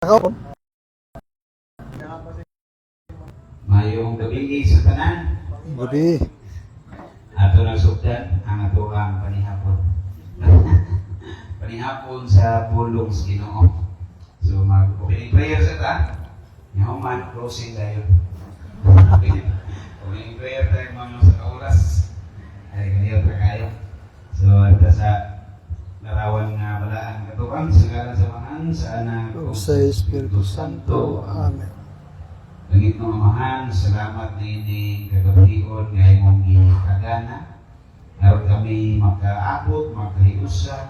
Ako? Mayong gabi sa tanan. Gabi. Ato nagsugdan ang ato ang panihapon. Panihapon sa pulong sa Ginoo. So mag-opening prayer sa ta. Yaman closing tayo. Opening prayer tayo mga sa kauras. Ay ganyan pa kayo. So ito sa larawan nga balaan katukan sa ngalan sa Amahan sa Anak O sa Espiritu Santo. Amen. Langit ng Amahan, salamat na ini kagabion nga imong gikagana. Aron kami makaabot, makahiusa,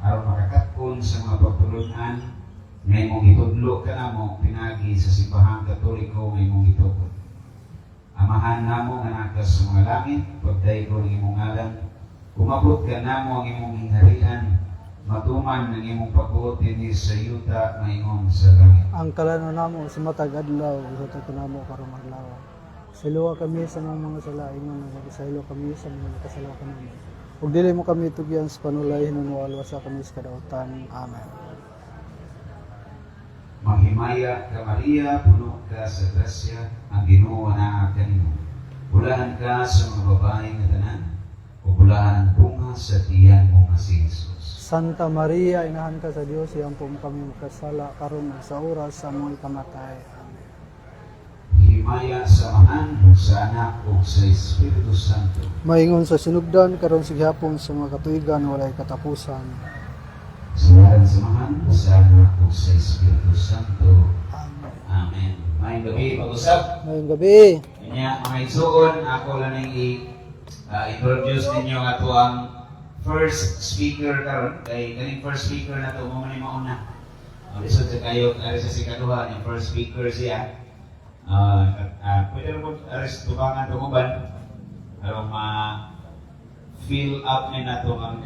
aron makakatkon sa mga pagtulunan nga imong gitudlo ka namo pinagi sa simbahang Katoliko nga imong gitukod. Amahan namo nga nakas sa mga langit, pagdaygo ng imong ngalan, umabot ka namo ang imong hingharian, matuman ng imong pagbuot dinhi sa yuta maingon sa langit. Ang kalano namo sa matag adlaw, sa tato namo karong adlaw. Siluwa kami sa mga salaingon nga magsaylo kami sa mga kasalaw kami. Ug dili mo kami tugyan sa panulay hinunualwa sa kami sa kadautan. Amen. Maghimaya ka Maria, puno ka sa grasya, ang Ginoo naa kanimo. Bulahan ka sa mga babae nga tanan, ug bulahan ang bunga sa tiyan mo nga si Jesus. Santa Maria, inahan ka sa Dios, iyang po kami makasala karon ug sa oras sa among kamatay. Amen. Himaya sa Amahan, sa Anak, ug sa Espiritu Santo. Maingon sa sinugdan karon sa gihapon sa mga katuigan walay katapusan. Sa ngalan sa Amahan, sa Anak, ug sa Espiritu Santo. Amen. Amen. Maayong gabi, pag-usap. Ngayong gabi, Kanya, mga igsuon, ako lang i-introduce ninyo ato ang first speaker karon. Kay kaning first speaker na to mo man mauna. Lisod sa kayo, sa si kaduha, yung first speaker siya. Pwede mo aris tubangan to uban. Aron fill up na to ang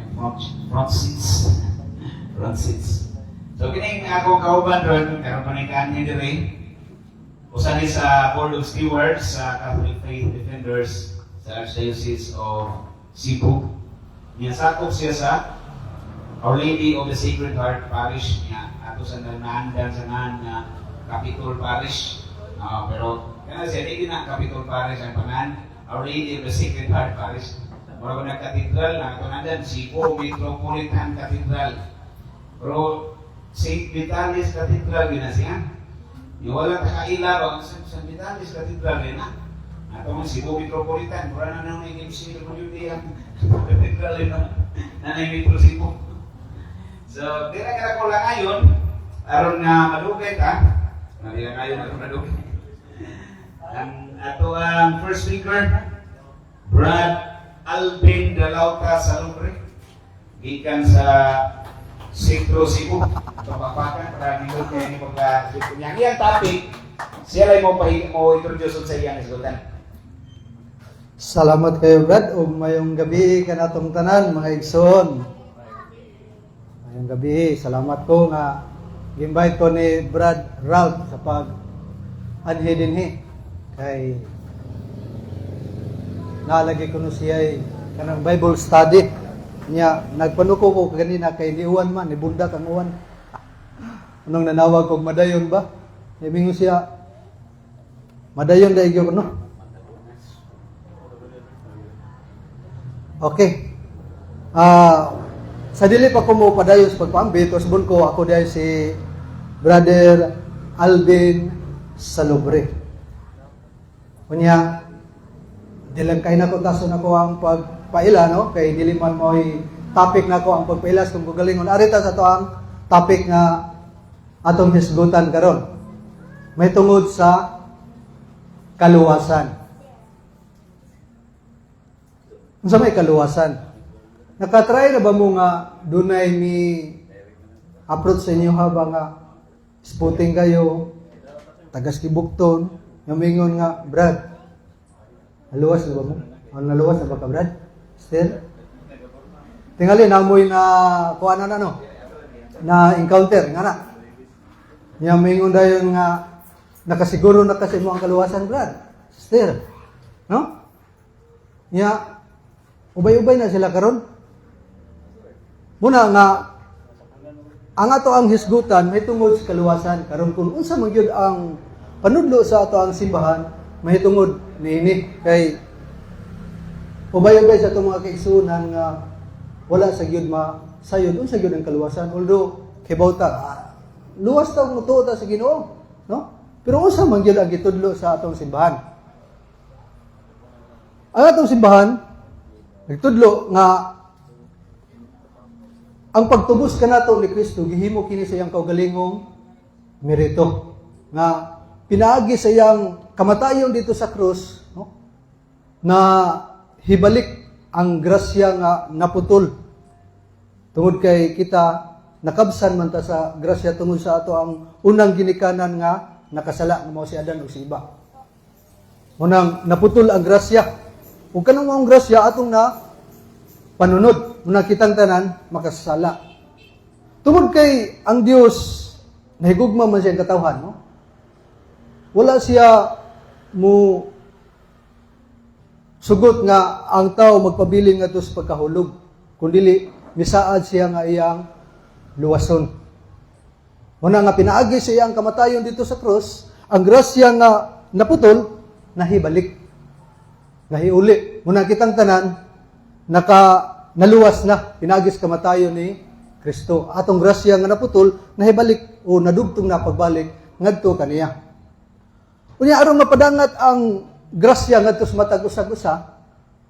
front seats. Front seats. So kining akong kauban ron, karon panikaan niya dire. Usa ni sa Board of Stewards sa Catholic Faith Defenders sa Archdiocese of Cebu. Niya sakop siya sa Our Lady of the Sacred Heart Parish niya ato sa naandan sa nga Capitol Parish. Pero kaya siya hindi na Capitol Parish ang pangan Our Lady of the Sacred Heart Parish. Mura ko na katedral na ito nandan Cebu Metropolitan Cathedral. Pero St. Vitalis Cathedral yun na siya. Yung walang kakailaw, ang St. Vitalis Cathedral yun na. Ato ang Cebu Metropolitan, mura na nang MCWD ang Cathedral yun na Metro Cebu. So, di na ka lang ngayon, aron nga madugay ka, di na ngayon aron madugay. Ang ato ang first speaker, Brad Alvin Dalauta Salubre, gikan sa Sentro Cebu. Papakan para nindot kayo ni pagka-sipon niya. Iyang topic, siya lang mo introduce sa iyang isgutan. salamat kayo Brad ug mayong gabi kanatong tanan mga igsoon. Mayong gabi, salamat ko nga gi-invite ko ni Brad Ralph sa pag-anhi dinhi kay nalagi ko no siya kanang Bible study niya. Nagpanuko ko kanina kay ni Juan man, ni bundak ang Juan. Anong nanawag kog madayon ba? Ibingon siya, madayon daig ko no? Okay. Sa dili pa ko mo padayon sa pagpaambit, usbon ko ako dahil si Brother Alvin Salubre. Kunya, dilang kay na ko tason ako ang pagpaila, no? Kay dili man mo'y topic na ko ang pagpailas kung gugalingon. Arita sa to ang topic nga atong hisgutan karon. May tungod sa kaluwasan. Unsa may kaluwasan? Nakatry na ba mo nga dunay ni approach sa inyo habang nga spotting kayo, tagas kibukton, yamingon nga, Brad, naluwas na ba mo? Naluwas na ba ka, Brad? Still? Tingali, namoy na kuha na no? Na encounter, nga na. Yamingon dayon nga, nakasiguro na kasi mo ang kaluwasan, Brad. Still? No? Nya, ubay-ubay na sila karon. Muna nga ang ato ang hisgutan may tungod sa kaluwasan. Karon kung unsa man gyud ang panudlo sa ato ang simbahan, may tungod niini kay ubay-ubay sa itong mga kaigsunan nga wala sa gyud masayod unsa gyud ang kaluwasan. Although kibawta luwas ta mo ta sa Ginoo, no? Pero unsa man gyud ang gitudlo sa atong simbahan? Ang atong simbahan nagtudlo nga ang pagtubos kanato ni Kristo gihimo kini sa iyang kaugalingong merito nga pinaagi sa iyang kamatayon dito sa krus, no? Na hibalik ang grasya nga naputol. Tungod kay kita nakabsan man ta sa grasya tungod sa ato ang unang ginikanan nga nakasala nga mao si Adan ug si Iba. Munang naputol ang grasya. Ug kanang maong grasya atong na panunod, munang kitang tanan makasala. Tungod kay ang Dios nahigugma man siya ang katawhan, no? Wala siya mo sugot nga ang tao magpabiling ngadto sa pagkahulog, kundi misaad siya nga iyang luwason. Muna nga pinaagi sa iyang kamatayon dito sa krus, ang grasya nga naputol, nahibalik. Nahiuli. Muna kitang tanan, naluwas na, pinaagi sa kamatayon ni Kristo. Atong grasya nga naputol, nahibalik o nadugtong na pagbalik ngadto kaniya. Unya aron mapadangat ang grasya ngadto sa matag usag-usa,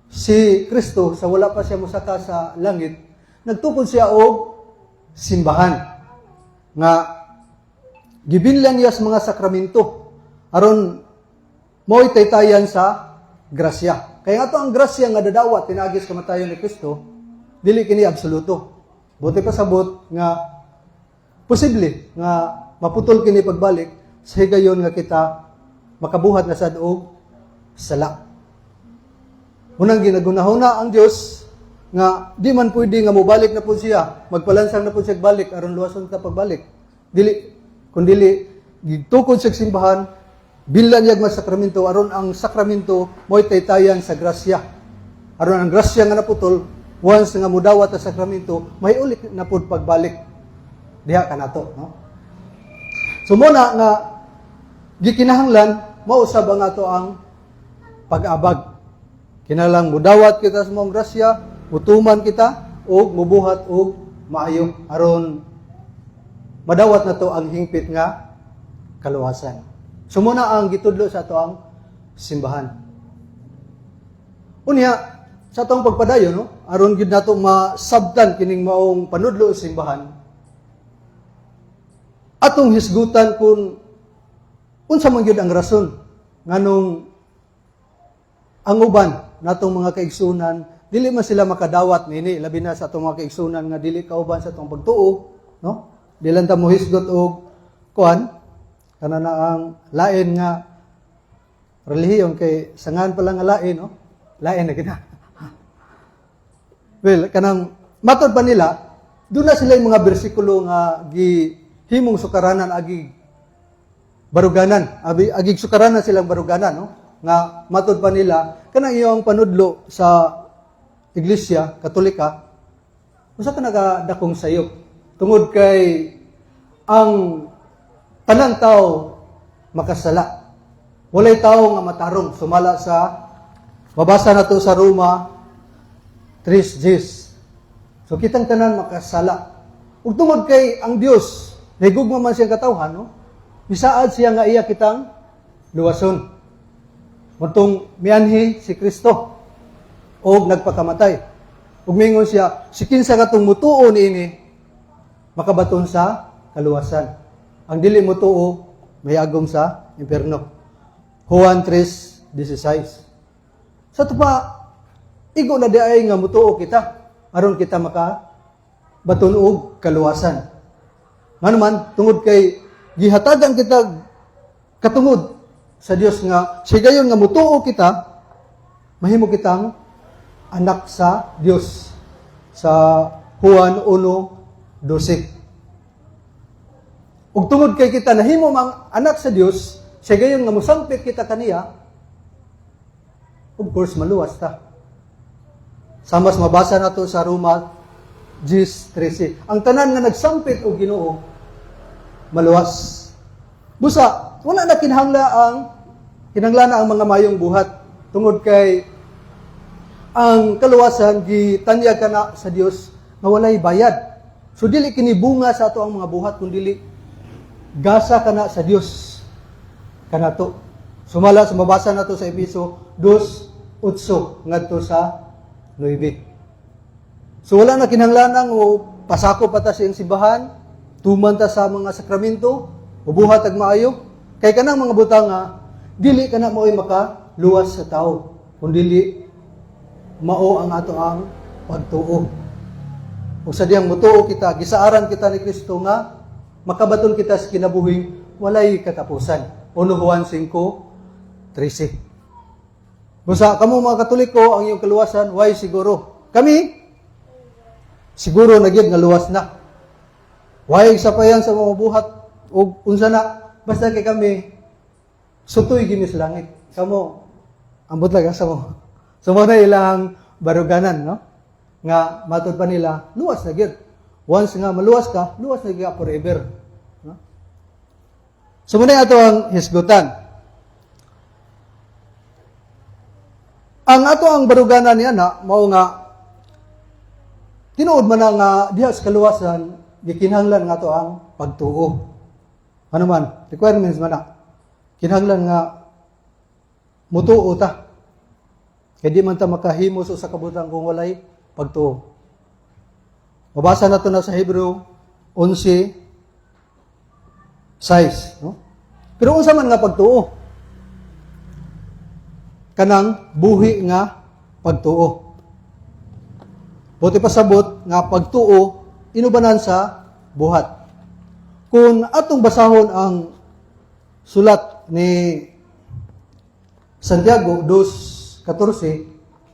si Kristo sa wala pa siya mosaka sa langit, nagtukod siya og simbahan nga gibinlan niya sa mga sakramento aron mo'y taytayan sa grasya. Kaya nga to ang grasya nga dadawat pinagi sa kamatayon ni Kristo, dili kini absoluto. Buti pa sabot nga posible nga maputol kini pagbalik sa higayon nga kita makabuhat na sad og sala. Unang ginagunahuna ang Dios nga di man pwede nga mobalik na po siya, magpalansang na po siya balik aron luwason ta pagbalik. Dili kundi gitukod sa simbahan, bilan yag mas sakramento aron ang sakramento mo'y taytayan sa grasya. Aron ang grasya nga naputol, once nga mudawat sa sakramento, may ulit na pud pagbalik. Diha kanato, no? So muna nga gikinahanglan mao usab ang ato ang pag-abag. Kinahanglan mudawat kita sa mong grasya, utuman kita og mubuhat og maayo aron madawat na to ang hingpit nga kaluwasan. So muna ang gitudlo sa ato ang simbahan. Unya sa atong pagpadayon, no, aron gid nato masabtan kining maong panudlo sa simbahan. Atong hisgutan kung unsa man gyud ang rason nganong ang uban natong mga kaigsunan dili man sila makadawat nini, labi na sa atong mga kaigsunan nga dili kauban sa atong pagtuo, no? Dilan ta mo hisgot og kuan kana na ang lain nga relihiyon kay sangan pa lang nga lain, no? Lain na kita. Well, kanang matod pa nila, doon na sila yung mga bersikulo nga gihimong sukaranan agi baruganan, agig sukaranan silang baruganan, no? Nga matod pa nila kanang iyong panudlo sa Iglesia Katolika, usa ka nagadakong sayop tungod kay ang tanang tao makasala. Walay tao nga matarong sumala sa babasa nato sa Roma 3:10. So kitang tanan makasala. Ug tungod kay ang Dios nahigugma man siyang katawhan, no? Misaad siya nga iya kitang luwason. Matong mianhi si Kristo og nagpakamatay. Ug mingon siya, si kinsa katong mutuo niini makabaton sa kaluwasan. Ang dili mutuo may agom sa impierno. Juan 3:16. Sa tupa igo na diay nga mutuo kita aron kita makabaton og kaluwasan. Manuman tungod kay gihatagan kita katungod sa Dios nga sigayon nga mutuo kita, mahimo kitang anak sa Dios sa Juan 1:12. Ug tungod kay kita nahimo mang anak sa Dios, sigayon nga mosampit kita kaniya, of course maluwas ta. Samas mabasa nato sa Roma Gis 13. Ang tanan nga nagsampit og Ginoo maluwas. Busa, wala na kinahanglan ang mga mayong buhat tungod kay ang kaluwasan gitanyag kana sa Dios nga walay bayad. So dili kini bunga sa ato ang mga buhat kun dili gasa kana sa Dios kanato. Sumala sa mabasa nato sa Efeso 2:8 ngadto sa 9. So wala na kinahanglan o pasako pa ta sa simbahan, tuman ta sa mga sakramento, ubuhat ag maayo. Kay kanang mga butang nga dili kana mo'y makaluwas sa tao, kun dili mao ang ato ang pagtuo. O sa diyang mutuo kita, gisaaran kita ni Kristo nga makabaton kita sa kinabuhing walay katapusan. 1 Juan 5:13. Busa kamo mga Katoliko ang iyong kaluwasan, why siguro? Kami siguro na gyud nga luwas na. Why sapayan sa mga buhat o unsa na basta kay kami sutoy gini sa langit. Kamo ambot lang sa mo. So mo na ilang baruganan, no? Nga matud pa nila, luwas na gyud. Once nga maluwas ka, luwas na gyud forever. No? So mo na ato ang hisgutan. Ang ato ang baruganan niya na mao nga tinuod man nga diha sa kaluwasan gikinahanglan nga ato ang pagtuo. Ano man, requirements man na. Kinahanglan nga mutuo ta. Kaya di man ta makahimos sa kabutan kung walay pagtuo. Mabasa na ito na sa Hebreo 11:6. No? Pero unsa man nga pagtuo? Kanang buhi nga pagtuo. Buti pasabot nga pagtuo inubanan sa buhat. Kung atong basahon ang sulat ni Santiago 2:14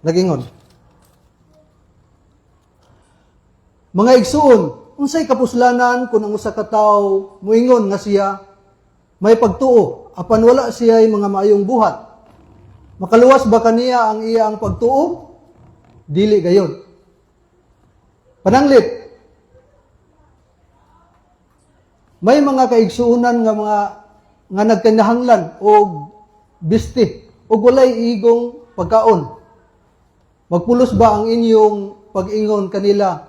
nagingon. Mga igsuon, unsay kapuslanan kung ang usa ka tawo moingon nga siya may pagtuo apan wala siya ay mga maayong buhat? Makaluwas ba kaniya ang iyang pagtuo? Dili gayon. Pananglit, may mga kaigsuunan nga nagkanahanglan og bisti og walay igong pagkaon. Magpulos ba ang inyong pag-ingon kanila?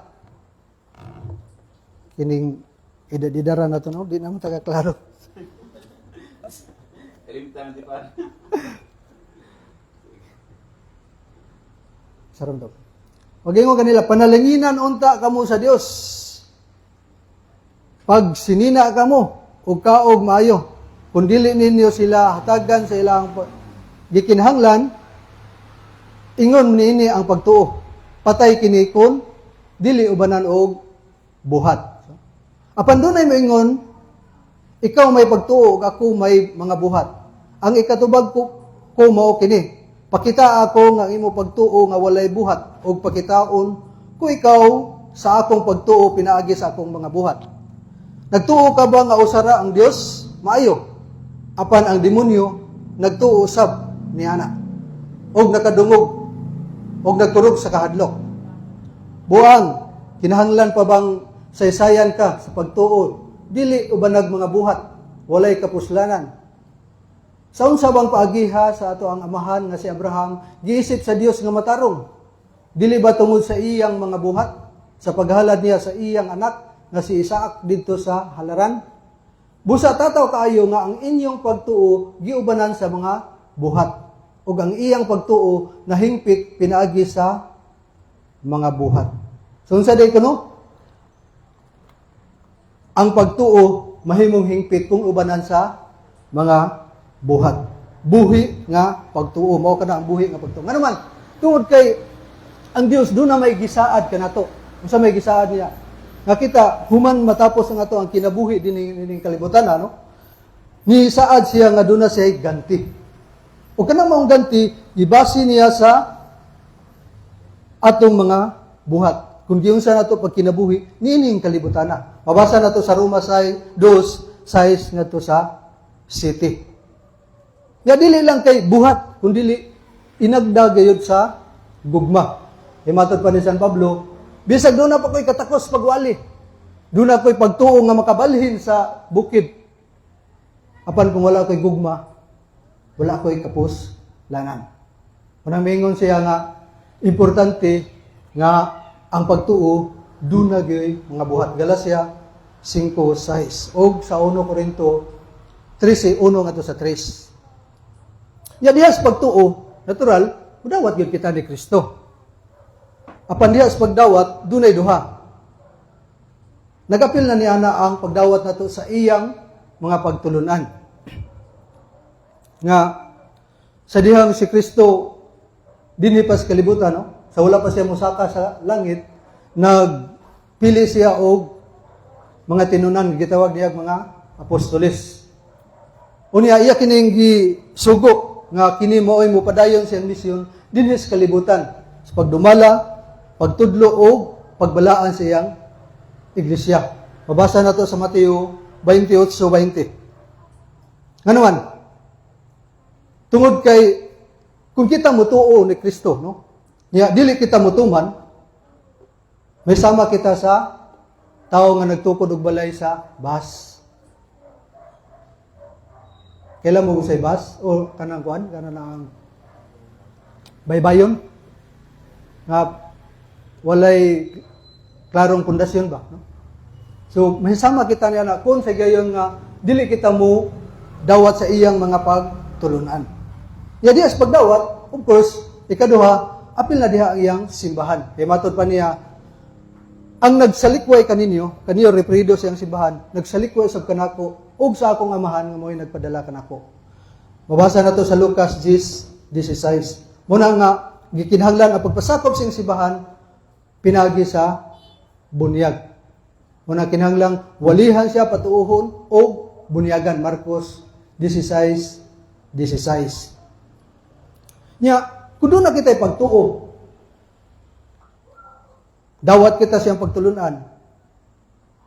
Kining idadidara na to, no? Di naman taga-klaro. Sarong to. Mag-ingon kanila, panalanginan unta kamo sa Dios. Pag sinina kamo, ug kaog maayo, kung dili ninyo sila hatagan sa ilang gikinahanglan, ingon niini ang pagtuo. Patay kini kun dili ubanan og buhat. Apan dunay moingon, ikaw may pagtuo ug ako may mga buhat. Ang ikatubag ko mao kini. Pakita ako nga imo pagtuo nga walay buhat ug pakitaon ko ikaw sa akong pagtuo pinaagi sa akong mga buhat. Nagtuo ka ba nga usara ang Dios? Maayo. Apan ang demonyo nagtuo usab niana. Og nakadungog og nagturog sa kahadlok. Buang, kinahanglan pa bang saysayan ka sa pagtuo? Dili ubanag mga buhat, walay kapuslanan. Sa unsa bang paagiha sa ato ang amahan nga si Abraham, giisip sa Dios nga matarong? Dili ba tungod sa iyang mga buhat? Sa paghalad niya sa iyang anak nga si Isaac didto sa halaran? Busa tataw kaayo nga ang inyong pagtuo giubanan sa mga buhat ug ang iyang pagtuo nahingpit pinaagi sa mga buhat. So unsa day kuno? Ang pagtuo mahimong hingpit kung ubanan sa mga buhat. Buhi nga pagtuo. Mao kana ang buhi nga pagtuo. Nga naman, tungod kay ang Dios doon na may gisaad kanato. Unsa may gisaad niya? Nga kita human matapos ang ato ang kinabuhi dining kalibutan ano? Ni saad siya nga doon na siya ganti. O kanang maong ganti gibase niya sa atong mga buhat. Kung giunsa nato pag kinabuhi niining kalibutan na. Mabasa nato sa Roma 2:6 ngadto sa city. Nga dili lang kay buhat, kundi inagda gayud sa gugma. Matod pa ni San Pablo, Bisag doon na pa ko'y katakos pagwali. Doon na ko'y pagtuo nga makabalhin sa bukid. Apan kung wala ko'y gugma, wala ko'y kapos lanan. Unang mingon siya nga, importante nga ang pagtuo, doon na gyoy mga buhat. Galacia 5:6. O sa 1 Corinto 13, 1 nga to sa 3. Ya diha sa pagtuo, natural, mudawat gyud kita ni Kristo. Apan diha sa pagdawat, dunay duha. Nagapil na niya na ang pagdawat nato sa iyang mga pagtulunan. Nga, sa dihang si Kristo, dinhi pa sa kalibutan, no? Sa wala pa siya musaka sa langit, nagpili siya og mga tinunan, gitawag niya mga apostoles. Unya, iya kining gisugo, nga kini mao'y mupadayon siyang misyon, dinhi sa kalibutan, sa pagdumala, pagtudlo o pagbalaan sa iyang iglesia. Mabasa na to sa Mateo 28:20. Nga naman, tungod kay, kung kita mutuo ni Kristo, no? Dili kita mutuman, may sama kita sa tao nga nagtukod og balay sa bus. Kailan mo sa bus? O kanang kuan? Kanang ang baybayon? Nga, walay klarong pundasyon ba? No? So, may sama kita niya na kung sa gayon nga, dili kita mo dawat sa iyang mga pagtulunan. Di as pagdawat, of course, ikaduha, apil na diha ang iyang simbahan. Kaya matod pa niya, ang nagsalikway kaninyo reprido sa iyang simbahan, nagsalikway sa kanako, ug sa akong amahan nga mo'y nagpadala kanako. Mabasa na to sa Lucas 10:16. Muna nga, gikinahanglan ang pagpasakop sa iyang simbahan, pinagi sa bunyag. Muna kinahanglang walihan siya patuuhon o bunyagan. Marcos 16:16. Nya, kung doon na kita pagtuo, dawat kita siyang pagtulunan,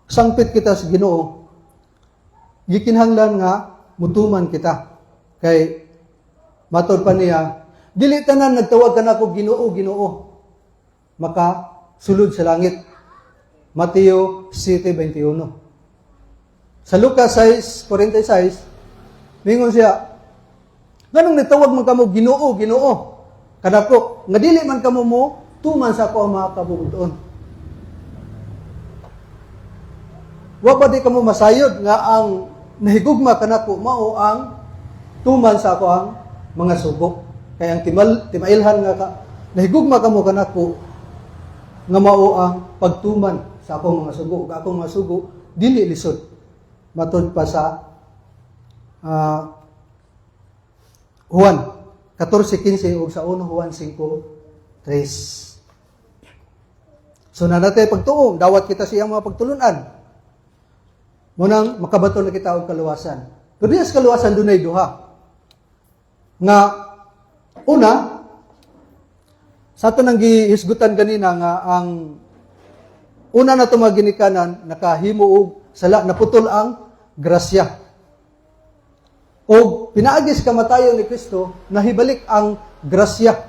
sangpit kita sa Ginoo, gikinahanglan nga mutuman kita. Kay matod pa niya, dili tanan nagtawag ka na ako Ginoo, Ginoo, maka sulod sa langit. Mateo 7:21. Sa Lucas 6:46, mingon siya, ganong nagtawag man kamo Ginoo, Ginoo, kanako, nga dili man kamo mo, tuman sa ako ang mga kabubuton. Wa ba di kamo masayod nga ang nahigugma kanako mao ang tuman sa ako ang mga sugo. Kaya ang timailhan nga nahigugma kamo kanako nga mao ang pagtuman sa akong mga sugo. Akong mga sugo dili lisod. Matod pa sa Juan 14:15 ug sa 1 Juan 5:3. So nanatay pagtuo, dawat kita sa iyang mga pagtulunan. Munang makabaton na kita og kaluwasan. Pero diya sa kaluwasan dunay duha. Nga una, sa ato nang gihisgutan ganina nga ang una na ito maginikanan, nakahimo og sala, naputol ang grasya. O pinaagis kamatayon ni Kristo, nahibalik ang grasya.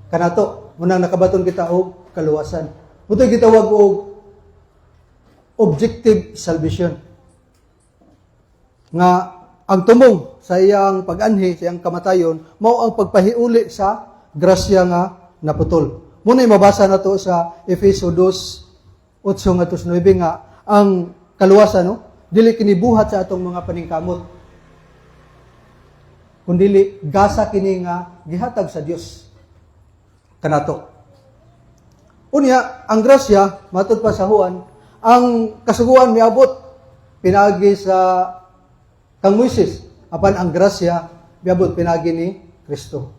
Kanato, munang nakabaton kita og kaluwasan. Muto'y gitawag og objective salvation. Nga ang tumong sa iyang pag-anhi, sa iyang kamatayon, mao ang pagpahiuli sa grasya nga naputol. Muna'y mabasa na to sa Efeso 2:8-9 nga ang kaluwasan, no? Dili kinibuhat sa atong mga paningkamot, kundili gasa kini nga gihatag sa Dios kanato. Unya, ang grasya, matod pa sa Juan, ang kasuguan miabot pinagi sa kang Moises, apan ang grasya miabot pinagi ni Kristo.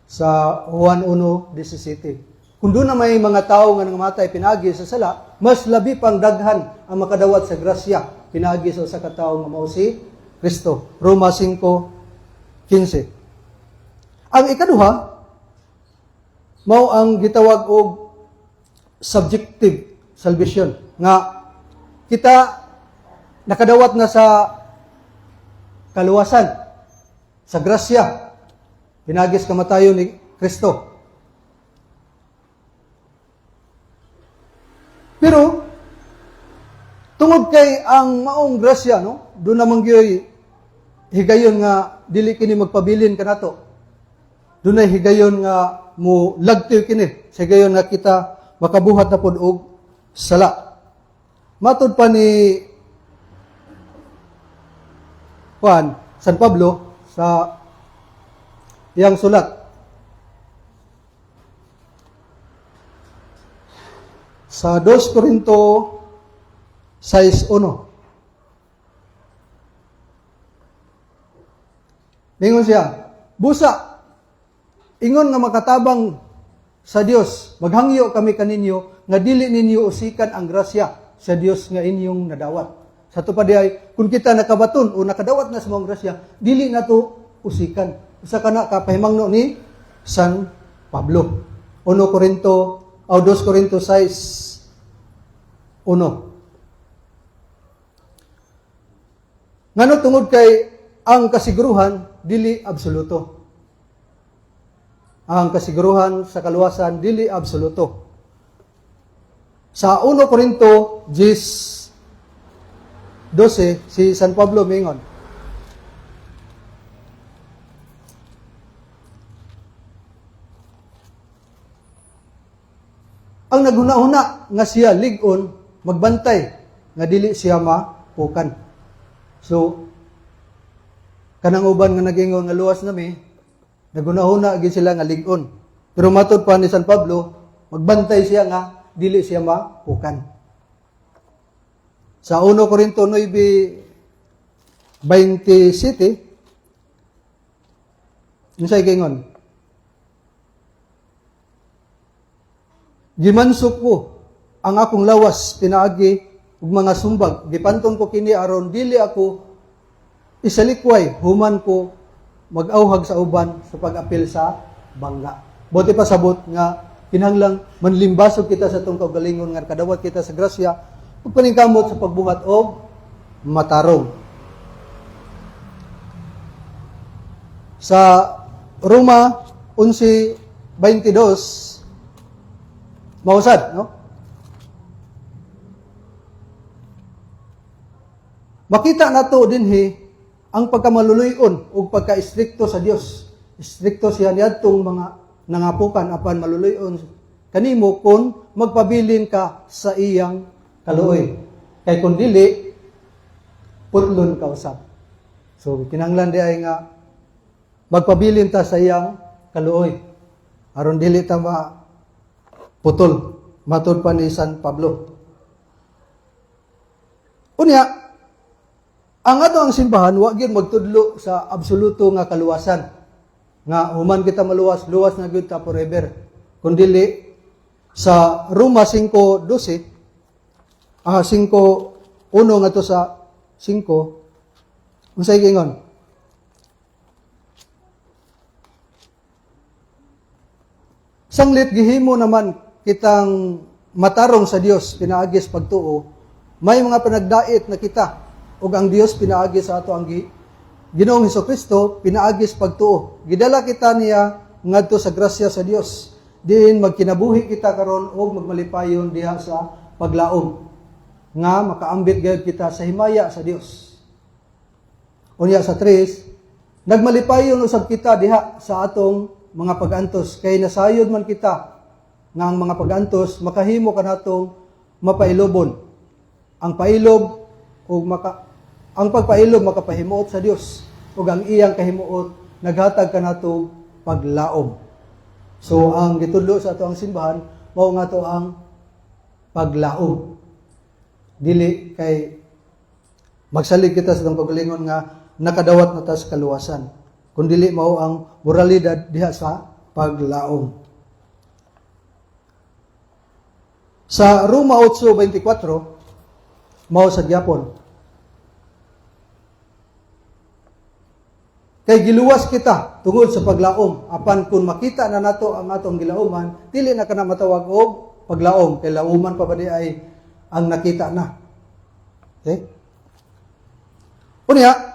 Sa Juan 1:17. Kung doon na may mga tao nga nangamatay pinagi sa sala, mas labi pang daghan ang makadawat sa grasya pinagi sa usa ka tawo nga mao si Kristo. Roma 5:15. Ang ikaduha, mao ang gitawag og subjective salvation, nga kita nakadawat na sa kaluwasan, sa grasya, pinagis kamatayon ni Kristo. Pero tungod kay ang maong grasya, no? Doon naman gyoy higayon nga dili kini magpabilin kanato. Doon ay higayon nga mo lagtiw kini. Sa higayon nga kita makabuhat na pod og sala. Matud pa ni Juan San Pablo sa iyang sulat sa 2 Corinto 6:1. Mingon siya, busa, ingon nga makatabang sa Dios, maghangyo kami kaninyo, nga dili ninyo usikan ang grasya sa Dios nga inyong nadawat. Sa tupad ay, kung kita nakabaton o nakadawat na sa mong grasya, dili na to usikan. Usa ka na kapahimangno ni San Pablo. 2 Corinto 6:1. Ngano tungod kay ang kasiguruhan dili absoluto. Ang kasiguruhan sa kaluwasan dili absoluto. Sa 1 Corinto 10:12 si San Pablo mingon, ang naghuna-huna nga siya lig-on magbantay nga dili siya mapukan. So kanang uban nga nagingon nga luwas nami, naghuna-huna gid sila nga lig-on. Pero matud pa ni San Pablo, magbantay siya nga dili siya mapukan. Sa 1 Corinto 9:27, unsay gingon? Gimansok ko ang akong lawas pinaagi ug mga sumbag, gipantong ko kini aron dili ako isalikway, human ko mag-awhag sa uban sa pag-apil sa bangga. Buti pa sabot nga kinahanglang manlimbasog kita sa itong kaugalingon nga kadawat kita sa grasya ug paningkamot sa pagbuhat og matarong. Sa Roma 11:22 mausad, no? Makita nato dinhi ang pagkamaluluyon o pagka-istrikto sa Dios. Istrikto siya niadtong mga nangapukan apan maluluyon kanimo kung magpabilin ka sa iyang kaluoy. Kay kun dili putlon ka usab. So kinahanglan di ay nga magpabilin ta sa iyang kaluoy aron dili ta putol. Matud pa ni San Pablo. Unya, ang ato ang simbahan, wa gyud magtudlo sa absoluto nga kaluwasan. Nga human kita maluwas, luwas na gyud ta forever. Kundili sa Roma 5:12, 5:1 nga to sa 5, unsay gingon? Sanglit gihimo naman kitang matarong sa Dios pinaagis pagtuo, may mga panagdait na kita ug ang Dios pinaagi sa ato ang Ginoong Hesukristo pinaagis pagtuo. Gidala kita niya ngadto sa grasya sa Dios. Diin magkinabuhi kita karon og magmalipayon diha sa paglaom nga makaambit gayud kita sa himaya sa Dios. Unya sa 3, nagmalipayon usab kita diha sa atong mga pag-antos kay nasayod man kita nga ang mga pag-antos makahimo kanatong mapailobon. Ang pailob ug ang pagpailob makapahimuot sa Dios ug ang iyang kahimuot naghatag kanato paglaom. So ang gitudlo sa ato ang simbahan mao nga to ang paglaom. Dili kay magsalig kita sa pagalingon nga nakadawat na ta sa kaluwasan. Kun dili mao ang moralidad diha sa paglaom. Sa Roma 8:24 mao sa gyapon. Kay giluwas kita tungod sa paglaom apan kun makita na nato ang atong gilauman dili na kana matawag og paglaom kay lauman pa ba di ay ang nakita na. Okay? Unya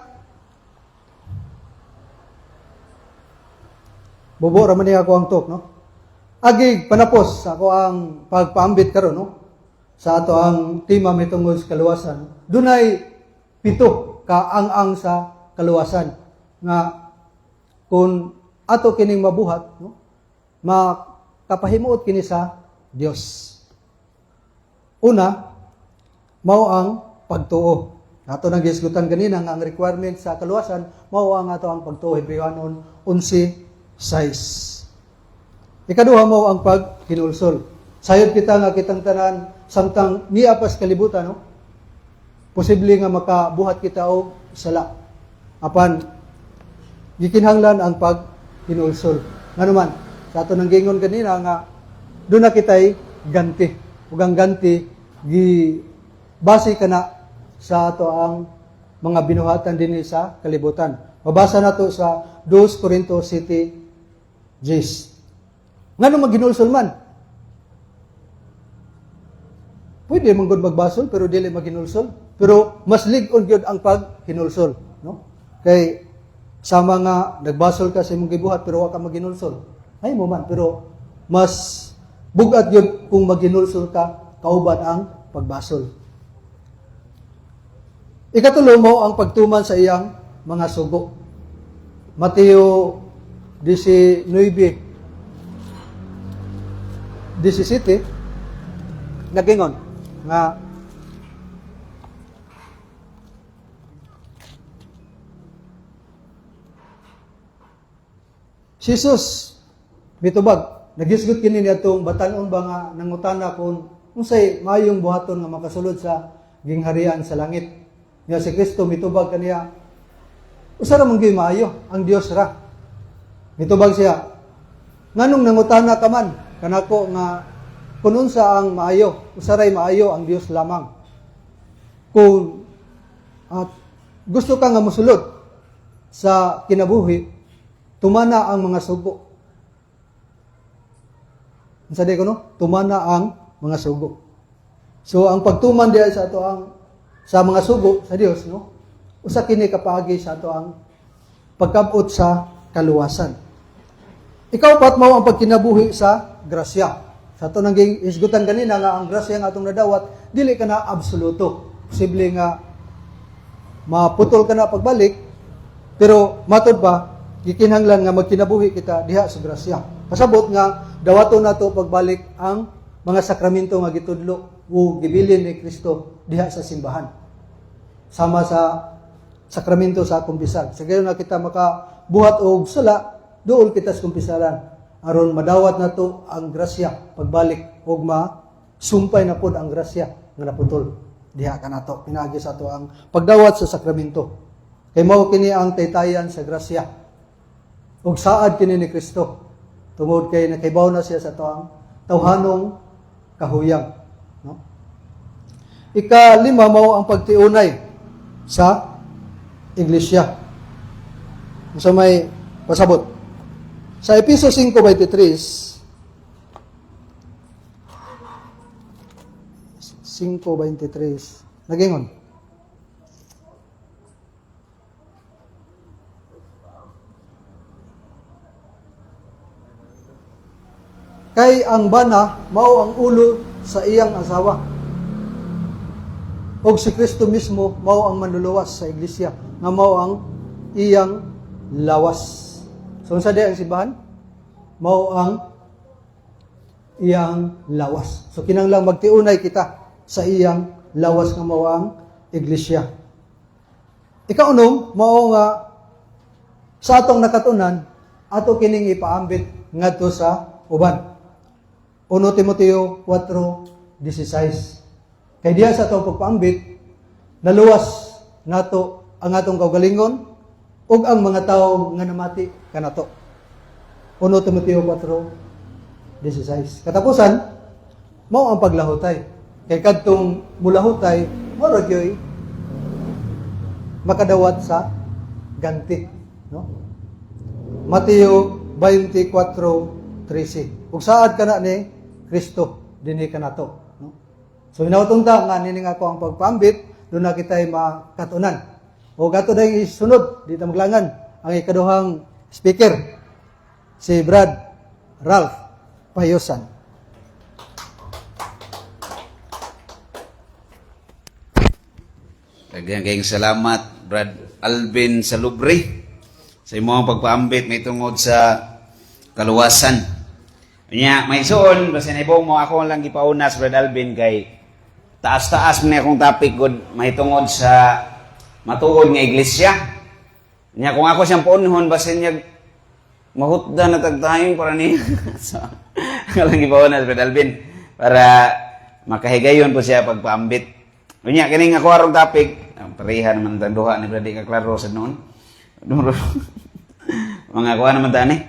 bobo ra man ako ang talk, no? Agi panapos ako ang pagpaambit karon, no? sa ato ang tema mitungod sa kaluwasan, dunay 7 ka ang sa kaluwasan nga kung ato kining mabuhat, no, makapahimuot kini sa Dios. Una, mao ang pagtuo. Ato nang gisgutan kanina nga ang requirement sa kaluwasan mao ang ato ang pagtuo, Hebrewanon 11:6. Ikaduha mao ang paghinulsol. Sayod kita nga kitang tanan samtang niapas kalibutan, no? Posible nga makabuhat kita og sala. Apan gikinahanglan ang paghinulsol. Nganuman, sa ato nang gingon kanina nga doon na kitay ganti. Ug ang ganti base kana sa ato ang mga binuhatan dinhi sa kalibutan. Mabasa nato sa 2 Corinto 7:10. Ngano maghinulsol man? Pwede man gud magbasol pero dili maghinulsol. Pero mas lig-on gyud ang paghinulsol, no? Kay sama nga nagbasol ka sa imong gibuhat pero wa ka maghinulsol. Ay mo man pero mas bugat gyud kung maghinulsol ka kauban ang pagbasol. Ikatulo mo ang pagtuman sa iyang mga sugo. Mateo 19:17 nagingon nga si Jesus mitubag nagisgot kini niadtong batan-on ba nga nangutana kung unsay maayong buhaton nga makasulod sa gingharian sa langit. Nga si Kristo mitubag kaniya, usa ra man gyud maayo ang Dios ra. Mitubag siya, nganong nangutana ka man kanako nga kung unsa ang maayo, usa ray maayo ang Dios lamang. Kung gusto ka nga mosulod sa kinabuhi, tumana ang mga sugo. Unsa day kuno? Tumana ang mga sugo. So ang pagtuman diay sa ato ang sa mga sugo sa Dios, no? Usa kini kapaagi sa ato ang pagkabot sa kaluwasan. Ikaw pat mao ang pagkinabuhi sa grasya. Sa ato nang isgutan kanina nga ang grasya nga atong nadawat dili kana absoluto. Posible nga maputol ka na pagbalik, pero matod ba gikinahanglan nga magkinabuhi kita diha sa grasya. Pasabot nga dawaton nato pagbalik ang mga sakramento nga gitudlo o gibilin ni Kristo diha sa simbahan. Sama sa sakramento sa kumpisal. Sa gayon na kita makabuhat og sala, dool kita sa kumpisalan. Aron madawat nato ang grasya pagbalik og masumpay na pod ang grasya nga naputol diha kanato. Pinaagi sa ato ang pagdawat sa sakramento. Kay mao kini ang taytayan sa grasya. Og saad kini ni Kristo. Tungod kay nakaibaw na siya sa ato ang tawhanong kahuyang, no? Ika-5 mao ang pagtiunay sa iglesia. Sa may pasabot. Sa Efeso 5:23, 5:23, nagingon. Kay ang bana mao ang ulo sa iyang asawa. Og si Kristo mismo mao ang manluluwas sa iglesia, nga mao ang iyang lawas. So unsa di ang simbahan? Mao ang iyang lawas. So kinahanglan magtiunay kita sa iyang lawas nga mao ang iglesia. Ikaunom mao nga sa atong nakatunan ato kining ipaambit ngadto sa uban. 1 Timoteo 4:16. Kay diha sa atong pagpaambit, naluwas nato ang atong kaugalingon ug ang mga tawo nga namati kanato. 1 Timoteo 4:16. Katapusan, mao ang paglahutay. Kay kadtong mulahutay, mao ra gyoy makadawat sa ganti, no? Mateo 24:13. Ug saad kana ni Kristo dinhi kanato, no? So inautong ta nga nining ako ang pagpaambit, doon na kita'y makatunan. O gato na yung isunod, dito maglangan, ang ikaduhang speaker, si Brad Ralph Payosan. Kagayang salamat, Brad Alvin Salubre, sa imong pagpaambit may tungod sa kaluwasan. Nya, may suon, basta naibong mo ako lang gipaunas, Brad Alvin, kay taas-taas mo na akong topic, good, may tungod sa matuod nga iglesia. Nya, kung ako siyang paunhon, basta niya mahutda na tagtayong para niya. So, ako lang gipaunas, Brad Alvin, para makahigayon po siya pagpaambit. Nya, kining ako arong topic, pareha naman ang duha ni Brad Kaklaro sa noon. Mga kuha naman tani,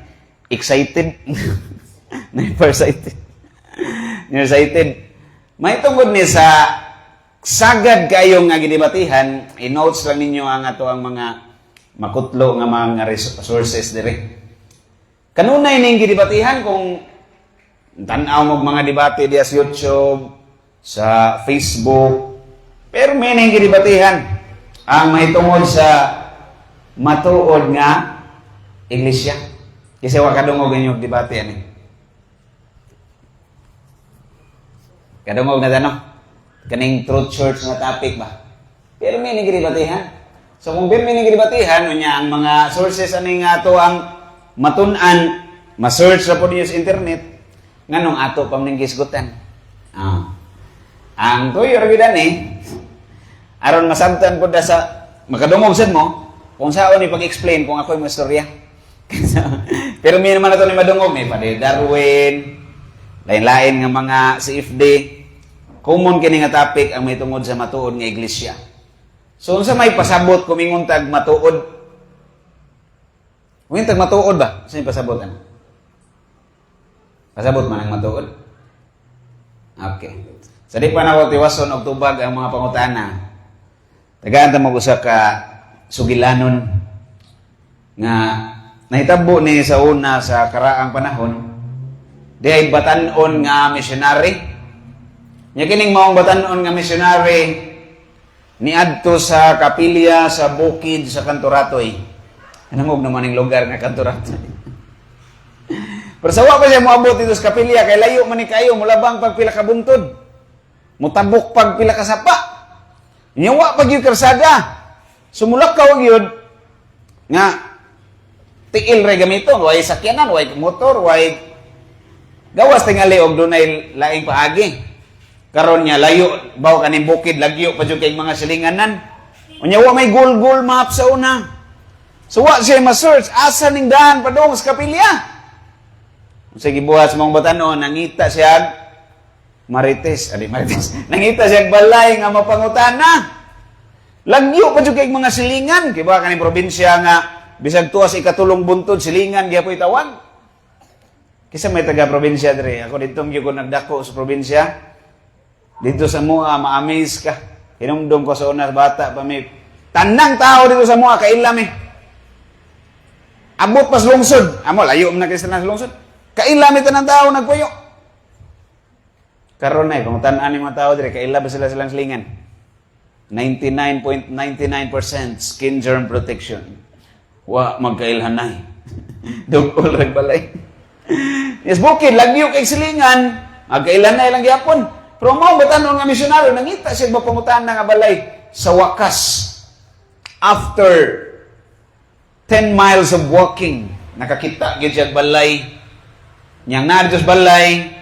excited. Nearsighted. May tungkol ni sa sagad kayong nga gidebatihan, i-notes lang ninyo ang ato ang mga makutlo nga mga resources dire. Kanunay ning gidebatihan kung tan-aw mo mga debate diya sa YouTube, sa Facebook, pero may ning gidebatihan ang mahitungod sa matuod nga iglesia. Kasi wa kadungog inyong debate ani. Kadungog na tanong. Kaning truth church na topic ba? Pero may nagdebatihan. So kung may nagdebatihan, unya ang mga sources ani nga ato ang matun-an, ma-search ra po niyo sa internet, nganong ato pamning gisgutan. Ang tuyo ra gyud ani, aron masabtan pud sa makadungog sad mo kung saan ni pag-explain kung ako'y mastorya. Pero may naman ito ni madungog, may Padre Darwin, lain-lain nga mga CFD, common kini nga topic ang may tungod sa matuod nga iglesia. So, unsa may pasabot kumingon tag matuod? Kumingon tag matuod ba? Saan yung pasabot? Ano? Pasabot man ang matuod? Okay. Sa di pa na ko tiwason og tubag ang mga pangutana, tagaan ta mag-usa ka sugilanon nga nahitabo ni sa una sa karaang panahon di ay batan-on nga missionary. Nya kining maong batan-on nga missionary niadto sa kapilya sa bukid sa Kantoratoy. Anong naman ang lugar nga Kantoratoy? Pero sa wa pa siya moabot dito sa kapilya kay layo man ni kayo mulabang pagpila ka buntod. Mutabok pagpila ka sapa. Nya wa pag yung karsada. Sumulakaw gyud nga tiil ray gamiton, way sakyanan, way motor, way gawas tingali og dunay laing paagi. Karon nya layo baw kaning bukid lagyo pa jud kay mga silinganan. Unya wa may Google map sa una. So wa siya ma-search asa ning daan padung sa kapilya. Sige buhat sa mga batanon nangita siya Marites, nangita siya balay nga mapangutana. Lagyo pa jud kay mga silingan, kay ba kaning probinsya nga bisag tuwa sa ikatulong buntod silingan gyapon itawan. Kisa may taga probinsya dire, ako dito gyud ko nagdako sa probinsya. Dito sa mua ma-amaze ka. Hinumdum ko sa una bata pa may tanang tao dito sa mua kaila mi. Abot pas lungsod, amo layo man kay sa lungsod. Kaila mi tanang tao nagpuyo. Karon ay kung tan-an ni mga tao dire kaila ba sila silang silingan? 99.99% skin germ protection. Wa magkailhanay. Dugol rag balay. Yes, bukid lagyo kay silingan, magkailhanay lang gyapon. Pero mao batan-on nga misyonaryo nangita siya mapangutan nga balay sa wakas. After 10 miles of walking, nakakita gyud siya balay. Nyang na sa balay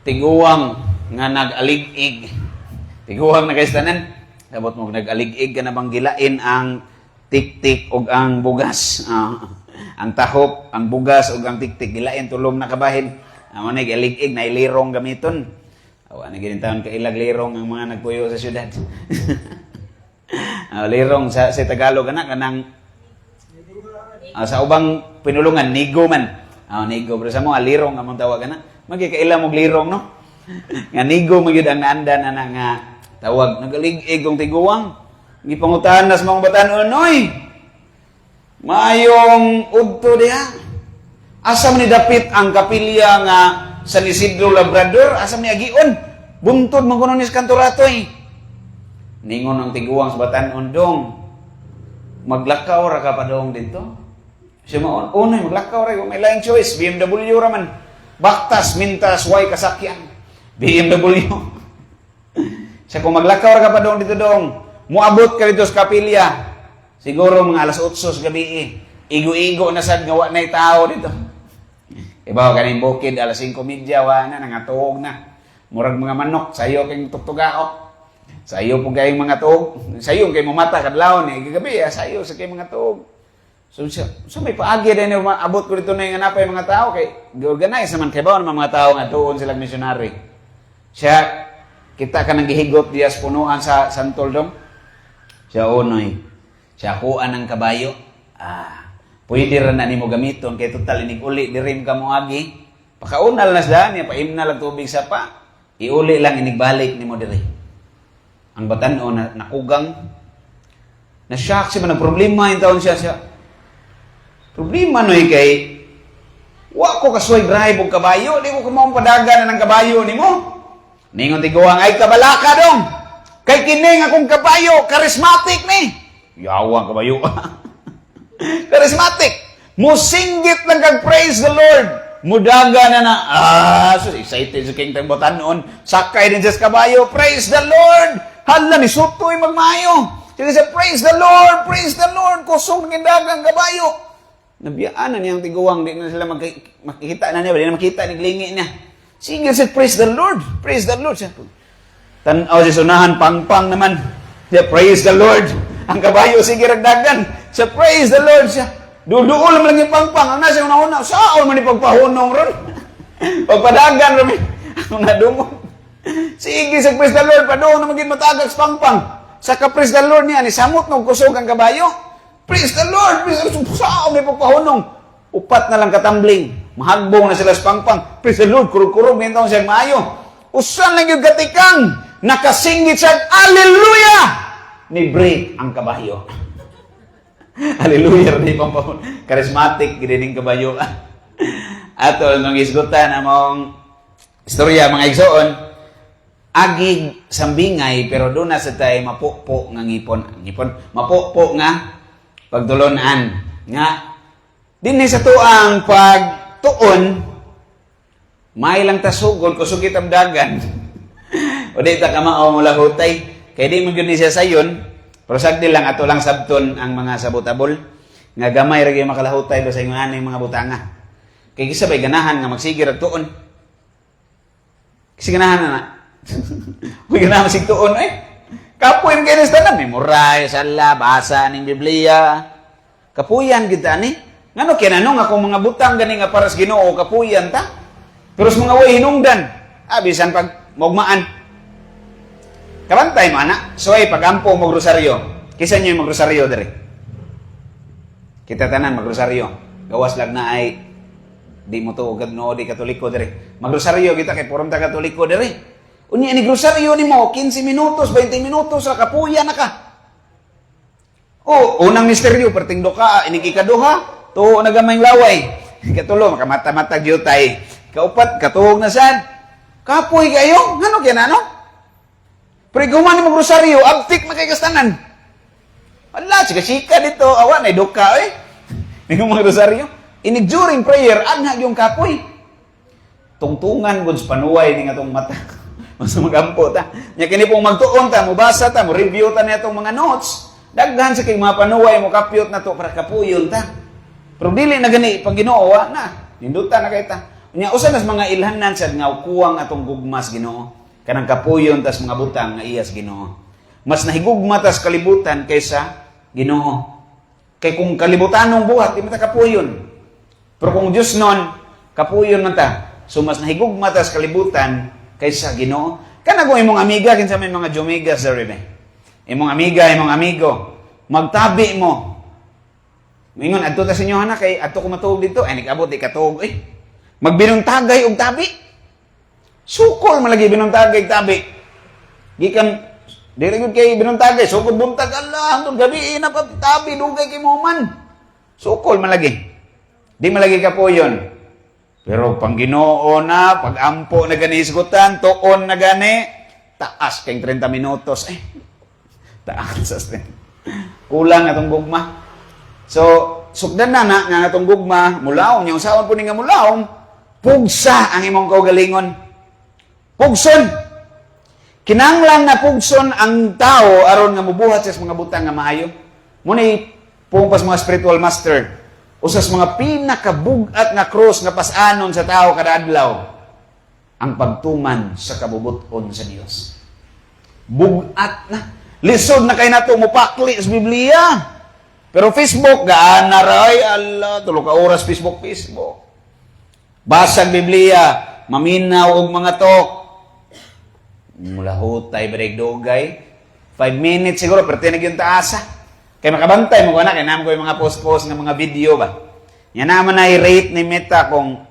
tiguang nga nag-alig-ig. Tiguang na kaistanan, dabot mo nag-alig-ig ka na bang gilain ang tik-tik o ang bugas. Ang tahop, ang bugas o ang tik-tik, gilain tulong na kabahin. Ang mga nag-alig-ig na ilirong gamiton. Awa na ginintaon ka ilag-lirong ang mga nagpuyo sa syudad. Lirong sa Tagalog kanang sa ubang pinulungan, nigo man. Nigo. Pero sa mga lirong ang mga tawag na. Magkikaila mong lirong, no? Nga nigo magyud ang naandan na nga tawag nagalig-ig kong tiguang gipangutan nas mga batan-on oy maayong udto diha asa man ni dapit ang kapilya nga San Isidro Labrador asa man ni agion buntod man kuno ni Kantoratoy ningon ang tiguang sa batan-on dong maglakaw ra ka pa dong dito siya maon unay maglakaw ra may laing choice BMW ra man baktas mintas way kasakyan BMW. Siya kung maglakaw ra ka pa dong dito dong, Muabot ka dito sa kapilya. Siguro mga alas 8 sa gabi. Igo-igo na sad nga wa nay tao dito. Ibaw kaning bukid alas 5:30 wa na nangatuog na. Murag mga manok sayo kay tugtugaok. Sayo po kayong mga tuog. Sayo kay mamata kadlaw ni gabi sayo sa kay mga tuog. So may paagi din yung abot ko dito na yung hanapay mga tao kay organize naman kay ba mga tao nga tuon sila missionary. Siya kita ka nang gihigot diya sa punuan sa Santol dong. Siya unoy. Siya kuan ng kabayo. Pwede ra na nimo gamiton kay total inig uli dirim ka mo agi. Pakaunal na sa niya paimna lang tubig sa pa. Iuli lang inig balik nimo diri. Ang batan-o na nakugang na shock siya man problema yung taon siya. Problema no kay wa ko kasuy drive og kabayo, di ko kumao padagan na ng kabayo nimo. Ningon tiguang ay kabalaka dong. Kay kini nga akong kabayo, charismatic ni. Yawang kabayo. Charismatic. Musinggit lang kag praise the Lord. Mudaga na so excited sa king tangbotan noon. Sakay din sa kabayo, praise the Lord. Hala ni sutoy magmayo. Sige sa praise the Lord, praise the Lord. Kusog ng dagang kabayo. Nabiyaan na niyang tiguang, di na sila makikita na niya, di na makita, naglingi niya. Sige, said, praise the Lord, praise the Lord. Tanaw si sunahan, pang-pang naman. Siya, praise the Lord. Ang kabayo, sige, ragdagan. Siya, praise the Lord. Siya, duduol lang yung pang-pang. Ang nasa una-una, saan man ipagpahunong ron? Pagpadagan, rami. Ang nadungog. Sige, sa praise the Lord, padoon na maging matagag sa pang-pang. Sa ka-praise the Lord niya, ni samot nung kusog ang kabayo. Praise the Lord! Praise the Lord! Saan may pagpahunong? Upat na lang katambling. Mahagbong na sila sa pangpang. Praise the Lord! Kurug-kurug na yung siyang maayo. Usan lang yung gatikang. Nakasingit siya. Alleluia! Ni break ang kabayo. Alleluia! Charismatic. Ginining kabayo. Ato, nung isgutan among istorya, mga igsoon, agig sambingay, pero doon na sa tayo mapukpo nga ngipon. Mapukpo nga pagtulonan nga din sa tuang pagtuon may lang tasugod kusugit ang dagan o di ta kamao mula hutay kay di mo gyud ni siya sayon pero sagdi lang ato lang sabton ang mga sabutabol nga gamay ra gyud makalahutay do sa ingon aning mga butanga kay gisabay ganahan nga magsigir og tuon kasi ganahan na uy ganahan sig tuon kapuyan kayo sa tanan, memoray, sala, basa ng Biblia. Kapuyan kita ni. Ngano kinanong akong mga butang gani nga para sa Ginoo, kapuyan ta. Pero sa mga way hinungdan, bisan pag mogmaan. Kabantay mo, anak. So ay pagampo mo rosaryo. Kisa nyo yung magrosaryo dere. Kita tanan magrosaryo. Gawas lang na ay di mo to ugad no di katoliko dere. Magrosaryo kita kay purom ta katoliko dere. Unya ni grosaryo ni mo 15 minutos, 20 minutos sa kapuya na ka. Unang misteryo perting doka inig ikaduha, tuo na gamay laway. Ikatulo makamata-mata gyutay. Kaupat katuog na sad. Kapoy kayo, ngano kaya nano? Pero guman ni mo grosaryo, abtik na kay kastanan. Ala, chika-chika dito, awa na doka Ni mo grosaryo. Inig during prayer, anha yung kapoy. Tungtungan gud sa panuway ni atong mata. Mas magampo ta. Nya kini pong magtuon ta, mubasa ta, mo review ta nitong mga notes. Daghan sa kay mga panuway mo kapyot na to para kapuyon ta. Pero dili na gani pag Ginoo na. Ninduta na kay ta. Nya usa nas mga ilhanan sad nga kuwang atong gugmas Ginoo. Kanang kapuyon tas mga butang nga iyas Ginoo. Mas nahigugma tas kalibutan kaysa Ginoo. Kay kung kalibutanong buhat di man ta kapuyon. Pero kung Dios non kapuyon man ta. So mas nahigugma tas kalibutan kaysa Ginoo. Kana kung imong amiga kinsa may mga jumigas dere be. Imong amiga, imong amigo, magtabi mo. Mingon adto ta sa inyo ana kay adto ko matuog dito, ay nigabot di katuog Magbinuntagay og tabi. Sukol malagi binuntagay tabi. Gikan diri gud kay binuntagay, sukol buntag Allah hangtod gabi na pa tabi dugay kay mo man. Sukol malagi. Di malagi kapuyon. Pero pang Ginoo na, pag ampo na gani isgutan, tuon na gani, taas kay 30 minutos. Taas. Kulang atong gugma. So, sukdan na nga atong gugma, mulaom, yung usawan po ni nga mulaom, pugsa ang imong kaugalingon. Pugson! Kinanglan na pugson ang tao aron nga mubuhat sa mga butang nga maayo. Muna pumpas mga spiritual master. Usas mga pinakabugat nga cross nga pasanon sa tao kada adlaw. Ang pagtuman sa kabubuton sa Dios. Bugat na. Lisod na kay nato mupakli sa Biblia. Pero Facebook, gaan na ray, Allah, tulo ka oras Facebook. Basag Biblia, maminaw og mga tok. Mula hutay, bereg-dugay. 5 minutes siguro, pero tinag yung taasa. Kaya makabantay mo ko na, kaya naman ko yung mga post-post ng mga video ba. Yan naman na i-rate ni Meta kung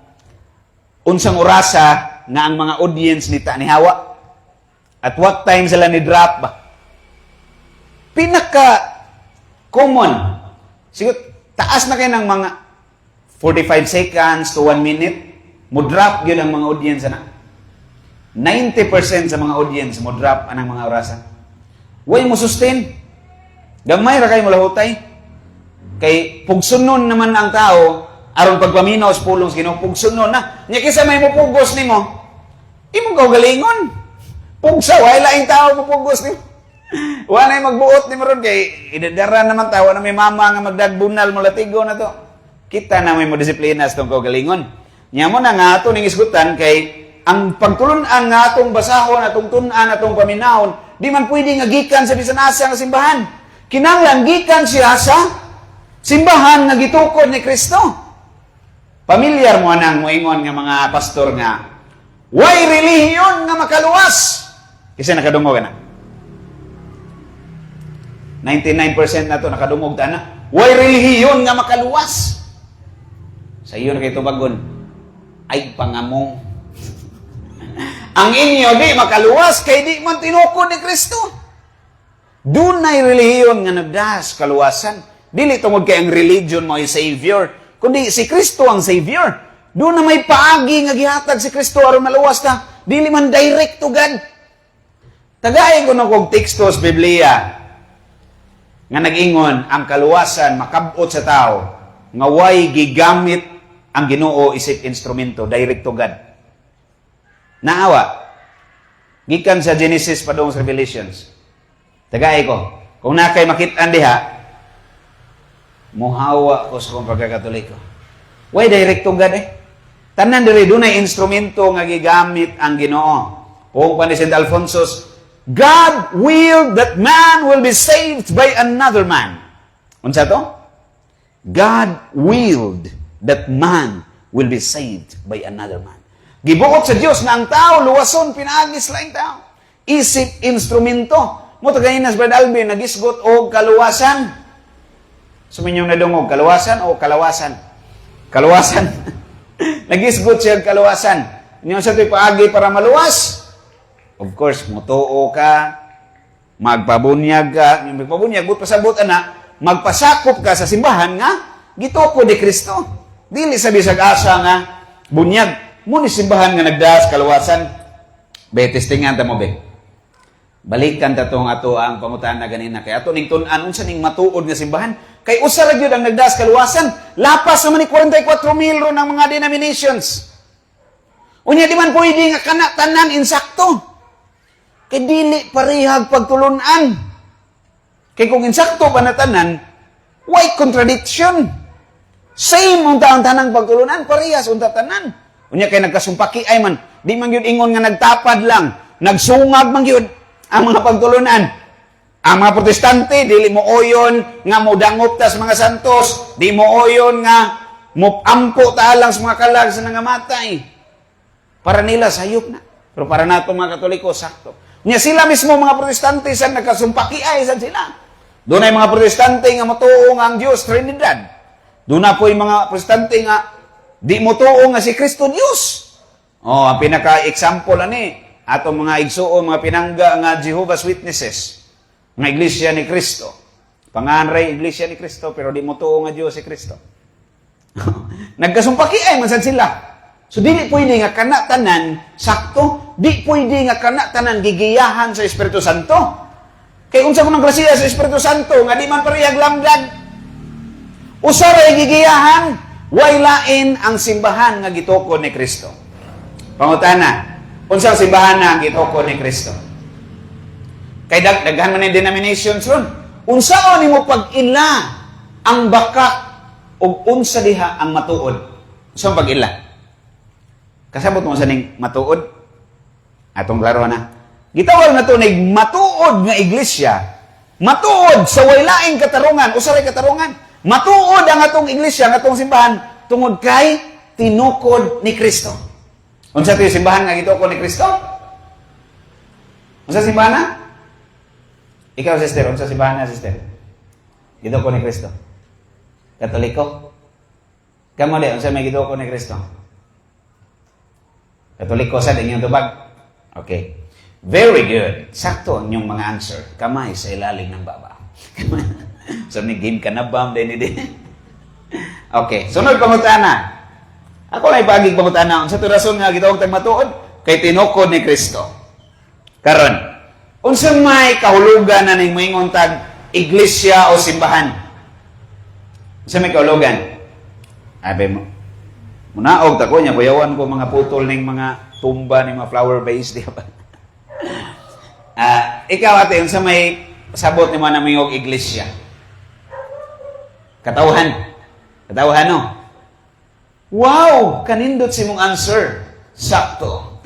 unsang orasa nga ang mga audience ni Hawa. At what time sila ni drop ba? Pinaka-common. Siguro, taas na kayo ng mga 45 seconds to 1 minute. Mo drop yun ang mga audience na. 90% sa mga audience mo drop anang mga orasan. Way mo sustain. Gamay ra kayo mo lahutay. Kay pugsunon naman ang tao aron pagpaminaw sa pulong sa Ginoo, pugsunon na. Nya kisa may mupugos nimo. Imo galingon. Pugsa way laing tao mupugos nimo. Wa na magbuot nimo ron kay idadara naman tawo na may mama nga magdagbunal mo latigo na to. Kita na may mo disiplina sa tong galingon. Nya mo na nga ato ning isgutan kay ang pagtulunan nga atong basahon, atong tun-an, atong paminahon, di man pwede nga gikan sa bisan asa nga simbahan. Kinahanglan gikan siya sa simbahan nga gitukod ni Kristo. Pamilyar mo nang moingon nga mga pastor nga, way relihiyon nga makaluwas. Kasi nakadungog na. 99% na to nakadungog ta na. Way relihiyon nga makaluwas. Sa iyo na kay tubagon, ay pangamong. Ang inyo di makaluwas kay di man tinukod ni Kristo. Dunay relihiyon nga nagdas kaluwasan. Dili tungod kay ang religion mo ay savior, kundi si Kristo ang savior. Doon na may paagi nga gihatag si Kristo aron maluwas ta. Dili man direct to God. Tagayin ko na kong teksto sa Biblia nga nag-ingon ang kaluwasan makabot sa tao nga way gigamit ang Ginoo isip instrumento direct to God. Naawa. Gikan sa Genesis padung sa Revelations. Tagay ko. Kung nakay makitaan diha, muhawa ko sa kong pagkakatoliko. Why direct to God eh? Tanan diri dunay instrumento nga gigamit ang Ginoo. Kung pa ni St. Alfonso's, God willed that man will be saved by another man. Unsa to? God willed that man will be saved by another man. Gibuot sa Dios na ang tao luwason pinaagis laing tao. Isip instrumento. Mo tagayinas Brad Alvin nagisgot og kaluwasan. Suminyong nadungog kaluwasan o kalawasan? Kaluwasan. Nagisgot siya kaluwasan. Inyo sa to'y paagi para maluwas. Of course, mutuo ka, magpabunyag ka, magpabunyag, but pasabot ana, magpasakop ka sa simbahan nga, gituko ni Kristo. Dili sa bisag asa nga, bunyag. Muni simbahan nga nagdaas kaluwasan. Be, testingan ta mo, be. Balikan ta tong ato ang pangutan na ganina. Kaya ato ning tun-an, unsa ning matuod nga simbahan. Kay usa ra gyud ang nagdaas kaluwasan. Lapas naman ni 44,000 ron ang mga denominations. Unya di man pwede nga kana tanan insakto. Kay dili parihag pagtulunan. Kay kung insakto pa na tanan, why contradiction? Same unta ang tanang pagtulunan, parehas unta tanan. Unya kay nagkasumpaki ay man, di man gyud ingon nga nagtapad lang, nagsungag man gyud ang mga pagtulunan. Ang mga protestante dili mo oyon nga modangop ta sa mga santos, di mo oyon nga mo ampo ta lang sa mga kalag sa nangamatay. Para nila sayop na. Pero para nato mga Katoliko sakto. Unya sila mismo mga protestante sa nagkasumpaki ay sad sila. Doon ay mga protestante nga matuo nga ang Dios Trinidad. Doon na po yung mga protestante nga di mo tuo nga si Kristo Diyos. Oh, ang pinaka-example ani, atong mga igsuon, mga pinangga nga Jehovah's Witnesses, nga iglesia ni Kristo. Panganray iglesia ni Kristo, pero di mo tuo nga Diyos si Kristo. Nagkasumpaki ay man sad sila. So, di pwede nga kanatanan sakto, di pwede nga kanatanan gigiyahan sa Espiritu Santo. Kaya unsa ko ng grasya sa Espiritu Santo, nga di man parehag lamdag. Usaray gigiyahan, way lain ang simbahan nga gitukod ni Kristo. Pangutana, unsang simbahan na ang gitukod ni Kristo? Kay daghan man yung denominations ron. Unsaon nimo pag-ila ang baka ug unsa diha ang matuod? Unsaon pag-ila? Kasabot mo sa ning matuod? Atong klaro na. Gitawag na to nig matuod nga iglesia. Matuod sa way laing katarungan. Usa ray katarungan. Matuod ang atong iglesia, ang atong simbahan tungod kay tinukod ni Kristo. Unsa to yung simbahan nga gitukod ni Kristo? Unsa simbahan na? Ikaw, sister, unsa simbahan na, sister? Gitukod ni Kristo. Katoliko? Kamo di, unsa may gitukod ni Kristo? Katoliko sa inyong tubag? Okay. Very good. Sakto ang inyong mga answer. Kamay sa ilalim ng baba. So, may game ka na ba? Okay. Sunod pangutana. Ako na ipagig pangutana. Unsa to rason nga gitawag tag matuod? Kay tinukod ni Kristo. Karon, unsa may kahulugan na ning moingon tag iglesia o simbahan? Unsa may kahulugan? Abe mo. Munaog ta ko nya kuyawan ko mga putol ning mga tumba ning mga flower vase di ba? Ikaw ate unsa may sabot nimo na mingog iglesia? Katawhan. Katawhan no. Wow, kanindot si mong answer. Sakto.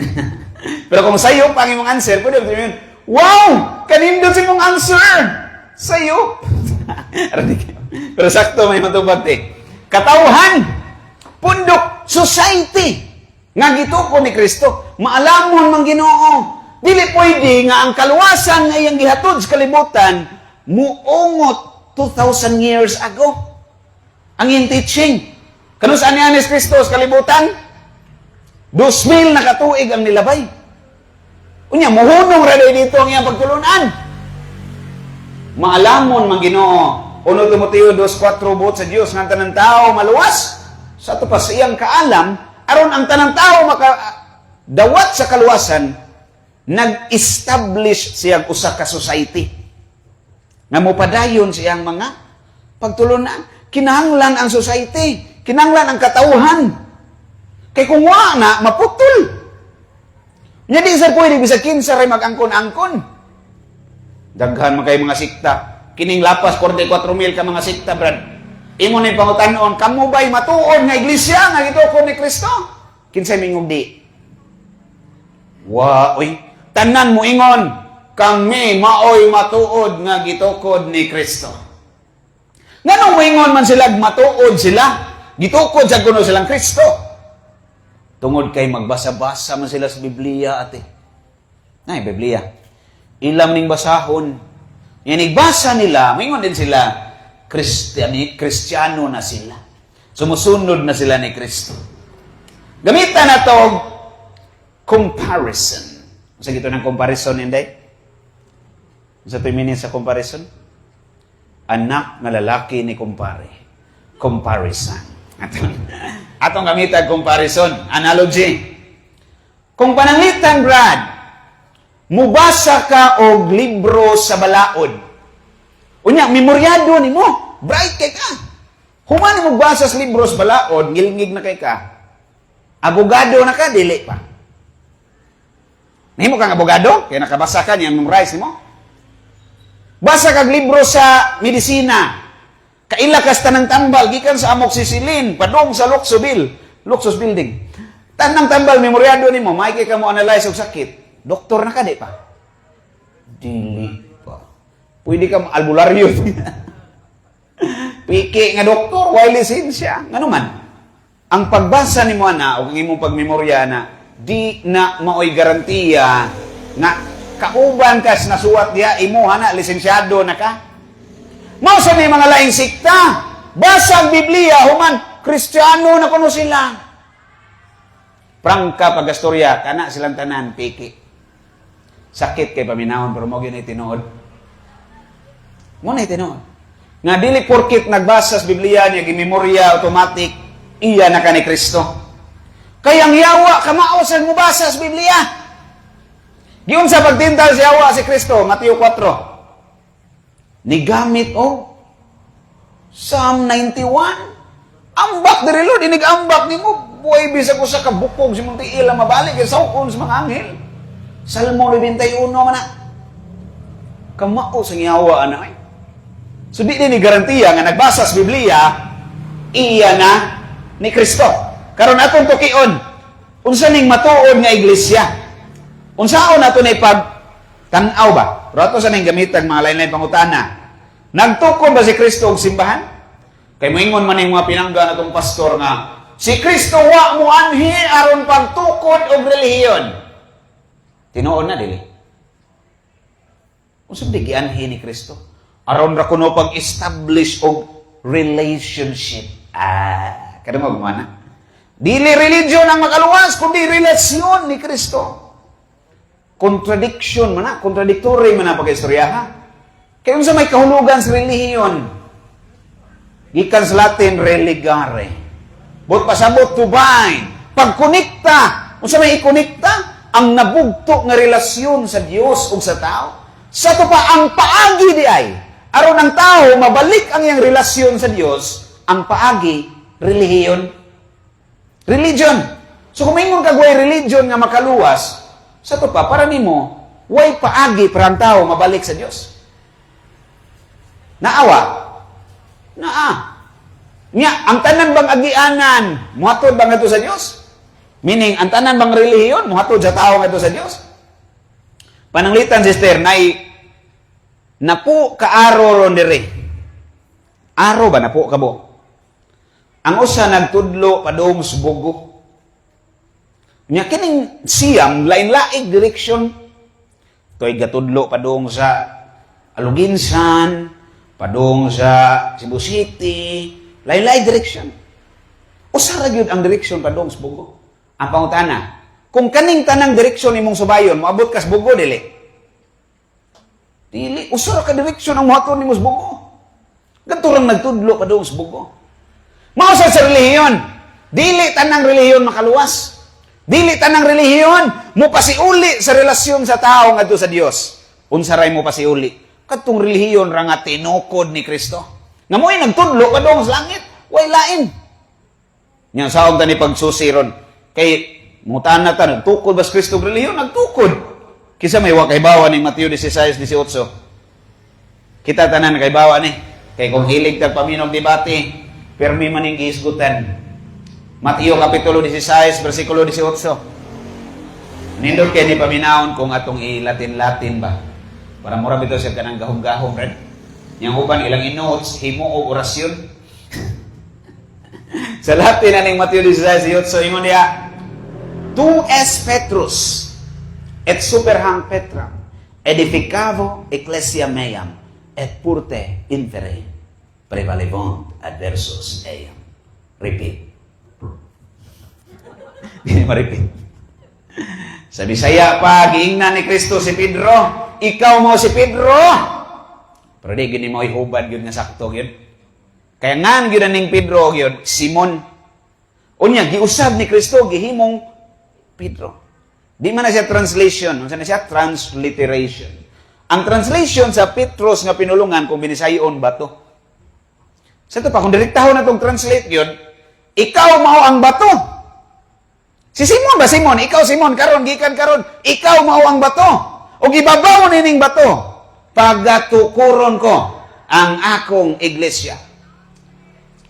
Pero kung sayo pang imong answer, pwede mo sabihin, wow, kanindot si mong answer. Sayo. Pero sakto may matubag eh. Katawhan, pundok, society, nga gitukod ni Kristo, maalamon mang Ginoo. Dili pwede nga ang kaluwasan nga iyang gihatod sa kalibutan, muungot 2,000 years ago. Ang iyang teaching. Kano saan ni Anis Kristo sa kalibutan? 2,000 na katuig ang nilabay. Unya, muhunong raday dito ang iyang pagtulunan. Maalamon mang Ginoo. 1 Timoteo 2:4 buot sa Dios nga tanang tao maluwas sa ato pa sa iyang kaalam aron ang tanang tao dawat sa kaluwasan nag-establish siyang usa ka society nga mopadayon siyang mga pagtulunan. Kinahanglan ang society, kinahanglan ang katauhan. Kay kung wa na maputol. Nya di sa pwede bisag kinsa ray mag-angkon-angkon. Daghan man kay mga sikta. Kining lapas 44,000 ka mga sikta, brad. Imo ni pangutan-on, kamo ba'y matuod nga iglesia nga gitukod ni Kristo? Kinsay mingog di? Wa, oy, tanan mo ingon, kami maoy matuod nga gitukod ni Kristo. Nganong moingon man sila matuod sila? Gitukod sa kuno silang Kristo. Tungod kay magbasa-basa man sila sa Biblia ate. Nay, Biblia. Ilam ning basahon. Yan igbasa nila, moingon din sila, Kristiyano na sila. Sumusunod na sila ni Kristo. Gamitan na to comparison. Sa gito ng comparison, hindi? Sa 2 minutes sa comparison? Anak na lalaki ni kumpare. Comparison. Atong gamitan comparison. Analogy. Kung pananglitan, Brad, mubasa ka og libro sa balaod. Unya, memoryado ni mo. Bright kay ka. Human mo basa sa libro sa balaod, ngilngig na kay ka. Abogado na ka, dili pa. Nahimo kang abogado? Kaya nakabasa ka niya, memorize mo. Basa kag libro sa medisina. Kaila kas tanang tambal, gikan sa amoxicillin, padung sa Luxus Building. Tanang tambal, memoryado ni mo, may kay ka mo analyze og sakit. Doktor na ka, di pa? Dili pa. Pwede ka albularyo. Piki nga doktor, way lisensya. Nga naman, ang pagbasa ni mo na, o ang imong pagmemorya na, di na maoy garantiya nga kauban kas nasuwat diya, imuha na, lisensyado na ka. Mausa ni mga laing sikta. Basa ang Biblia, human, Kristiyano na kuno sila. Prangka pagastorya, kana silang tanan, piki. Sakit kay paminahon, pero mo yun ay tinuod. Mo na tinuod. Nga dili porkit nagbasa sa Biblia niya, gimemorya, automatic, iya na ka ni Kristo. Kayang yawa, kamausan mo basa sa Biblia. Giyon sa pagtintal si yawa si Kristo, Mateo 4. Nigamit, Psalm 91. Ambak diri Lord, inigambak ni mo. Buhay bisa ko sa kabukog, si mong tiila mabalik, sa ukon sa mga anghel. Salmo 91 man na. Kamao sa ngihawa ana ay. So di din ni garantiya nga nagbasa sa Biblia iya na ni Kristo. Karon atong tukion, unsa ning matuod nga iglesia? Unsaon nato na ipag tan-aw ba? Rato sa ning gamitan mga lain-lain pangutana. Nagtukod ba si Kristo og simbahan? Kay moingon man ning mga pinangga natong pastor nga si Kristo wa mo anhi aron pagtukod og relihiyon. Tinuod na dili. Unsa di gianhi ni Kristo? Aron ra kuno pag-establish og relationship. Kada mo gumana? Dili religion ang makaluwas, kundi relasyon ni Kristo. Contradiction man na, contradictory man na pag-istoryaha. Kaya unsa may kahulugan sa relihiyon? Gikan sa Latin, religare. But pasabot to bind. Pagkonekta, unsa may ikonekta? Ang nabugto nga relasyon sa Dios ug sa tao. Sa to pa ang paagi di ay. Aron ang tao mabalik ang iyang relasyon sa Dios, ang paagi relihiyon. Religion. So kung mingon kag way religion nga makaluwas, sa to pa para nimo way paagi para ang tao mabalik sa Dios. Naawa. Nya, ang tanan bang agianan muhatod ba ngadto sa Dios? Meaning ang tanan bang relihiyon muhatod sa tao ngadto sa Dios? Pananglitan sister napo kaaro ron diri. Aro ba napo kabo? Ang usa nagtudlo padung subugo. Nya kining siyam lain-laing direksyon. Toy gatudlo padung sa Aluginsan, padung sa Cebu City, lain-laing direksyon. Usa ra gyud ang direksyon padung subugo. Ang pangutana, kung kaning tanang direksyon imong subayon, moabot ka sa Bugo dili. Dili usa ka direksyon ang mohaton nimo sa Bugo. Gadto lang nagtudlo padung sa Bugo. Mao sa relihiyon, dili tanang relihiyon makaluwas. Dili tanang relihiyon mo pasiuli sa relasyon sa tao ngadto sa Dios. Unsa ray mo pasiuli? Kadtong relihiyon ra nga tinukod ni Kristo. Nga mo'y nagtudlo padung sa langit, way lain. Nya saon tani pagsusi ron kay mutana ta nagtukod ba sa Kristo og relihiyon? Nagtukod. Kisa may wa kay bawa ning Mateo 16:18. Kita tanan kay bawa ni. Kay kung hilig tag paminog debate, permi man ning gihisgutan. Mateo kapitulo 16 bersikulo 18. Nindot kay ni paminawon kung atong i-Latin ba. Para mura bitaw siya kanang gahom-gahom red. Yang uban ilang inotes himo og orasyon. Sa Latin aning Mateo 16:18 ingon dia, Tu es Petrus, et superham Petram, edificavo ecclesia meam, et purte infere, prevalevant adversus eam. Repeat. Hindi ma-repeat. Sa Bisaya pa, giingnan ni Kristo si Pedro, ikaw mo si Pedro. Pero di gini mo ihubad yun nga sakto yun. Kaya nga yun ning Pedro yun, Simon. Unya, giusab ni Kristo, gihimong Pedro. Di man na siya translation, unsa na siya transliteration. Ang translation sa Petros nga pinulungan kung binisayon bato. Sa ito pa, kung direktahon na itong translate yun, ikaw mao ang bato. Si Simon ba, Simon? Ikaw, Simon, karon gikan karon. Ikaw mao ang bato. O gibabaw nining bato. Pagatukuron ko ang akong iglesia.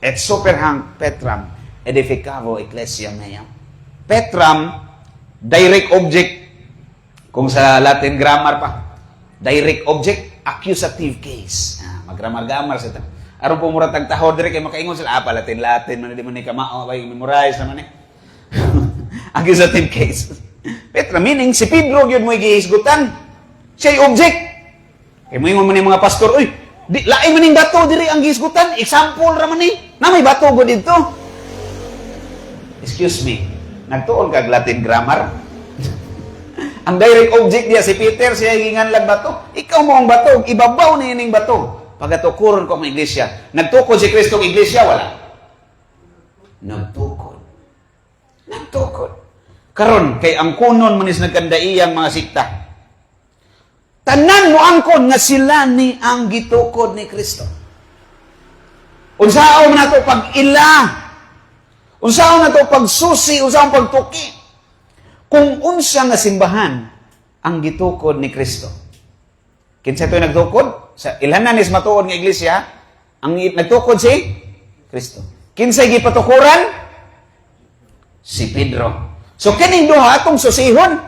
Et superham Petram edificavo ecclesia meam. Petram, direct object. Kung sa Latin grammar pa. Direct object, accusative case. Magramar-gamar sa ito. Aron po mura tagtahod, direct kay makaingon sila. Latin-Latin, man di man ni kamao, memorize naman eh. Accusative case. Petra, meaning, si Pedro yun mo'y gihisgutan. Siya'y object. Kaya mo yung mga pastor, uy, laing maning bato, diri ang gihisgutan. Example raman ni, na may bato ko dito. Excuse me, nagtuon kag Latin grammar. Ang direct object niya, si Peter, siya hingan lang bato. Ikaw mo ang bato, ibabaw na yun bato. Pagatukuron ko ang iglesia. Nagtukod si Kristo ang iglesia, wala. Nagtukod. Karon kay ang kunon manis nagkandaiyang mga sikta. Tanan mo angkon nga sila ni ang gitukod ni Kristo. Unsaon na to pag-ila? Unsaon na to pagsusi? Unsaon pagtuki? Kung unsa nga simbahan ang gitukod ni Kristo. Kinsa ito'y nagtukod? Sa ilhanan is matuod nga iglesia, ang nagtukod si Kristo. Kinsay gipatukuran? Si Pedro. So kining duha atong susihon.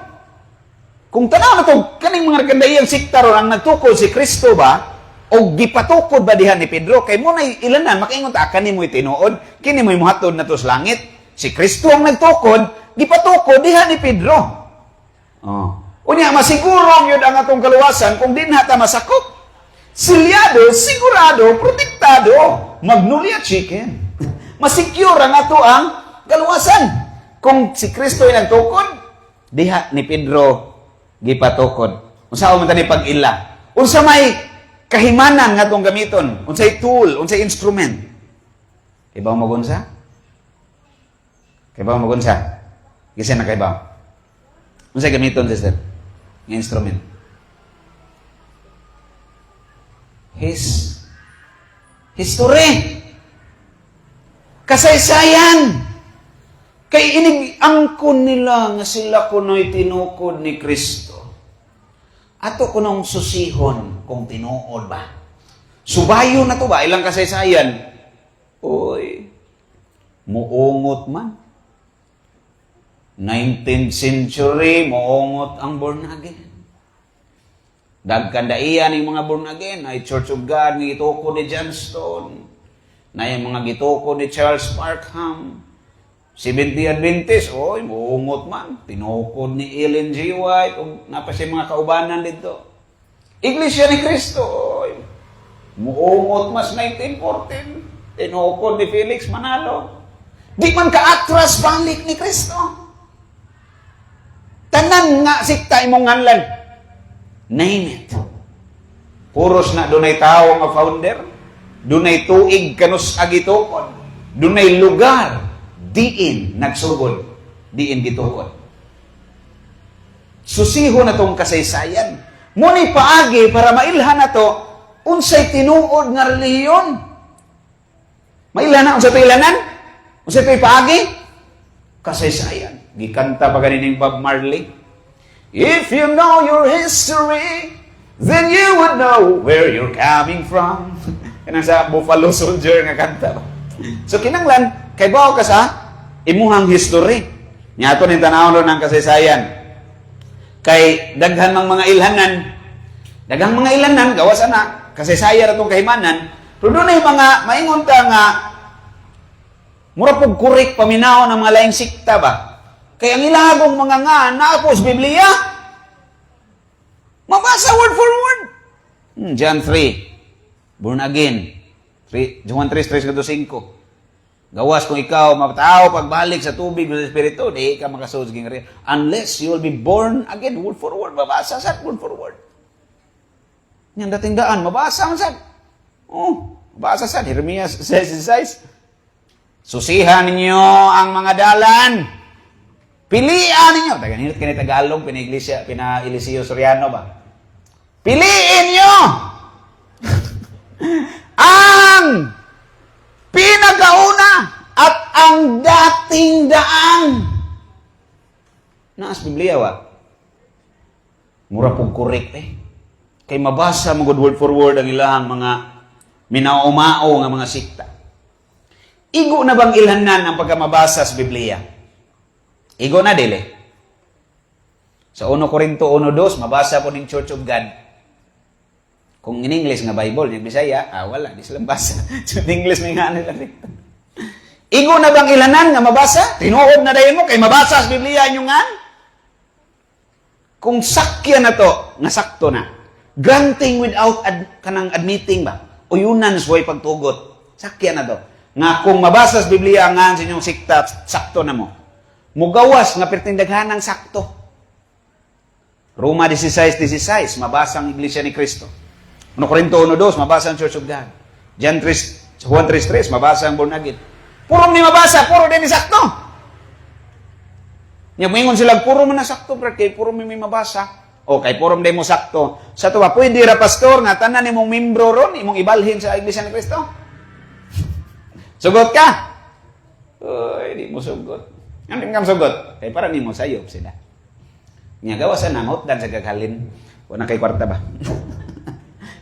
Kung tanaw na to, kaning mga gandayang sikta ron ang nagtukod si Kristo ba? O gipatukod ba diha ni Pedro? Kay mo na ilanan, makaingon ta, kani mo'y tinuod, kini mo'y muhatod na to sa langit. Si Kristo ang nagtukod, gipatukod diha ni Pedro. Oh. Unya, masiguro yun ang atong kaluwasan kung din hata masakop. Silyado, sigurado, protektado, magnolia chicken. Masecure ang ato ang kaluwasan. Kung si Kristo ay nagtukod, diha ni Pedro gipatukod. Unsa man tani pag-ila? Unsa may kahimanan nga atong gamiton? Unsay tool, unsay instrument? Kay ba magunsa? Kay ba magunsa? Gisa na kay ba? Unsay gamiton, sister? Nga instrument. History. Kasaysayan. Kay inig angkon nila nga sila kuno'y tinukod ni Kristo. Ato kunong susihon kung tinuod ba. Subayo na to ba? Ilang kasaysayan? Uy, muungot man. 19th century, muungot ang born again. Dagkandaian ng mga born again, ay Church of God, ng gituko ni Johnston, na yung mga gituko ni Charles Parkham, 70 Adventist, oy, muungot man, tinukod ni Ellen G. White, o napasya mga kaubanan dito. Iglesia ni Cristo, oy, muungot mas 1914, tinukod ni Felix Manalo. Di man ka-atras balik ni Cristo. Tanan nga sikta imong nganlan. Name it. Puros na dunay tao nga founder, dunay tuig kanus agitukod, dunay lugar diin nagsugod, diin gitukod. Susiho na tong kasaysayan. Muni paagi para mailhan na to unsay tinuod nga relihiyon. Mailhan na unsay ilanan? Unsay paagi? Kasaysayan. Gikanta pa ganin Bob Marley. If you know your history, then you would know where you're coming from. Yan ang sa Buffalo Soldier nga kanta. So kinanglan, kay bao ka sa imuhang history. Niya ito ning tanawon ng kasaysayan. Kay daghan ng mga ilhanan, daghang mga ilhanan, gawas ana, kasaysayan atong kahimanan, pero doon ay mga maingon ta nga, mura pong kurik paminaw ng mga laing sikta ba? Kaya ang ilahagong mga nga, naapos Biblia, mabasa word for word. John 3, born again. John 3:3-5. Gawas kung ikaw matao pagbalik sa tubig ng Espiritu, di ka makasud ging rin. Unless you will be born again, word for word, mabasa sad, word for word. Yang dating daan, mabasa man sad. Oh, mabasa sad. Jeremias 6:6. Susihan ninyo ang mga dalan. Pilian ninyo. Taganit kini Tagalog, pina-iglesia, pina-Eliseo Soriano ba? Piliin nyo ang pinagauna at ang dating daan. Naas Biblia wa? Mura pong correct eh. Kay mabasa mo good word for word ang ilahang mga minaumao nga mga sikta. Igo na bang ilhanan ang pagkamabasa sa Biblia? Igo na dili. Sa 1 Corinto 1:2, mabasa po ng Church of God. Kung in English nga Bible, yung Bisaya, wala, di silang basa. So in English may nga nila dito. Igo na bang ilanan nga mabasa? Tinuod na dayon mo, kay mabasa sa Biblia nyo nga. Kung sakya na to, nga sakto na. Granting without kanang admitting ba? Uyunan sa way pagtugot. Sakya na to. Nga kung mabasa sa Biblia nga sa inyong sikta, sakto na mo. Mugawas nga pertindaghanang sakto. Roma 16:16, mabasa ang Iglesia ni Cristo. 1 Corinto 1:2, mabasa ang Church of God. Juan 3:3, mabasa ang born again. Puro ni mabasa, puro din ni sakto. Nya moingon sila puro man na sakto, pero kay puro may mabasa. Okay, puro din mo sakto. Sa tuwa, pwede ra pastor nga tanan nimong membro ron, imong ibalhin sa Iglesia ni Cristo. Sugot ka? Uy, di mo sugot. Ang kam sugot, kay para nimo sayop sila. Nya gawasan na mot dan sa gagalin. Wala kay kwarta ba?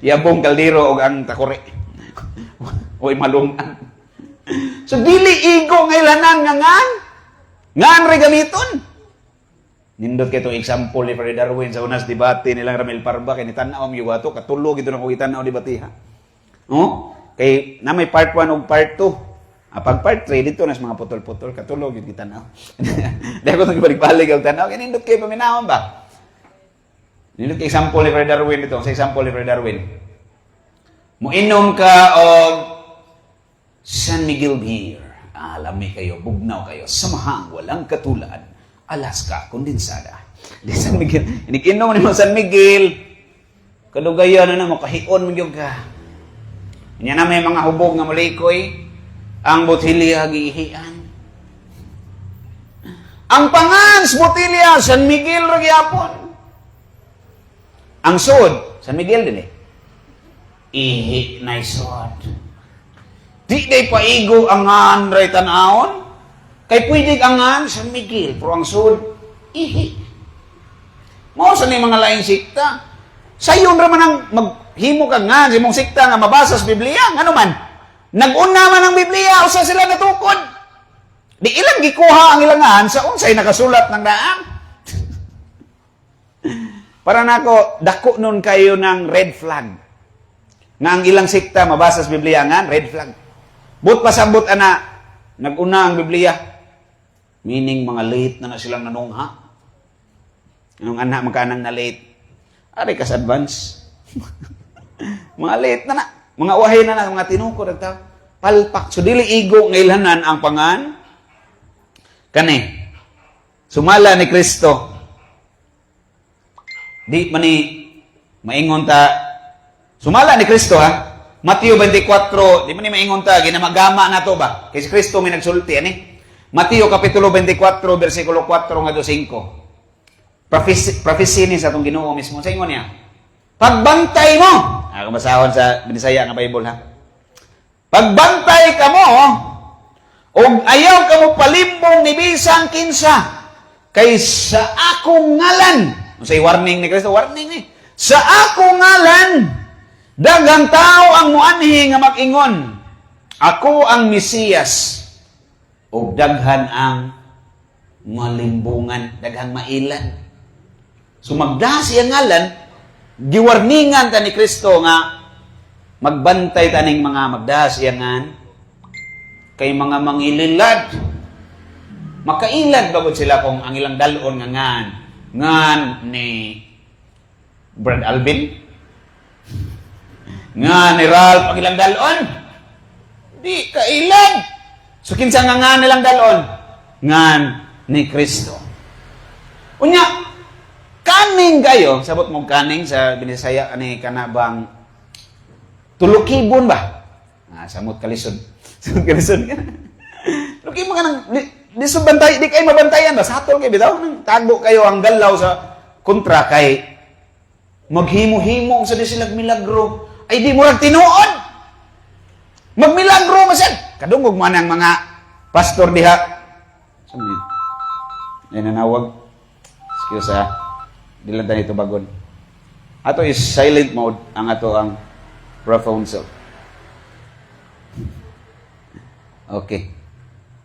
Yabong kaldero og ang takore. Oy malungan. So dili igo nga ilanan nga ngan re gamiton. Nindot kay itong example ni Fred Darwin sa unas debate nilang Ramil Parba kay nitanaw ang yuwato katulog ito na kung itanaw debate ha. Oh, kay na may part 1 ug part 2. Pag part 3 dito nas mga putol-putol katulog yung kitanaw. Dahil ko itong balik-balik ang tanaw kay nindot kay paminawon ba? Nindot kay example ni Fred Darwin ito. Sa example ni Fred Darwin. Muinom ka og San Miguel beer. Alami kayo, bugnaw kayo, samahang walang katulad. Alaska kondensada. Di San Miguel. Inikinom ni mo San Miguel. Kadugayan na makahion mo yung ka. Inya na may mga hubog nga malikoy. Ang botilya giihian. Ang pangans botilya San Miguel ra gyapon. Ang sod San Miguel din eh. Ihi na sod. Di day paigo ang anray tan-aon. Kay pwede angan San Miguel, pero ang sud, ihi. Mao sa ni mga laing sikta. Sayon ra man ang maghimo ka nga sa imong sikta nga mabasa sa Biblia, ano man. Nag-una man ang Biblia, usa sila natukod. Di ilang gikuha ang ilangan sa unsay nakasulat ng daang. Para nako dako nun kayo ng red flag. Nga ang ilang sikta mabasa sa Biblia nga red flag. But pasabot ana nag-una ang Biblia. Meaning, mga late na silang nanungha. Anong anak magkanang na late? Ari kas advance. Mga late na. Mga uhay na mga tinukod. Palpak. So, dili igo ngailanan ang pangan. Kani. Sumala ni Kristo. Di mani maingon ta. Sumala ni Kristo ha. Mateo 24. Di mani maingon ta. Ginamagama na to ba? Kasi Kristo may nagsulti. Ani? Mateo kapitulo 24 bersikulo 4 nga 5. Prophecy ni sa atong Ginoo mismo. Sa ingon niya. Pagbantay mo. Kumasahon sa Binisaya nga Bible ha. Pagbantay ka mo og ayaw ka mo palimbong ni bisang kinsa kay sa akong ngalan. Say warning ni Kristo, warning ni. Sa akong ngalan daghang tao ang muanhi nga mag-ingon. Ako ang Mesiyas. O daghan ang malimbungan, daghang mailan. So magda siya ngalan, giwarningan ta ni Kristo nga magbantay taning mga magda siya ngan kay mga mangililad. Makailad bagod sila kung ang ilang dalon nga ngan ni Brad Alvin, ngan ni Ralph ang ilang dalon. Di kailad. So, kinsa nga nilang dalon? Ngan ni Kristo. Unya, kaning kayo, sabot mong kaning sa Binisaya, ani kanabang tulukibon ba? Samot kalisod. Samot kalisod ka. Tulukibon ka ng, di bantay, di kayo mabantayan ba? Satol kayo, bitaw, tago kayo ang galaw sa kontra kay maghimo-himo sa di sila milagro. Ay, di mo lang tinuod. Magmilagro masad. Kadungog man ang mga pastor diha. Saan yun? Nanawag. Excuse ha. Di lang tayo ito bagon. Ato is silent mode. Ang ato ang profound self. Okay.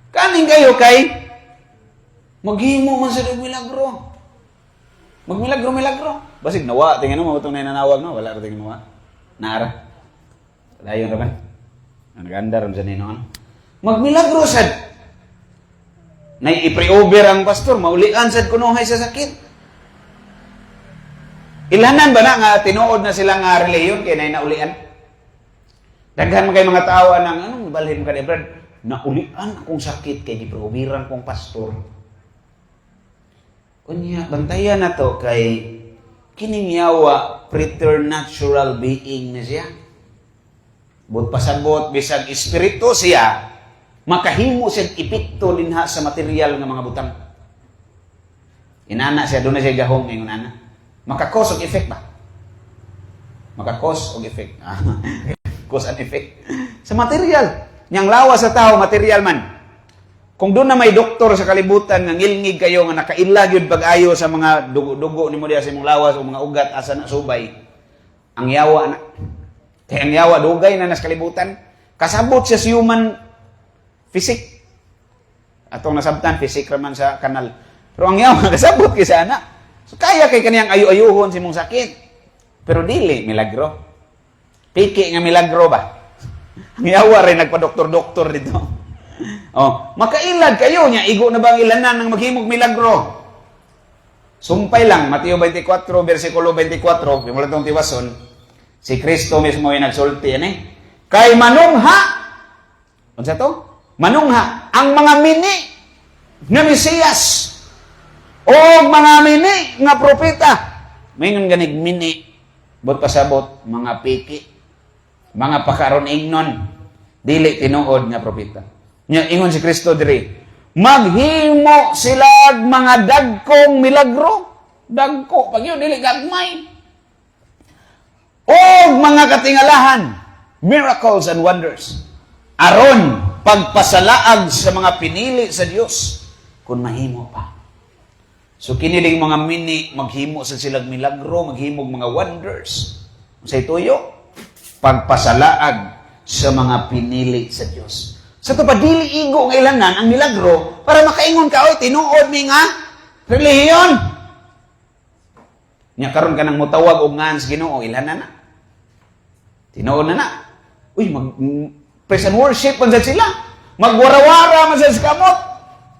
Kaning kayo kay maghimo man sa milagro. Magmilagro. Basig nawa. Tingnan mo, itong nanawag no? Wala ka tingnan nawa. Naara. Dayon naman. Naganda rin sa ninoon. Magmilagro sad. Na i-pre-over ang pastor, maulian sad kunuhay sa sakit. Ilanan ba na nga tinuod na sila nga reliyon kaya na naulian? Daghan man kay mga tao nang anong balhin ka ni Brad? Naulian akong sakit kay gi-pre-overan kong pastor. Kunya bantayan na to kay kining yawa preternatural being na siya. But pasabot, bisag espiritu siya, makahimo siya epekto linha sa material ng mga butang. Inana siya, doon na siya gahong ngayon ana. Makakos og effect ba? Makakos og effect. Cause and effect. Sa material. Niyang lawa sa tao, material man. Kung doon na may doktor sa kalibutan, nga ngilngig kayo, nga nakailag yun pag-ayo sa mga dugo-dugo ni mo diya sa imong lawas o mga ugat asa na subay, ang yawa na. Kaya ang yawa, dugay na nas kalibutan. Kasabot siya sa human physique. Atong nasabtan, physique raman sa kanal. Pero ang yawa, kasabot kay sa anak. So, kaya kay kaniyang ayu-ayuhon si mong sakit. Pero dili, milagro. Piki nga milagro ba? Ang yawa rin, nagpa-doktor-doktor dito. Oh, makailad kayo niya, igo na ba ang ilanan ng maghimog milagro? Sumpay lang, Mateo 24, versikulo 24, yung mula itong tiwason, si Kristo mismo yung nagsulti, kay manungha, ano sa to? Manungha, ang mga mini na Mesiyas, o mga mini nga propeta, mayroon ganig mini, bot pasabot, mga piki, mga pakaron ignon, dili tinuod nga propeta. Nya ingon si Kristo diri, maghimo sila mga dagkong milagro, dagko pag yun dili gagmay. O mga katingalahan, miracles and wonders. Aron pagpasalaag sa mga pinili sa Dios kung mahimo pa. So kiniling mga mini maghimo sa silang milagro, maghimo mga wonders. Sa ituyo, pagpasalaag sa mga pinili sa Dios. Sa to pa dili igo nga ilanan ang milagro para makaingon ka oy tinuod mi nga relihiyon. Nya karon ka nang motawag og ngan sa Ginoo ilanan na. Tinuod na na. Uy praise and worship man sila. Magwarawara man sa kamot.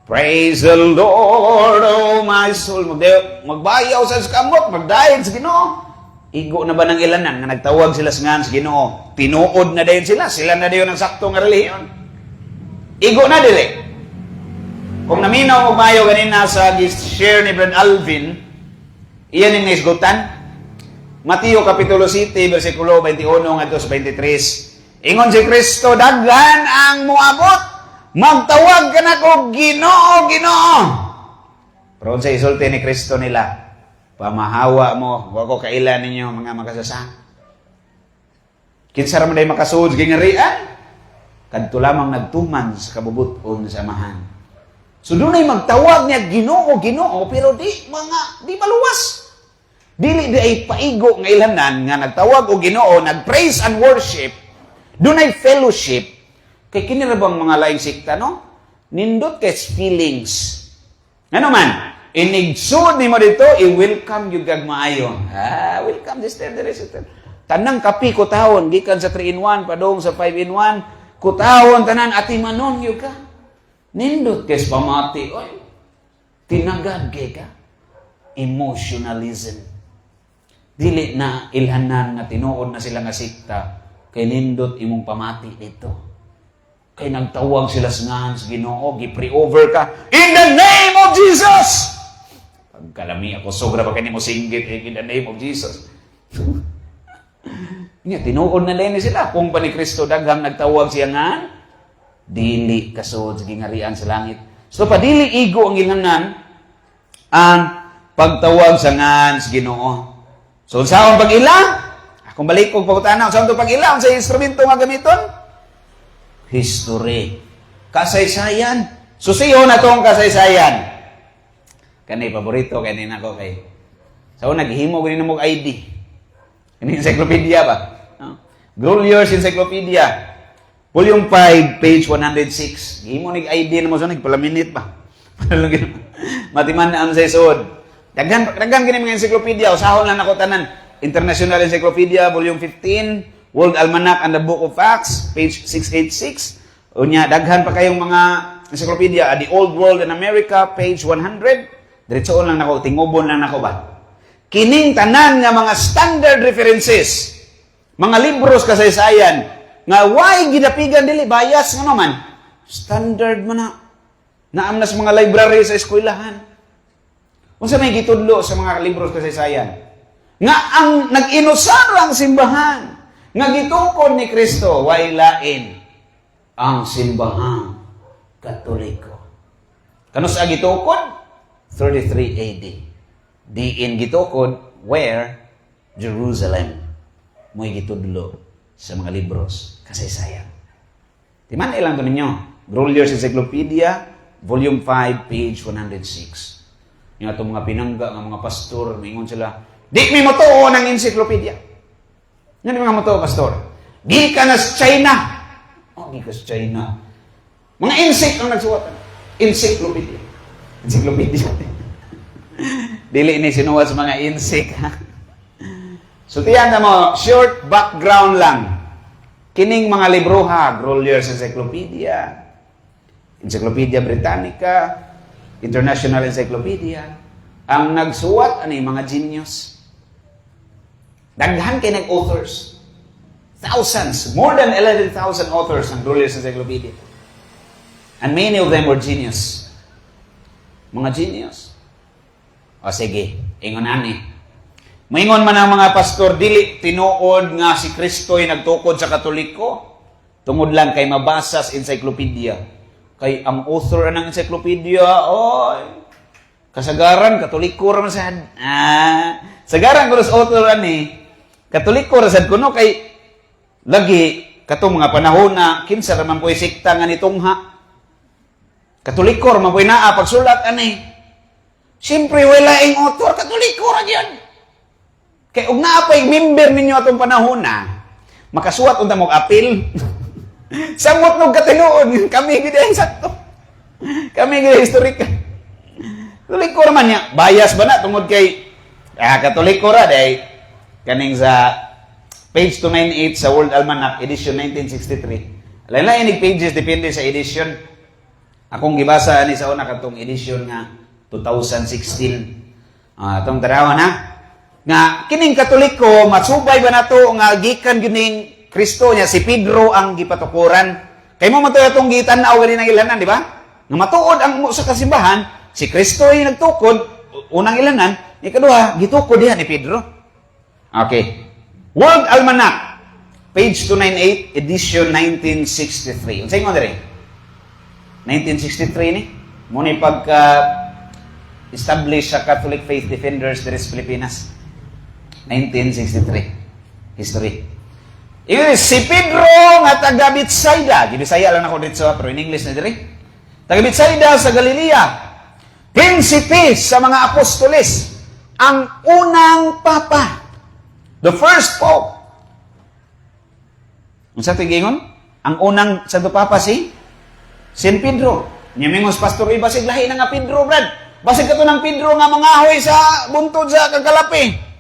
Praise the Lord, oh my soul. Magbayaw sa kamot, magdayeg sa Ginoo. Igo na ba ng ilanan nga nagtawag sila sa ngan sa Ginoo? Tinuod na dayon sila. Sila na dayon ang sakto nga relihiyon. Igo na dili. Kung naminaw mo mayo ganina sa share ni Brad Alvin, iyan yung naisgutan. Mateo Kapitulo 7, versikulo 21 at 23. Ingon si Kristo, daghan ang muabot. Magtawag ka na ko, Ginoo, Ginoo. Pero sa isulti ni Kristo nila, pamahawa mo, wako kailan ninyo mga makasasang. Kinsa ra man day makasuod gingarian? Kadto lamang nagtuman sa kabubuton sa amahan. So dunay magtawag niya Ginoo, Ginoo, pero di maluwas. Dili di ay paigo nga ilanan nga nagtawag og Ginoo, nagpraise and worship. Dunay fellowship. Kay kini ra bang mga laing sikta no? Nindot kay feelings. Ano man? Inigsud nimo dito, i-welcome you gag maayo. Welcome this time there is it. Tanang kapi ko tahon gikan sa 3-in-1 padong sa 5-in-1. Kutahon tanan ati manon yo ka. Nindot kes pamati oy. Tinagad kay ka. Emotionalism. Dili na ilhanan nga tinuod na sila nga sikta kay nindot imong pamati dito. Kay nagtawag sila sa ngahan sa Ginoo, gi-pray over ka in the name of Jesus. Pagkalami ako sobra pa kanimo singgit in the name of Jesus. Nga, tinuod na lang sila. Kung pa ni Kristo daghang nagtawag siya nga, dili kasod sa gingarian sa langit. So, padili igo ang ilanan ang pagtawag sa ngan sa Ginoo. So, saan pag-ila? Akong balik kong pagutana. Saan ito pag-ila? Sa instrumento nga gamiton? History. Kasaysayan. Susiyo na itong kasaysayan. Kanay, paborito, kanina ko kay. So, naghimo ko rin mong ID. Ini encyclopedia ba? Grulier's Encyclopedia. Volume 5, page 106. Himo nig ID na mo sa nagpalaminit pa. Matiman na ang sa isod. Daghan kini mga encyclopedia. Usahon lang ako tanan. International Encyclopedia, volume 15. World Almanac and the Book of Facts, page 686. Unya, daghan pa kayong mga encyclopedia. The Old World in America, page 100. Diretsoon lang nako, tingubon lang nako ba? Kining tanan nga mga standard references, mga libros kasaysayan, nga why gidapigan dili bias nga man. Standard man na. Naam na sa mga library sa eskwelahan. Unsa may gitudlo sa mga libros kasaysayan? Nga ang nag-inusar ang simbahan, nga gitukod ni Kristo, way lain ang simbahan Katoliko. Kano sa gitukod? 33 AD. Diin gitukod, where? Jerusalem. Mo'y gitudlo sa mga libros kasaysayan. Timan ilang to ninyo? Grulier's Encyclopedia, volume 5, page 106. Yung itong mga pinangga ng mga pastor, mingon sila, di mi matuo ng encyclopedia. Yan yung mga moto, pastor. Gikan na sa China. Oh, gikan sa China. Mga insect ang nagsuwat. Encyclopedia. Encyclopedia. Dili ni sinuwa sa mga insect. So, tiyan na mo, short background lang. Kining mga libro ha, Grolier's Encyclopedia, Encyclopedia Britannica, International Encyclopedia, ang nagsuwat, ano yung mga genius? Daghan kay nag-authors. Thousands, more than 11,000 authors ang Grolier's Encyclopedia. And many of them were genius. Mga genius. O sige, ingon ani. Maingon man ang mga pastor, dili tinuod nga si Kristo'y nagtukod sa Katoliko. Tungod lang kay mabasa sa encyclopedia. Kay ang author ng encyclopedia, oy, kasagaran, Katoliko raman sad. Sagaran ko sa author ani, Katoliko ra sad kuno kay lagi katong mga panahon na kinsa raman po'y sikta nga nitungha. Katoliko raman po'y naa pagsulat ani. Siyempre wala ing author, Katoliko ra gyud. Kay ug naa pay member ninyo atong panahon na makasuwat unta mo apil. Samot nog katinuod kami gid ay sakto. Kami gid historical. Katoliko ra man niya, bias ba na tungod kay Katoliko ra day kaning sa page 298 sa World Almanac edition 1963. Lain-lain ning pages depende sa edition. Akong gibasa ani sa una katong edition nga 2016. Atong tarawa na nga kining Katoliko matsubay ba nato nga gikan gining Kristo niya si Pedro ang gipatukuran. Kay mo matuod atong gitan-aw gali nang ilanan, di ba? Nga matuod ang sa kasimbahan si Kristo ay nagtukod unang ilanan, ikaduha gitukod diha ni Pedro. Okay. World Almanac page 298 edition 1963. Unsay mo diri? 1963 ni. Mo ni pagka establish sa Catholic Faith Defenders diri sa Pilipinas. 1963. History. Iyon si Pedro nga taga Betsaida. Bisaya lang ako dito pero in English na diri. Taga Betsaida sa Galilea. Prinsipe sa mga apostoles. Ang unang papa. The first pope. Unsa tigingon? Ang unang Santo Papa si Saint Pedro. Nyamingos pastor iba sig lahi na nga Pedro, brad. Basig kato ng Pedro nga mangahoy sa buntod sa kagalapi.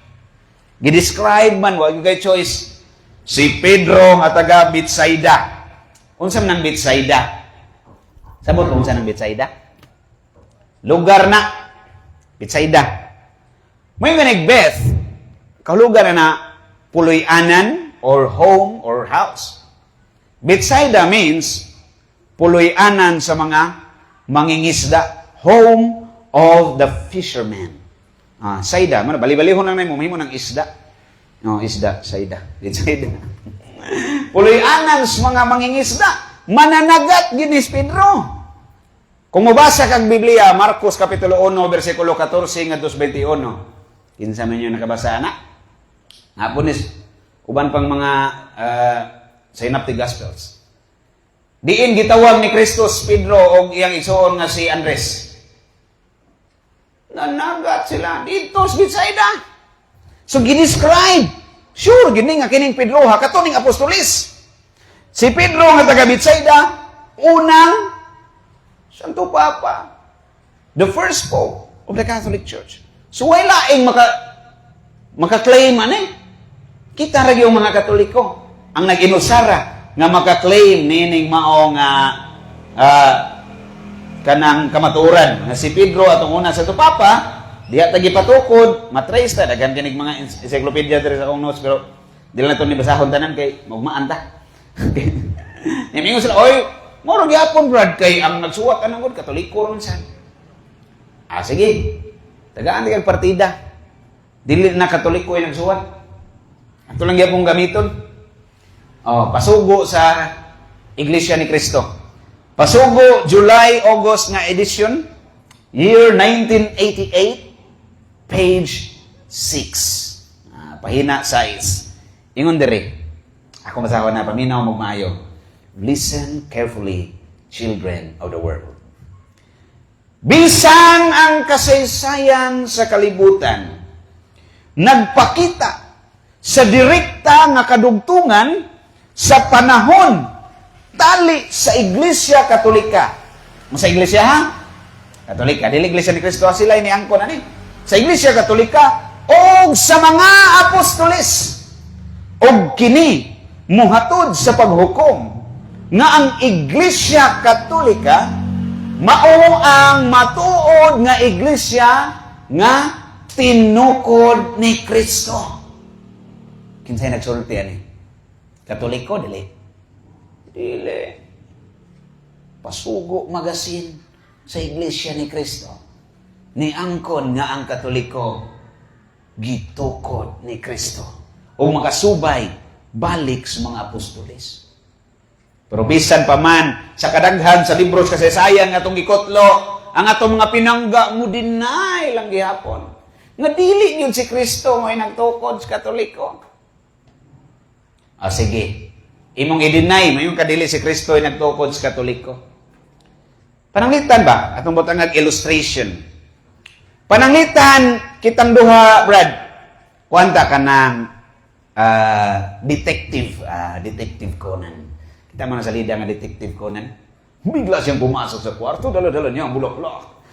Gidescribe man, wag kay choice. Si Pedro nga taga Betsaida. Unsa man ang Betsaida? Sabot unsa nang Betsaida? Lugar na Betsaida. May ganig Beth, kalugar na puloy-anan or home or house. Betsaida means puloy-anan sa mga mangingisda. Home of the fishermen. Saida, man bali-balihon lang nimo mahimo ng isda. Isda, saida. Betsaida. Puloy-anan sa mga mangingisda, mananagat ginis Pedro. Kung mabasa kag Biblia, Marcos kapitulo 1 bersikulo 14 ngadto 21. Kinsa man yung nakabasa na? Hapon is uban pang mga synoptic gospels. Diin gitawag ni Kristus Pedro og iyang igsoon nga si Andres. Nanagat sila dito sa Betsaida. So, gidescribe. Sure, gini nga kining Pedro, ha, katuning apostolis. Si Pedro nga taga Betsaida, unang Santo Papa. The first Pope of the Catholic Church. So, wala ing makaklaim, kita rin yung mga Katoliko. Ang nag-inusara nga makaklaim nining mao nga kanang kamaturan nga si Pedro atong una sa Papa diha tagi patukod matrace ta daghan kinig mga encyclopedia diri sa akong notes pero dili na to ni basahon tanan kay magmaan ta. Nimingon sila oy moro gyapon brad kay ang nagsuwat anang gud Katoliko ron sad. Sige. Tagaan di kag partida. Dili na Katoliko ay nagsuwat. Ato lang gyapon gamiton. Pasugo sa Iglesia ni Cristo. Pasugo, July, August nga edition, year 1988, page 6. Pahina 6. Ingon diri. Ako masawa na, paminaw magmaayo. Listen carefully, children of the world. Bisan ang kasaysayan sa kalibutan, nagpakita sa direkta nga kadugtungan sa panahon tali sa Iglesia Katolika. Sa Iglesia ha? Katolika, dili Iglesia ni Cristo sila ini angkon ani. Sa Iglesia Katolika o sa mga apostoles og kini muhatod sa paghukom nga ang Iglesia Katolika mao ang matuod nga iglesia nga tinukod ni Kristo. Kinsay nagsulti ani? Katoliko dili. Dili. Pasugo magasin sa iglesia ni Kristo. Ni angkon nga ang Katoliko gitukod ni Kristo. O makasubay balik sa mga apostoles. Pero bisan pa man sa kadaghan sa libro sa kasaysayan nga atong gikotlo, ang atong mga pinangga mo deny lang gihapon. Nga dili yun si Kristo mo nagtukod sa Katoliko. Sige. Imong i-deny mo yung kadili si Kristo ay nagtukod sa Katoliko. Pananglitan ba? Atong butangag illustration. Pananglitan kitang duha, Brad. Kuwanta ka ng Detective Conan. Kita man sa lida nga Detective Conan. Bigla siyang pumasok sa kwarto, dala-dala niya ang bulak-bulak.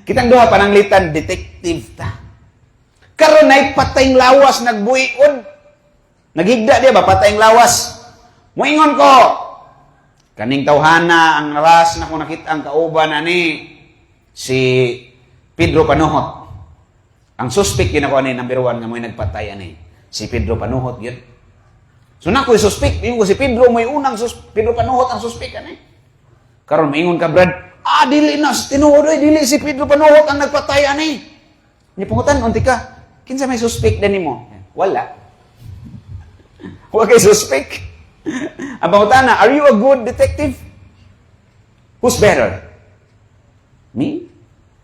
Kitang duha pananglitan, detective ta. Karon ay patayng lawas nagbuiod. Naghigda diya ba patayng lawas? Muingon ko. Kaning tawhana ang ras na ko nakita ang kauban ani si Pedro Panuhot. Ang suspect yun ako ani number 1 nga mo'y nagpatay ani si Pedro Panuhot yun. So na ko'y suspect, yung ko si Pedro mo'y unang Pedro Panuhot ang suspect ani. Karon maingon ka Brad, dili na tinuod dili si Pedro Panuhot ang nagpatay ani. Ni pangutan unti ka, kinsa may suspect din nimo? Wala. Wa kay suspect. Ang pangutana, are you a good detective? Who's better? Me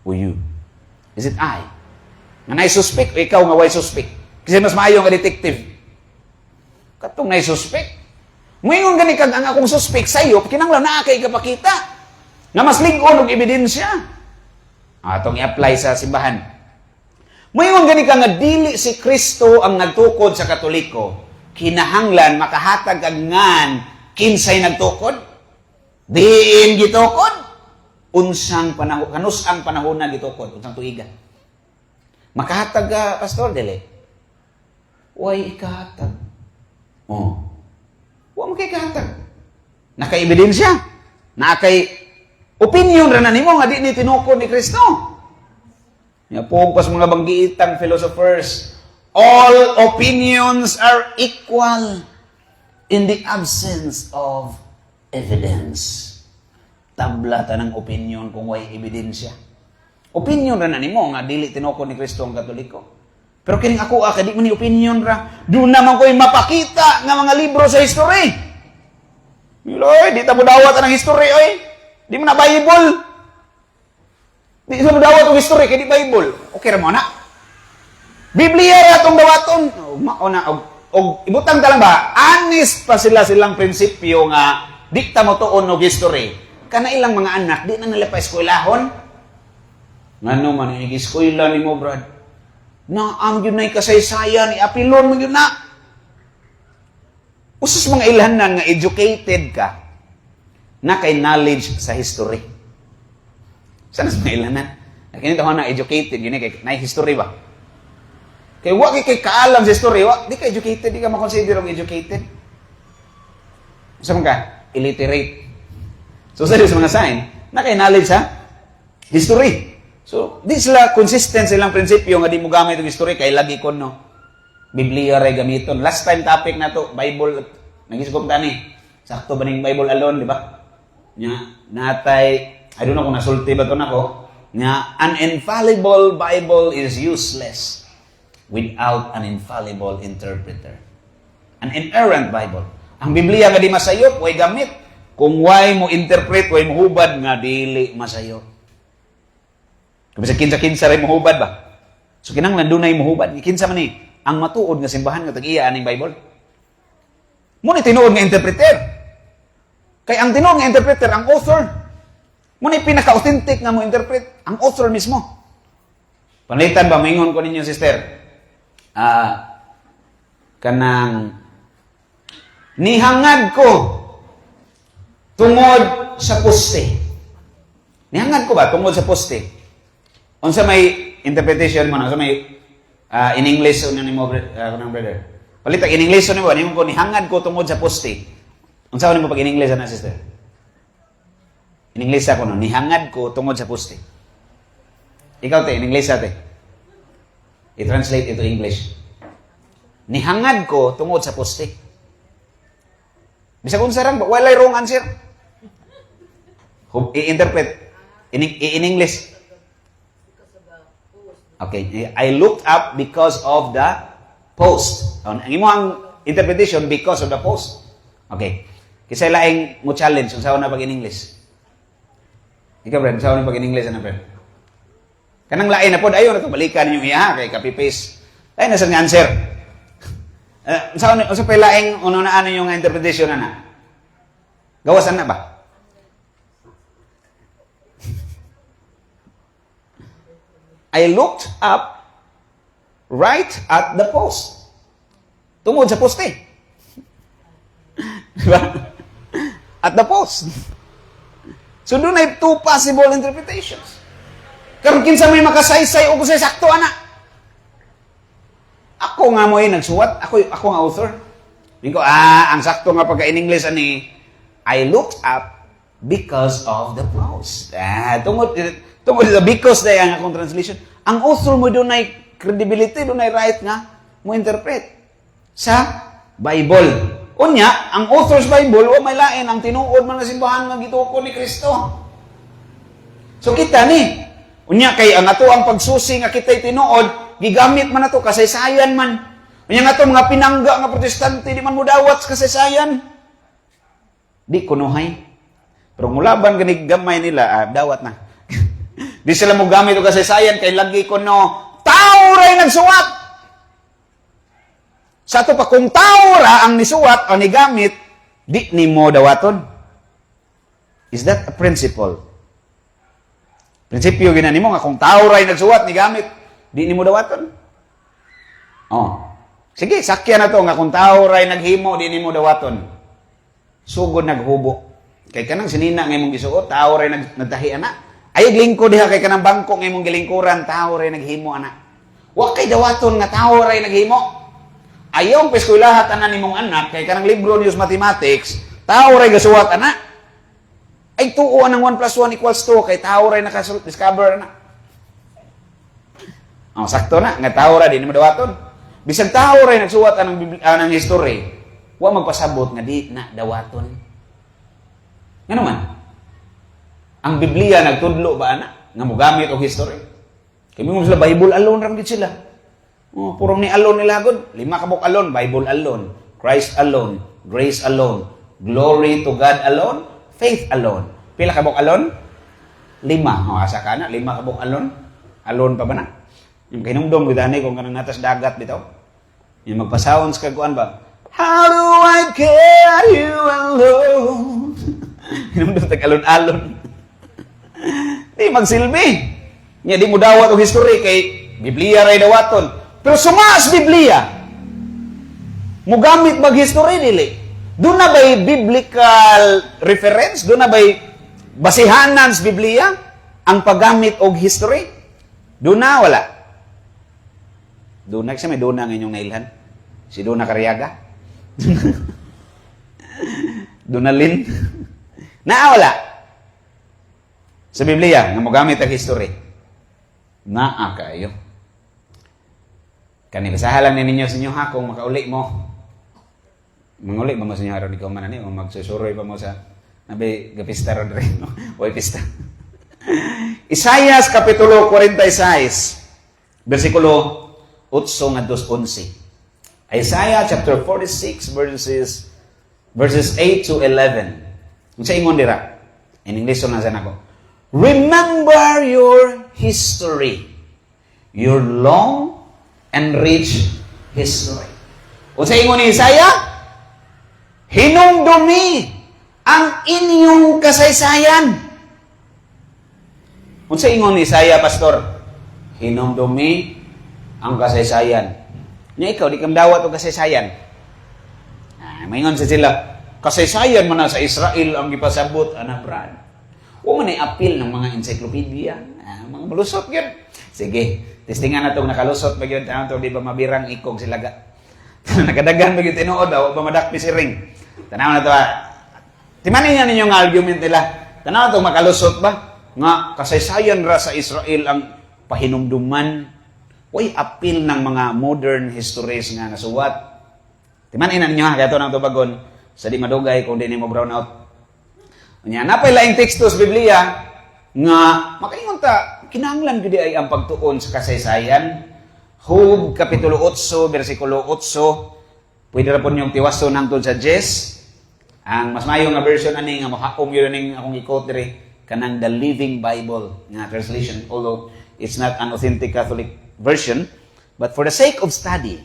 or you? Is it I? Nga na'y suspect o ikaw nga way suspect? Kasi mas maayo nga detective. Katong na'y suspect. Muingon gani kag ang akong suspect sa'yo, kinanglan na kay kapakita. Nga mas ligon og ebidensya. Atong i-apply sa simbahan. Muingon gani ka nga dili si Kristo ang nagtukod sa Katoliko. Kinahanglan makahatag kag ngan kinsay nagtukod? Diin gitukod? Unsang panahon, kanus-ang panahon na gitukod, unsang tuiga. Makahatag ka, pastor, dili? Way ikahatag. Wa mo kay kahatag. Naka-ebidensya. Nakay opinion ra na nimo nga di ni tinukod ni Kristo. Nya po pas mga banggiitang philosophers, all opinions are equal in the absence of evidence. Tabla tanang opinion kung way ebidensya. Opinion ra na nimo nga dili tinukod ni Kristo ang Katoliko. Pero kining ako kay di man ni opinion ra. Doon naman ko'y mapakita nga mga libro sa history. Miloy, di ta mo dawat ang history oy. Di mo na Bible. Di mo dawat ang history kay di Bible. Okay ra mo na. Biblia ra tong dawaton. Og ibutang ta lang ba? Honest pa silang prinsipyo nga di ta mo tuon og history. Kana ilang mga anak di na nila pa eskwelahon. Ngano man ig-eskwela nimo, brad? Na yun na kasaysayan, apilon mo yun na. Usus mga ilhanan nga educated ka, na kay knowledge sa history. Sana sa mga ilhanan? Nakinito ko na educated, yun kay na history ba? Kay wag kay kaalam sa history, di ka educated, di ka makonsider ang educated. Sa mga illiterate. So sa mga sign, na kay knowledge sa history. So, di sila consistent silang prinsipyo nga di mo gamit yung history kay lagi ko no. Biblia ray gamiton. Last time topic na to, Bible. Nagisugom tani. Sakto ba ning Bible alone, di ba? Nya natay, I don't know kung nasulti ba to nako. Nya an infallible Bible is useless without an infallible interpreter. An inerrant Bible. Ang Biblia nga di masayop, way gamit. Kung way mo interpret, way mo hubad nga dili masayop. Kung sa kinsa-kinsa rin muhubad ba? So kinanglan dunay muhubad. Kinsa man ni ang matuod nga simbahan nga tag-iya aning Bible. Muna tinuod nga interpreter. Kay ang tinuod nga interpreter, ang author. Muna pinaka-authentic nga mo interpret. Ang author mismo. Panlitan ba, maingon ko ninyo, sister? kanang nihangad ko tungod sa poste. Nihangad ko ba tungod sa poste? Unsa may interpretation mo na? Unsa may in English unya nimo brother? Palita in English nimo nimo ko nihangad ko tungod sa poste. Unsa nimo pag in English ana sister? In English ako no, nihangad ko tungod sa poste. Ikaw te in English ate. I-translate into English. Nihangad ko tungod sa poste. Bisag unsa rang walay wrong answer. I-interpret in English. Okay, I looked up because of the post. Ang imong interpretation because of the post. Okay. Kisay laing mo challenge unsa na pag in English. Ikaw brad, unsa na pag in English ana brad? Kanang lain na pod ayo na to balikan ninyo iya kay copy paste. Ay nasa nga answer. Unsa pa laing uno na ano yung interpretation ana? Gawasan na ba? I looked up right at the post. Tungod sa poste. Diba? At the post. So doon ay two possible interpretations. Karon kinsa may makasaysay o kusay sakto ana. Ako nga mo nagsuwat, ako nga author. Bingko ang sakto nga pagka in English ani I looked up because of the post. Tungod sa because day ang akong translation. Ang author mo doon ay credibility, doon ay right nga mo interpret sa Bible. Unya, ang author's Bible, o may lain, ang tinuod man na simbahan nga gituko ni Kristo. So kita ni, unya kay ang ato ang pagsusi nga kita'y tinuod, gigamit man na to kasaysayan man. Unya nga to mga pinangga nga protestante, di man mo dawat sa kasaysayan. Di kunuhay. Pero mulaban ganig gamay nila, dawat na. Di sila mo gamit o kasaysayan, kay lagi ko no, tao ray nagsuwat. Sa ito pa, kung tao ra ang nisuwat o nigamit, di ni mo dawaton. Is that a principle? Prinsipyo ginani mo nga, kung tao ra nagsuwat, nigamit, di ni mo dawaton. Oh. Sige, sakya na to nga, kung tao ra naghimo, di ni mo dawaton. Sugod naghubo. Kay kanang sinina nga imong gisuot, tao ra nagtahi ana. Ayog lingkod diha kay kanang bangko nga imong gilingkuran, tao ra naghimo ana. Wa kay dawaton nga tao ra naghimo. Ayaw peskwelahat ana nimong anak kay kanang libro news mathematics, tao ray gasuwat ana. Ay tuo ang 1 + 1 = 2 kay tao ray discover na. Sakto na nga tao ra di mo dawaton. Bisag tao ray nagsuwat anang history, wa magpasabot nga di na dawaton. Ngano man? Ang Biblia nagtudlo ba ana nga mogamit og history? Kay mo sila Bible alone ram gid sila. Purong ni alone nila gud. 5 kabuk alone, Bible alone, Christ alone, grace alone, glory to God alone, faith alone. Pila kabuk alone? 5. Asa ka na, 5 kabuk alone? Alone pa ba na? Yung kinumdom, gudani kung kanang natas dagat bitaw. Yung magpa-sounds kaguan ba? How do I care you alone? Kinumdom tag alon-alon. Di magsilbi. Nya di mo dawat og history kay Biblia ray dawaton. Pero sumaas Biblia, mugamit mag-history dili. Doon na ba'y biblical reference? Doon na ba'y basihanan sa Biblia ang paggamit og history? Doon na, wala. Doon na, kasi may doon na ang inyong nailhan. Si Dona Cariaga. Doon na Lin. Na, wala. Sa Biblia, nga mugamit ang history. Naa kayo. Kani basahan lang ninyo sa inyo ha kung makauli mo. Manguli ba mo sa inyo aron ikaw man ani o magsusuroy pa mo sa nabi gapista ron rin. Oy pista. Isaias kapitulo 46 bersikulo 8 ngadto 11. Isaiah chapter 46 verses 8 to 11. Unsa ingon dira? In English na sa nako. Remember your history. Your long and rich history. O sa ingon ni Isaiah, hinumdumi ang inyong kasaysayan. O sa ingon ni Isaiah, Pastor, hinumdumi ang kasaysayan. Nya ikaw, di kang dawat o kasaysayan. Maingon sa sila, kasaysayan mo na sa Israel ang ipasabot, Brad. Huwag mo na-appeal ng mga encyclopedia. Mga malusot yun. Sige, testingan na itong nakalusot ba yun? Di ba mabirang ikog sila ga? Nakadagan ba yun tinuod? O ba madakpi si Ring? Tanaw na ito timanin niya ninyong argument nila. Tanaw na ito makalusot ba? Nga, kasaysayan ra sa Israel ang pahinumduman. Uy, appeal ng mga modern histories nga nasuwat. Timanin na ninyo ha, kaya ito ng tubagon, sa di madugay kung di mo brown out. Kanya, napay laing tekstos Biblia, nga, makaingon ta, kinahanglan gudi ay ang pagtuon sa kasaysayan. Hub, Kapitulo 8, versikulo 8, pwede na po niyong tiwaso nangtod sa Jess. Ang mas mayo nga version ani, nga makakom yun aning akong i-quote diri, kanang The Living Bible, nga translation, although it's not an authentic Catholic version, but for the sake of study,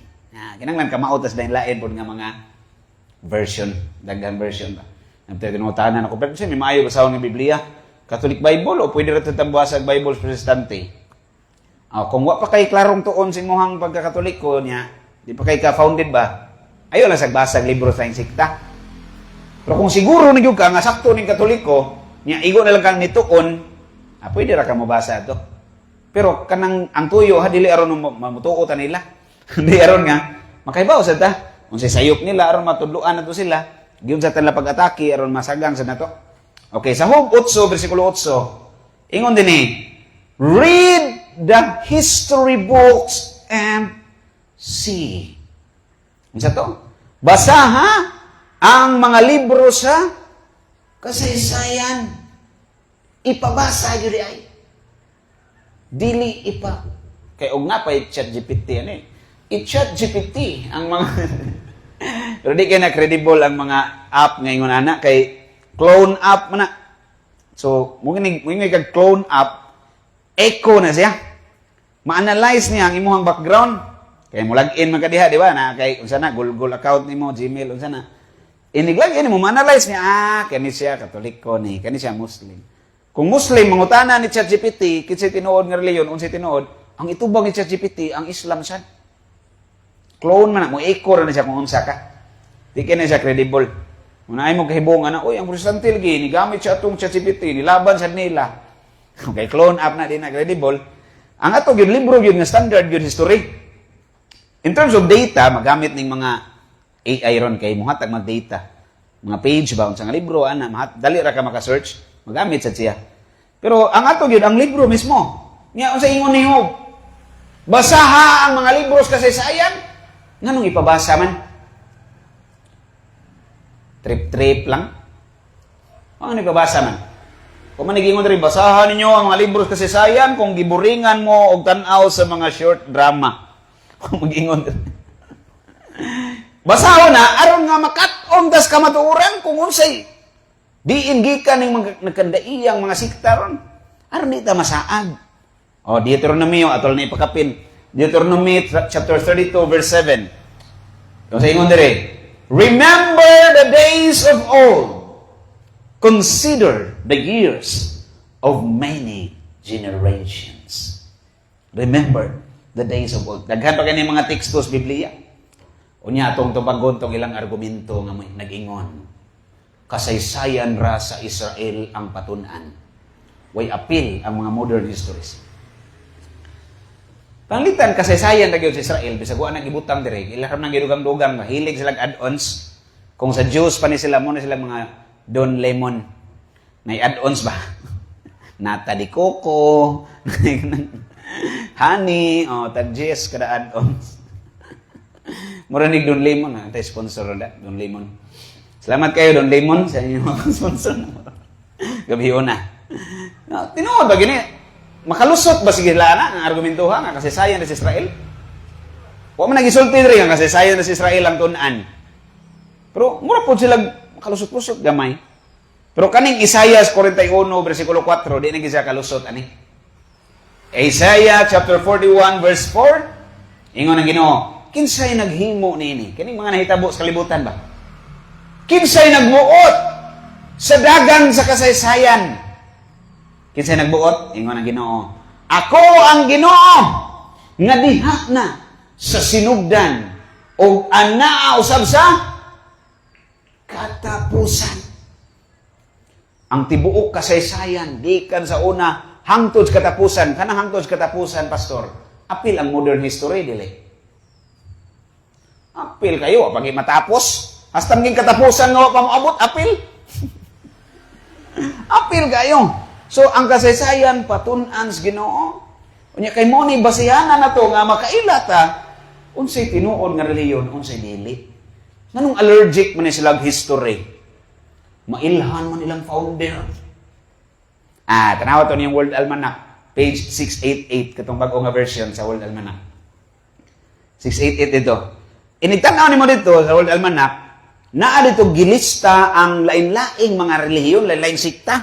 kinanglan kamautas dahil lain po nga mga version, daghan version ba. Nagtatanong ako, pero kasi may maayo basahon ng Biblia, Catholic Bible, o pwede rin itang buhasag Bible Protestante. Kung wa pa kay klarong tuon sa imuhang pagkakatoliko niya, di pa kay ka-founded ba, ayaw lang sagbasag libro sa insikta. Pero kung siguro na ka, nga sakto ng katoliko, niya, igo na lang kang nituon, pwede ra ka mabasa ito. Pero kanang ang tuyo, dili aron mamutuotan nila. Hindi aron nga, makaibaw sa ta. Kung sa sayop nila, aron matudluan na to sila, giyon sa tala pag-atake, aron masagang sa nato. Okay, sa Hub 8, versikulo 8, ingon din read the history books and see. Ano sa to? Basaha ang mga libro sa kasaysayan. Ipabasa yun ay. Dili ipa. Kaya og nga pa i-ChatGPT yan I-ChatGPT ang mga pero di kaya na credible ang mga app ngayon ana kay clone app man na. So, mungkin kag clone app echo na siya. Ma-analyze niya ang imong background. Kaya mo log-in man ka diha, di ba? Na kay unsa na Google account nimo, Gmail unsa na. Iniglag mo ma-analyze niya, kani siya Katoliko ni, kani siya Muslim. Kung Muslim mangutana ni ChatGPT, kinsay tinuod nga reliyon, unsay tinuod, ang itubang ni ChatGPT ang Islam sad. Clone man na, mo echo ra na siya kung unsa ka. Di kaya siya credible. Muna ay mo kahibungan na, oy, ang Protestante lagi, ni gamit siya itong ChatGPT, nilaban sa nila. Okay, clone up na, di na credible. Ang ato, yun, libro yun, nga standard yun, history. In terms of data, magamit ng mga AI ron kay muhatag mag-data. Mga page ba, unsang libro, dali ra ka maka-search, magamit sa siya. Pero ang ato yun, ang libro mismo. Nga, unsa ingon ni Job, basaha ang mga libro sa kasaysayan, nga nung ipabasa man. Trip-trip lang. Ano ipabasa man? Kung manigingon rin, basahan ninyo ang mga libro sa kasaysayan kung giburingan mo og tan-aw sa mga short drama. Kung mag-ingon rin. Basahon na, aron nga makat-on tas kamatuuran kung unsay diin gikan ning nagkandaiyang mga sikta ron. Aron di ta masaag. Deuteronomy atol na ipakapin. Deuteronomy chapter 32 verse 7. Kung sa ingon dire, remember the days of old. Consider the years of many generations. Remember the days of old. Daghan pa kani mga tekstos Biblia. Unya atong tubagon tong ilang argumento nga nag-ingon. Kasaysayan ra sa Israel ang patunan. Way appeal ang mga modern histories. Panglitan kasaysayan ra gyud sa Israel bisag wa nang ibutang dire. Ilaham nang gidugang-dugang mahilig sila add-ons. Kung sa Jews pa ni sila mo na sila mga Don Lemon. May add-ons ba? Nata di coco, honey, tag-jess kada add-ons. Muranig Don Lemon, tayo sponsor na, Don Lemon. Salamat kayo, Don Lemon, sa inyong mga sponsor. Gabiho na. Tinuod ba gini? Makalusot ba sige lana ang argumentuha nga kasaysayan sa Israel? Wa man nagisulti diri nga kasaysayan sa Israel ang tun-an. Pero mura po sila makalusot-lusot gamay. Pero kaning Isaiah 41 versikulo 4 di na gisa kalusot ani. Isaiah chapter 41 verse 4 ingon ang Ginoo, kinsay naghimo nini? Kining mga nahitabo sa kalibutan ba? Kinsay nagbuot sa dagan sa kasaysayan? Kinsay nagbuot? Ingon ang Ginoo, ako ang Ginoo nga diha na sa sinugdan o anaa usab sa katapusan. Ang tibuok kasaysayan gikan sa una hangtod sa katapusan. Kanang hangtod sa katapusan, pastor, apil ang modern history dili. Apil kayo pag matapos, hasta maging katapusan nga wa pa moabot, apil. Apil kayo. So ang kasaysayan patun-an sa Ginoo. Unya kay mo ni basihanan nato nga makailata unsay tinuod nga reliyon, unsay dili. Nganong allergic man sila history. Mailhan man ilang founder. Tanawa to niyang World Almanac, page 688 katong bag-o nga version sa World Almanac. 688 dito. Inigtanaw nimo dito sa World Almanac, naa dito gilista ang lain-laing mga relihiyon, lain-laing sikta.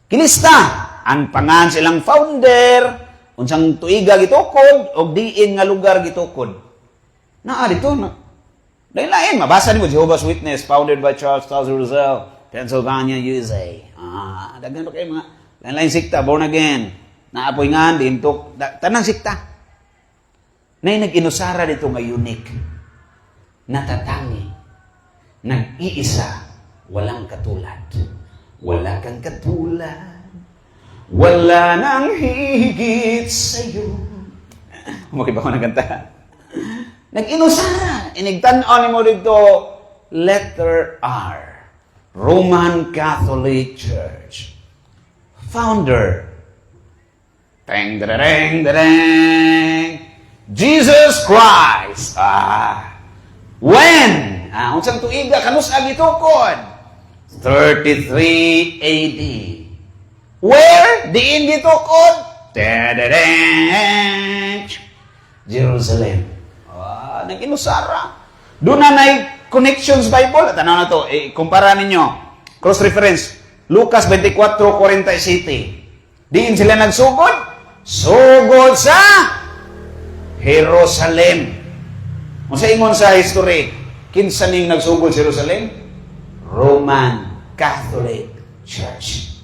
Gilista ang pangan silang founder, unsang tuiga gitukod o diin nga lugar gitukod. Naa dito na. Lain-lain, mabasa nimo Jehovah's Witness, founded by Charles Taze Russell, Pennsylvania, USA. Daghan pa kayo mga lain-lain sikta, born again. Naapoy nga, dintok, tanang sikta. Na nag-inusara dito nga unique, natatangi, nag-iisa, walang katulad. Wala kang katulad, wala nang higit sa'yo. Umakit ba ako ng kanta? Nag-inusara. Inigtan-on mo dito, letter R. Roman Catholic Church. Founder. Teng, dereng, dereng. Jesus Christ. When? Unsang tuiga, kanus agitukod? 33 AD. Where? Diin gitukod? Jerusalem. Nag-inusara. Doon na connections Bible. Tanaw na to. Kumpara ninyo. Cross-reference. Lucas 24:47. Diin sila nagsugod? Sugod sa Jerusalem. Kung sa ingon sa history, kinsa ning nagsugod sa Jerusalem? Roman Catholic Church.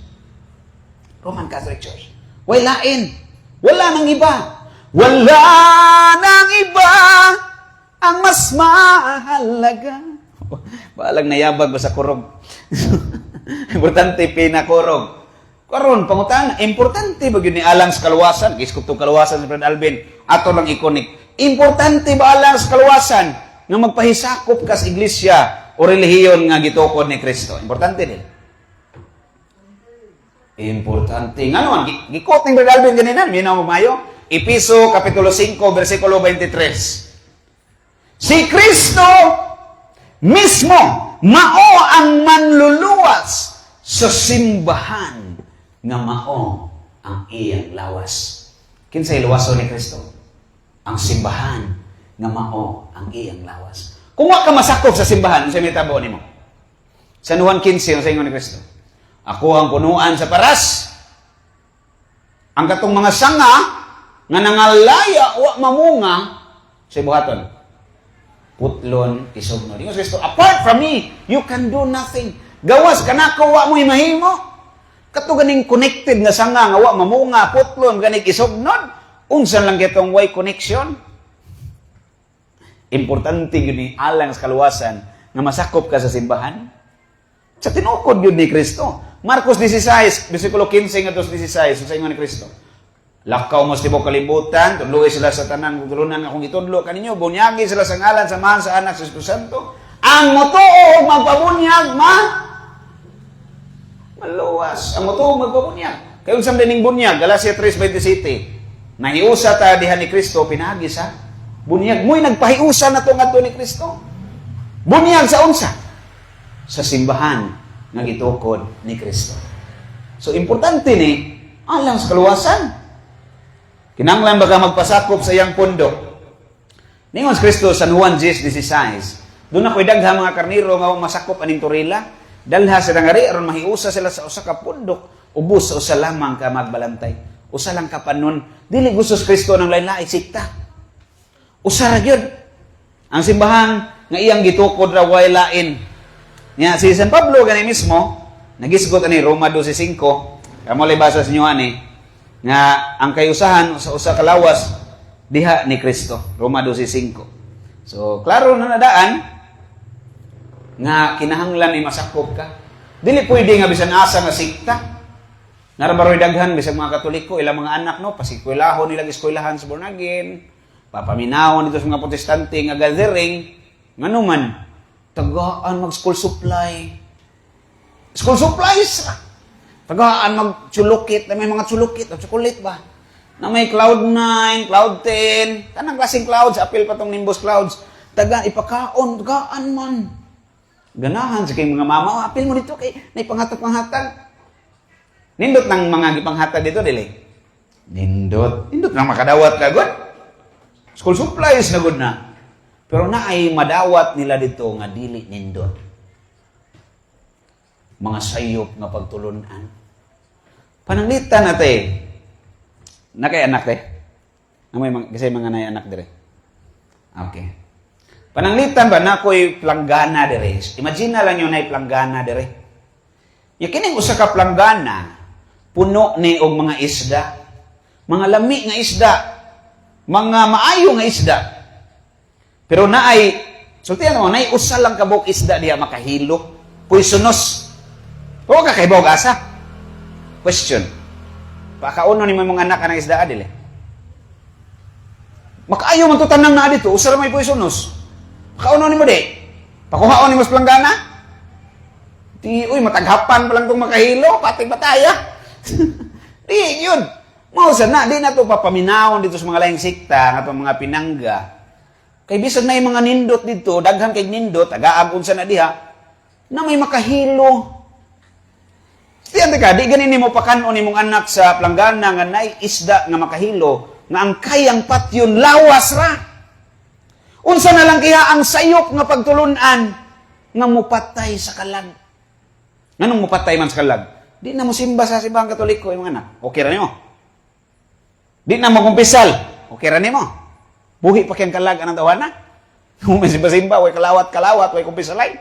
Roman Catholic Church. Walain. Wala nang iba. Wala nang iba ang mas mahalaga. Balag nayabag ba sa kurog? Importante pinakurog. Karon pangutan, importante ba yun ni alang sa kaluwasan? Giskop tong kaluwasan sa Brad Alvin. Ato lang ikonik. Importante ba alang sa kaluwasan nga magpahisakop ka sa iglesia o relihiyon nga gitukod ni Kristo? Importante din. Importante. Nga naman, gikot ni Brad Alvin ganina, minaw mayo. Episo Kapitulo 5, versikulo 23. Si Kristo mismo mao ang manluluwas sa simbahan nga mao ang iyang lawas. Kinsay luwaso ni Kristo? Ang simbahan nga mao ang iyang lawas. Kung wa ka masakop sa simbahan, unsay mitabo nimo? Sa Juan 15 unsay ingon ni Kristo? Ako ang punuan sa paras. Ang katong mga sanga nga nangalaya wa mamunga sa buhaton. Putlon, kisugno. Di Kristo, apart from me, you can do nothing. Gawas ka na ko, wa mo imahimo. Kato ganing connected nga sanga, nga wa mamunga, putlon, ganing kisugnon. Unsan lang kitong way connection? Importante yun ni alang sa kaluwasan nga masakop ka sa simbahan. Sa tinukod yun ni Kristo. Marcos 16, versikulo 15 nga 16, sa ingon ni Kristo. Lakaw mo sa tibok kalibutan, tudloy sila sa tanan, tulunan akong itudlo kaninyo, bunyagi sila sa ngalan, samahan sa anak sa Espiritu Santo. Ang motuo magpabunyag, maluwas. Ang motuo magpabunyag. Kaya unsam dining bunyag, Galacia 3:27. Nahiusa ta diha ni Kristo, pinagi sa bunyag. Mo'y nagpahiusa na to ngadto ni Kristo. Bunyag sa unsa? Sa simbahan nga gitukod ni Kristo. So importante ni alang sa kaluwasan. Kinanglan baga magpasakop sa iyang pundok. Ningon sa Kristo sa Juan 10:16. Doon ako'y daghang mga karniro nga masakop aning turila. Dalha sila nga ri aron mahiusa sila sa usa ka pundok. Ubos sa usa lamang ka magbalantay. Usa lang ka panon. Dili gusto sa Kristo ng lain-lain sikta. Usa ra gyud. Ang simbahan nga iyang gitukod ra way lain. Nya si San Pablo gani mismo nagisgot ani Roma 12:5. Kamo libasa sa inyo ani nga ang kayusahan sa usa ka lawas diha ni Kristo. Roma 12:5. So, klaro na nadaan nga kinahanglan ay masakop ka. Dili pwede nga bisan asa nga sikta. Narabaroy daghan bisag mga Katoliko, ilang mga anak no, pasikwelahon nila eskwelahan sa born again. Papaminawon dito sa mga Protestante nga gathering, ngano man tagaan mag school supply. School supplies. Tagaan mag-chulukit, na may mga chulukit, o chocolate ba? Na may Cloud9, Cloud10, kanang klaseng clouds, apil pa tong Nimbus Clouds. Tagaan, ipakaon, tagaan man. Ganahan sa kayong mga mama, apil mo dito kay naipanghatag-panghatag. Nindot ng mga gipanghatag dito, dili? Nindot. Nindot nang makadawat ka, good? School supplies na good na. Pero na ay madawat nila dito nga dili nindot. Mga sayop nga pagtulunan. Pananglitan na tayo. Nakay anak tayo? Kasi mga nay anak dire. Okay. Pananglitan ba na ako'y planggana dire? Imagine na lang yun na planggana dire. Yakining usa ka planggana, puno ni og mga isda. Mga lami nga isda. Mga maayo nga isda. Pero naay, sultihan mo, naay usa lang kabog isda diya makahilo. Poisonous. O ka kay bawag asa? Question. Pakauno ni mga anak ng isda adil eh. Makaayo man to tanang na dito, usa ra may poisonous. Pakauno ni mo di. Pakuhaon ni mo sa planggana. Di, uy, mataghapan pa lang itong makahilo, patay-pataya. Di, yun. Mausa na, di na ito papaminawon dito sa mga laing sikta, nga itong mga pinangga. Kay bisag na yung mga nindot dito, daghan kay nindot, agaag unsa na diha, na may makahilo. Stiyan ka, di ganin mo pakanon ni mong anak sa planggana nga nay isda nga makahilo, nga ang kayang patyon lawas ra. Unsa na lang kaya ang sayop nga pagtulunan nga mupatay sa kalag. Nganong mupatay man sa kalag? Di na mo simba sa simbahang Katoliko yung mga anak. Okay ra nimo. Di na mo kumpisal. Okay ra nimo. Buhi pa kayang kalag anang tawana. Kung may simba-simba, way kalawat-kalawat, way kumpisalay.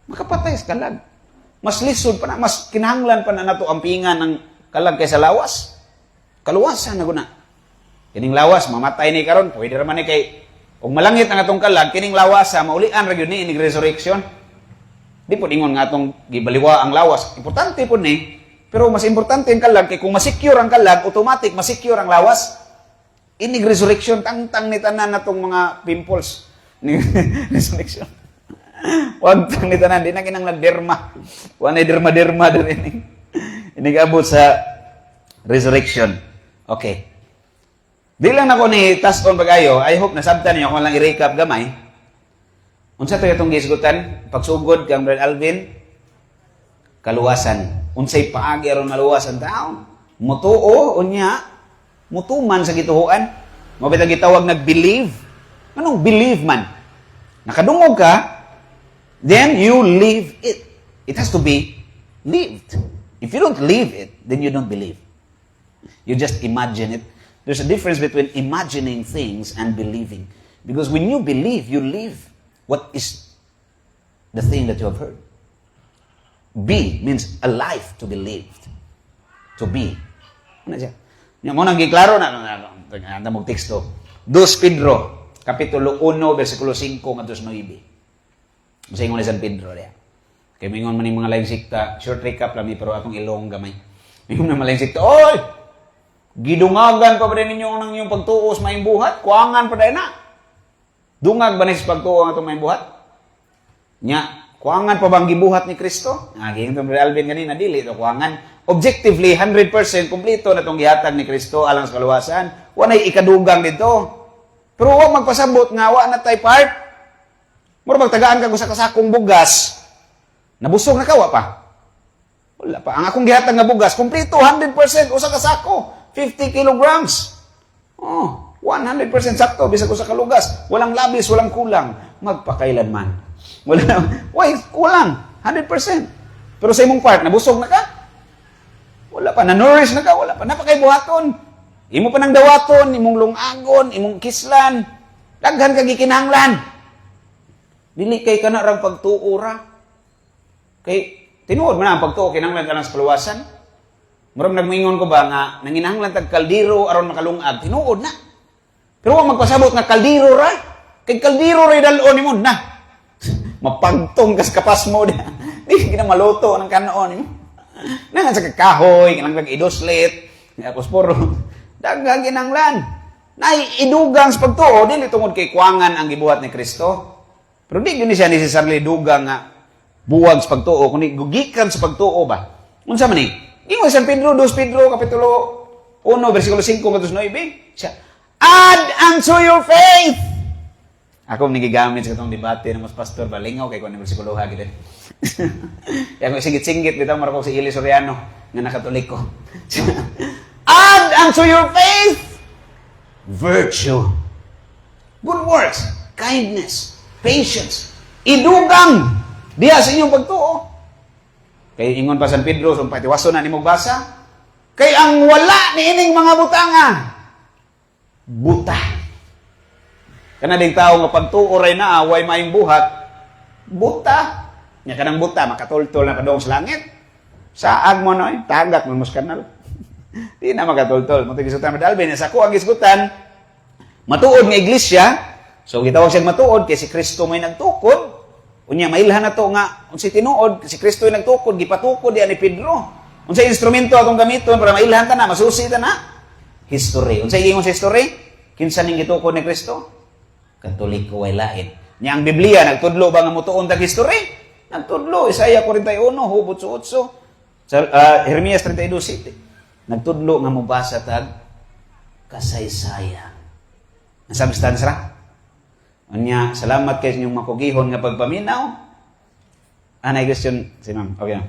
Makapatay sa kalag. Mas lisod pa na, mas kinahanglan pa na nato ang pingan ng kalag kaysa lawas. Kaluwasan na guna. Kining lawas, mamatay ni karon, pwede raman ni kay, kung malangit ang atong kalag, kining lawas, maulian ra gyud ni inig resurrection. Di po ingon nga atong gibaliwa ang lawas. Importante po ni, pero mas importante ang kalag, kay kung masecure ang kalag, automatic masecure ang lawas. Inig resurrection, tang-tang ni tanan natong mga pimples. Resurrection. Huwag tang ni tanan, di na kinang derma. Huwag na derma-derma din. Inigabot sa resurrection. Okay. Di lang ako ni task-on pag-ayo. I hope nasabtan niyo kung lang i-recap gamay. Unsa to itong gisgutan? Pagsugod kang Brad Alvin, kaluwasan. Unsay paagi aron maluwasan taon? Mutuo, unya, mutuman sa gituhuan. Mabitang gitawag nag-believe. Anong believe man? Nakadungog ka, then you live it. It has to be lived. If you don't live it, then you don't believe. You just imagine it. There's a difference between imagining things and believing. Because when you believe, you live what is the thing that you have heard. Be means alive to be lived. To be. Ano siya? Yung mo nang giklaro na mong teksto. 2 Pedro, Kapitulo 1, versikulo 5, ngadto sa 9. Masingon ni San Pedro diya. Kaya mingon man yung mga laing sikta, short recap lang pero atong ilong gamay. Mingon na malaying sikta, oy! Gidungagan pa ba rin ninyo ng inyong pagtuos maing buhat? Kuangan pa rin na. Dungag ba nis pagtuo ang itong maing buhat? Nya, kuangan pa bang gibuhat ni Kristo? Gingan itong Alvin ganina, dili ito kuangan. Objectively, 100% kumplito na itong gihatag ni Kristo alang sa kaluwasan. Wanay ikadugang dito. Pero huwag magpasabot nga, wa na tayo part. Mura magtagaan ka sa kasakong bugas. Nabusog na kawa pa. Wala pa. Ang akong gihatag nga bugas, kumplito, 100%, usa ka sako. 50 kilograms. Oh, 100% sakto, bisag usa ka lugas. Walang labis, walang kulang. Magpakailanman. Why, kulang. 100%. Pero sa imong part, nabusog na ka? Wala pa. Na-nourish na ka? Wala pa. Napakaibuhaton. Imo pa nang dawaton, imong lungagon, imong kislan. Daghan ka gikinahanglan. Dili kay kana rang pagtuura. Kay tinuod man ang pagtuo kinahanglan ka lang sa kaluwasan. Murag nagmingon ko ba nga nanginahanglan tag kaldero aron makalungag. Tinuod na. Pero wa magpasabot nga kaldero ra. Kay kaldero ra dalon nimo na. Mapagtong kas kapas mo di. Di na maluto ng kanoon nimo. Nangan sa kakahoy, kanang idoslet, tapos puro daghang kinanglan. Nay idugang sa pagtuo dili tungod kay kuwangan ang gibuhat ni Kristo. Pero di gyud siya necessarily dugang nga buwag sa pagtuo kundi gikan sa pagtuo ba. Unsa man ni? Ingon San Pedro 2 Pedro kapitulo 1 bersikulo 5 hangtod 9 siya add unto your faith. Ako nigigamit sa itong debate ng mas pastor balingaw kay kuan ni bersikulo ha gid. Kaya ko sigit-singgit bitaw marako si Eli Soriano nga nakatoliko. Add unto your faith virtue, good works, kindness, patience, idugang diha sa inyong pagtuo. Kay ingon pa San Pedro, so patiwaso na nimo basa, kay ang wala ni ining mga butanga, buta. Kana ding tao nga pagtuo ray na way maayong buhat, buta. Nya kanang buta makatultol na kadong sa langit. Saag mo noy, tagak mo mas kanal. Di na makatultol. Mo tigisutan madalben sa ko ang gisgutan. Matuod nga iglesia, so gitawag siyang matuod kay si Kristo may nagtukod. Unya mailhan na to nga unsa tinuod si Kristo ay nagtukod gipatukod diha ni Pedro. Unsa instrumento atong gamiton para mailhan ta na masusi ta na? History. Unsa ingon sa history? Kinsa ning gitukod ni Kristo? Katoliko way lain. Nya ang Biblia nagtudlo ba nga motuon ta history? Nagtudlo Isaiah 41 hubot sa 8. Sa Jeremias 32:7. Nagtudlo nga mobasa tag kasaysayan. Ang substance ra. Unya, salamat kay inyong makugihon nga pagpaminaw. Anay question si ma'am. Okay na.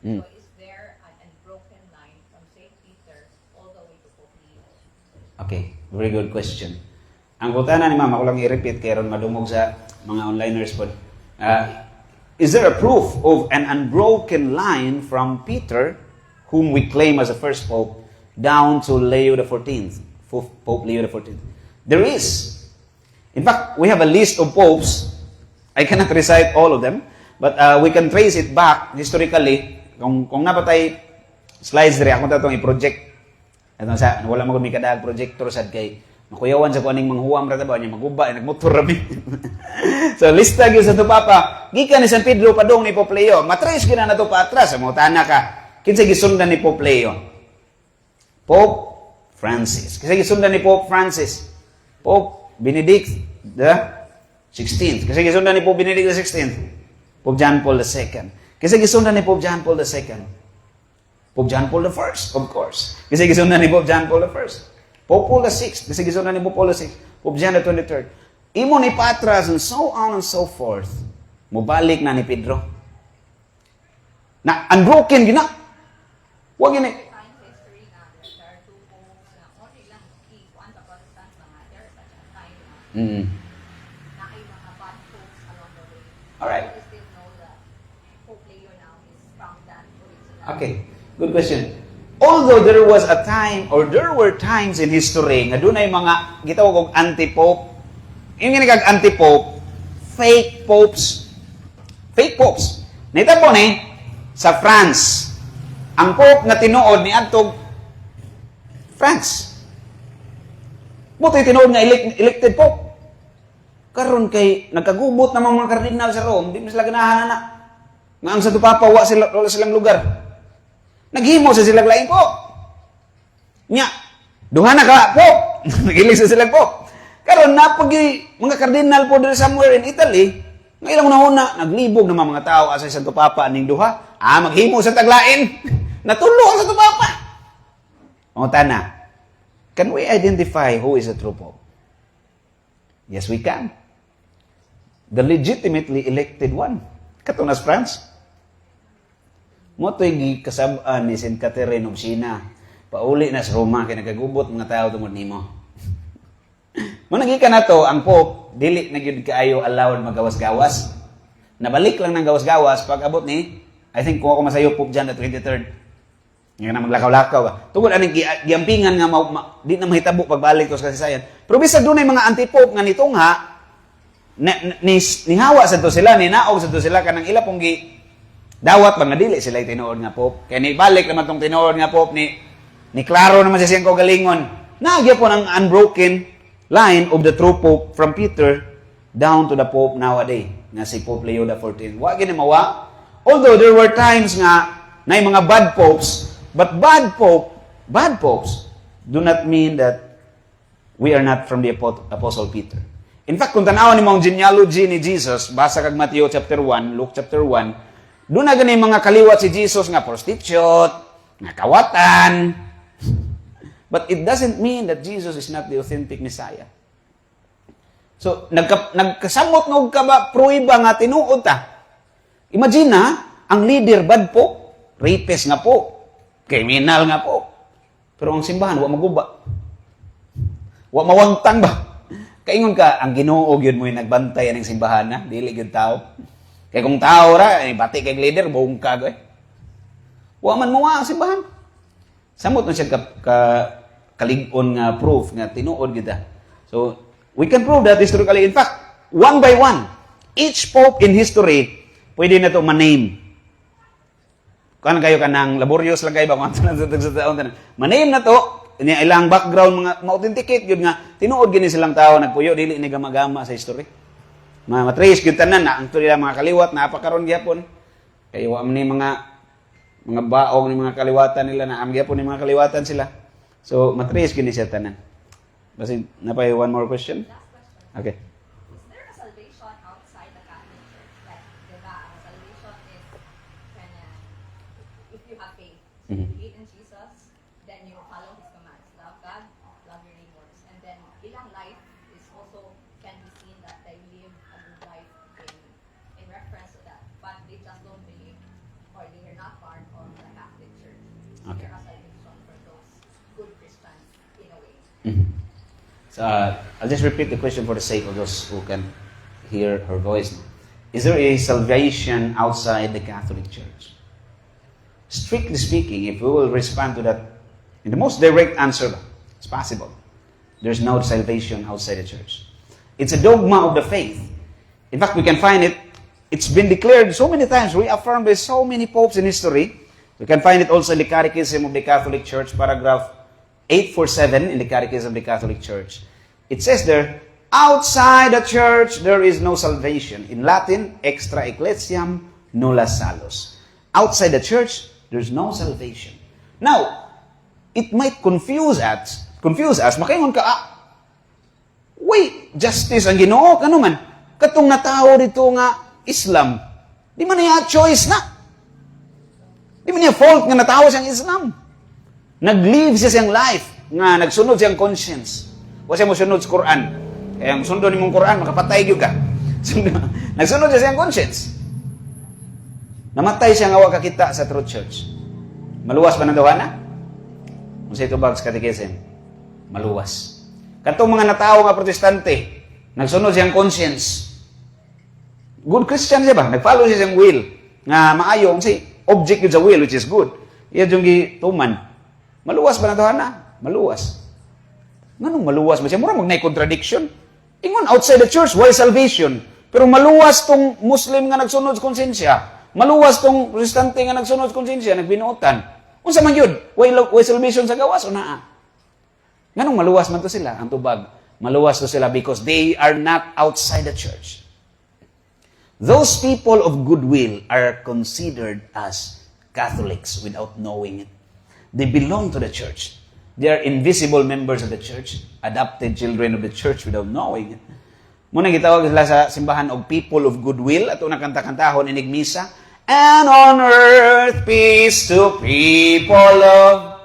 So is there an unbroken line from St. Peter all the way to Pope Leo? Okay, very good question. Ang kutana ni ma'am, ako lang i-repeat kaya ron madungog sa mga onliners po. Is there a proof of an unbroken line from Peter, whom we claim as the first pope, down to Leo the 14th, Pope Leo the 14th? There is. In fact, we have a list of popes. I cannot recite all of them, but we can trace it back historically. Kung napatay slides dire ako tatong i-project. Ato sa wala mo mi kadag projector sad kay makuyawan sa kuaning manghuwam ra ta ba niya maguba nagmotor ra mi. So lista gyud sa to papa. Gikan ni San Pedro padong ni Pope Leo. Matrace gyud na nato pa atras mo tana ka. Kinsa gisundan ni Pope Leo? Pope Francis. Kinsa gisundan ni Pope Francis? Pope Benedict the 16th. Kinsa gisundan ni Pope Benedict the 16th? Pope John Paul II. Kasi gisundan ni Pope John Paul II. Pope John Paul I, of course. Kasi gisundan ni Pope John Paul I. Pope Paul VI. Kasi gisundan ni Pope Paul VI. Pope John the 23rd. Imo ni patras and so on and so forth. Mubalik na ni Pedro. Na unbroken gina. Wag gini. Time history na there are two popes na only lang one the Protestants mga there such a time na ay mga bad popes along the way. Alright. We still know that Pope Leo now is from that original. Okay, good question. Although there was a time or there were times in history nga dunay mga gitawag og anti-pope. Yung ginigag anti-pope, fake popes. Fake popes. Nitabo ni sa France. Ang pope nga tinuod ni adtog France. Butoy tinuod nga elected pope. Karon kay nagkagubot na mga kardinal sa Rome, di sila ganahan na. Nga ang sa tupapa wa silang lugar. Naghimo sa silang lain po. Nya, duha na ka po. Nagilig sa silang po. Karon napagi mga kardinal po dito somewhere in Italy, nga ilang una naglibog na mga tao asa sa tupapa aning duha. Maghimo sa taglain. Natulo sa tupapa. O tana. Can we identify who is a true pope? Yes, we can. The legitimately elected one. Katunas France. Moto'y gikasabaan ni St. Catherine of Siena. Pauli na sa Roma, kaya nagagubot mga tao tungod nimo. Managika na to, ang Pope, dili na yun kaayo allowed magawas-gawas. Nabalik lang ng gawas-gawas pag abot ni, I think kung ako masayo, Pope John the 23rd. Nga na maglakaw-lakaw ba. Tungod aning giampingan nga di na mahitabo pagbalik ko sa kasaysayan. Pero bisag dunay mga anti-pope nga nitungha nihawa sa to sila, ninaog sa to sila kanang ila pong dawat ba nga dili sila tinuod nga pope. Kaya ni balik naman tong tinuod nga pope ni klaro naman siya siyang kaugalingon. Nagya po ng unbroken line of the true pope from Peter down to the pope nowadays nga si Pope Leo XIV. Wa gini mawa. Although there were times nga na mga bad popes, but bad popes do not mean that we are not from the Apostle Peter. In fact, kung tanawan ni mong genealogy ni Jesus, basa kag Matthew chapter 1, Luke chapter 1, doon na gani mga kaliwat si Jesus nga prostitute, nga kawatan. But it doesn't mean that Jesus is not the authentic Messiah. So, nagkasamot ng pruiba nga tinuod ta. Imagine na, ang leader bad po, rapist nga po, kriminal nga po. Pero ang simbahan, wa maguba. Wa mawangtang ba? Kaingon ka, ang Ginoo yun mo yung nagbantay ng simbahan na, dili yun tao. Kaya kung tao ra, bati kay leader, buong kagoy. Wa man mo ang simbahan. Samot na siya kalig-on nga proof nga tinuod kita. So, we can prove that historically. In fact, one by one, each pope in history, pwede na ito maname. Kung kayo ka ng laborious lang kayo ba? Maname na to, ilang background, mga ma-authenticate yun nga, tinuod gini silang tao, nagpuyo, dili ni gama-gama sa history. Matrace yun tanan na, ang tuloy mga kaliwat, napakaroon gyapon. Kayo ni mga baong ni mga kaliwatan nila, naam gyapon ni mga kaliwatan sila. So, matrace gini siya tanan. Basi, napay one more question? Last question. Okay. Is there a salvation outside the Catholic Church? Like, diba, ang salvation is kanya, if you have faith, so you believe in Jesus, then you follow His commands. Love God, love your neighbors. And then, ilang life is also can be seen that they live a good life in reference to that. But they just don't believe, or they are not part of the Catholic Church. Okay. There are salvation for those good Christians in a way. So, I'll just repeat the question for the sake of those who can hear her voice. Is there a salvation outside the Catholic Church? Strictly speaking, if we will respond to that in the most direct answer, it's possible. There's no salvation outside the church. It's a dogma of the faith. In fact, we can find it. It's been declared so many times, reaffirmed by so many popes in history. We can find it also in the Catechism of the Catholic Church, paragraph 847 in the Catechism of the Catholic Church. It says there, outside the church, there is no salvation. In Latin, extra ecclesiam nulla salus. Outside the church, there's no salvation. Now, it might confuse us. Makaingon ka, wait, justice ang Ginoo, kano man? Katong natao dito nga Islam, di man niya choice na. Di man niya fault nga natao siyang Islam. Nag-live siya siyang life, nga nagsunod siyang conscience. O siya mo sunod sa Quran. Kaya ang sunod ni mong Quran, makapatay yun ka. Nagsunod siya siyang conscience. Namatay siya nga kakita sa Truth Church. Maluwas ba ng dawana? Kung sa ito bags catechism, maluwas. Katong mga natao nga protestante, nagsunod siyang conscience. Good Christian siya ba? Nag-follow siya siyang will. Nga maayo, kasi object yun sa will, which is good. Iya yung gituman. Maluwas ba ng dawana? Maluwas. Nganong maluwas ba siya? Mura mag-nay contradiction. Ingon, outside the church, why salvation? Pero maluwas tong Muslim nga nagsunod sa konsensya. Maluwas tong Protestante nga nagsunod sa konsensya, nagbinuotan. Unsa man yun? Why salvation sa gawas o naa? Nganong maluwas man to sila? Ang tubag, maluwas to sila because they are not outside the church. Those people of goodwill are considered as Catholics without knowing it. They belong to the church. They are invisible members of the church, adopted children of the church without knowing it. Muna gitawag sila sa simbahan of people of goodwill. At unang kanta-kantahon, inig misa. And on earth, peace to people of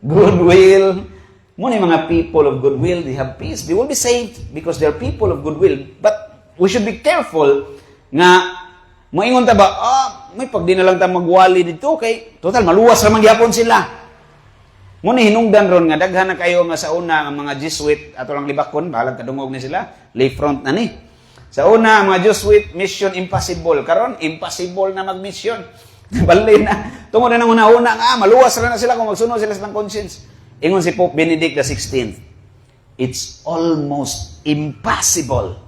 goodwill. Muna yung mga people of goodwill, they have peace. They will be saved because they are people of goodwill. But we should be careful nga, maingon ta ba, may pagdi na lang ta magwali dito, kay total, maluwas naman gyapon sila. Muna hinungdan ron nga, daghan na kayo nga sa una, ang mga Jesuit, ato lang libakon, bahalag kadungog ni sila, lay front na ni. Sa una, mga Jesuit, mission impossible. Karon impossible na mag-mission. Bali na. Tungod na una-una nga, maluwas na sila kung magsunod sila sa conscience. Ingon si Pope Benedict XVI, it's almost impossible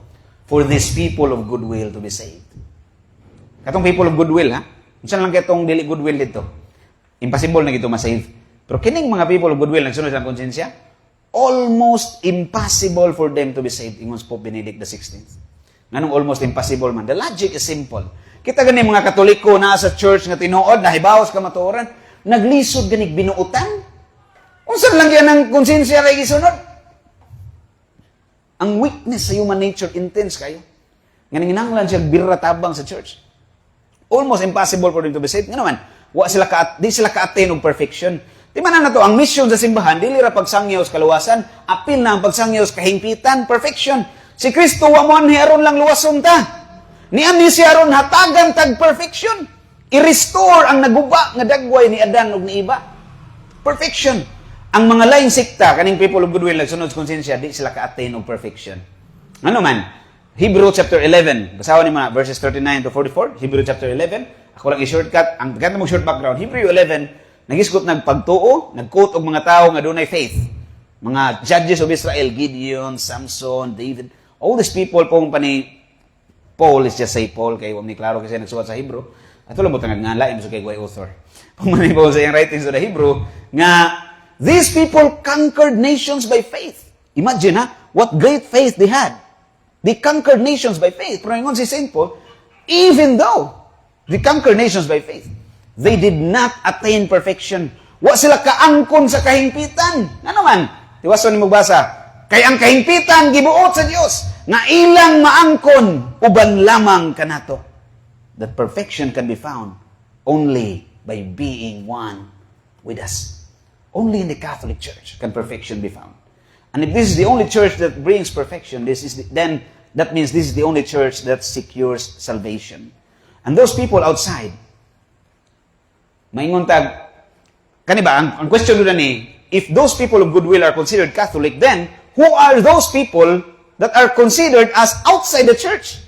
for these people of goodwill to be saved. Katong people of goodwill, ha? Unsan lang katong dili goodwill dito? Impossible na gito ma-save. Pero kining mga people of goodwill nagsunod sa konsensya, almost impossible for them to be saved. Ingon si Pope Benedict XVI. Nganong almost impossible man? The logic is simple. Kita gani mga Katoliko na sa church nga tinuod, nahibawas ka matuoran, naglisod ganig binuutan. Unsan lang yan ang konsensya kay gisunod? Ang weakness sa human nature intense kayo. Nga nanginanglan siya birra tabang sa church. Almost impossible for them to be saved. Nga naman, di sila ka-attain of perfection. Di man na to, ang mission sa simbahan, dili ra pagsangyaw sa kaluwasan, apil na ang pagsangyaw sa kahingpitan, perfection. Si Kristo, wa mo hiaron lang luwason ta. Ni ani siya ron hatagan tag perfection. I-restore ang naguba nga dagway ni Adan ug ni Iba. Perfection. Ang mga laing sikta, kaning people of goodwill, nagsunod sa konsensya, di sila ka-attain of perfection. Ano man? Hebrew chapter 11. Basawan ni mga verses 39 to 44. Hebrew chapter 11. Ako lang i-shortcut. Ang ganda mong short background. Hebrew 11, nagisgot nagpagtuo, nag-quote og mga tao nga dunay faith. Mga judges of Israel, Gideon, Samson, David. All these people pong Paul, is just say Paul, kay wam ni klaro kasi nagsuwat sa Hebrew. Ato lang mo tangag nga lain so kay guay author. Pumani Paul sa iyang writings sa Hebrew nga these people conquered nations by faith. Imagine what great faith they had. They conquered nations by faith. Pero ingon si St. Paul, even though they conquered nations by faith, they did not attain perfection. Wa sila kaangkon sa kahingpitan. Ano man? Tiwason ni magbasa. Kay ang kahingpitan gibuot sa Dios nga ilang maangkon uban lamang kanato. That perfection can be found only by being one with us. Only in the Catholic Church can perfection be found. And if this is the only church that brings perfection, then that means this is the only church that secures salvation. And those people outside, maingon tag, kaniba, ang question doon ni, if those people of goodwill are considered Catholic, then who are those people that are considered as outside the church?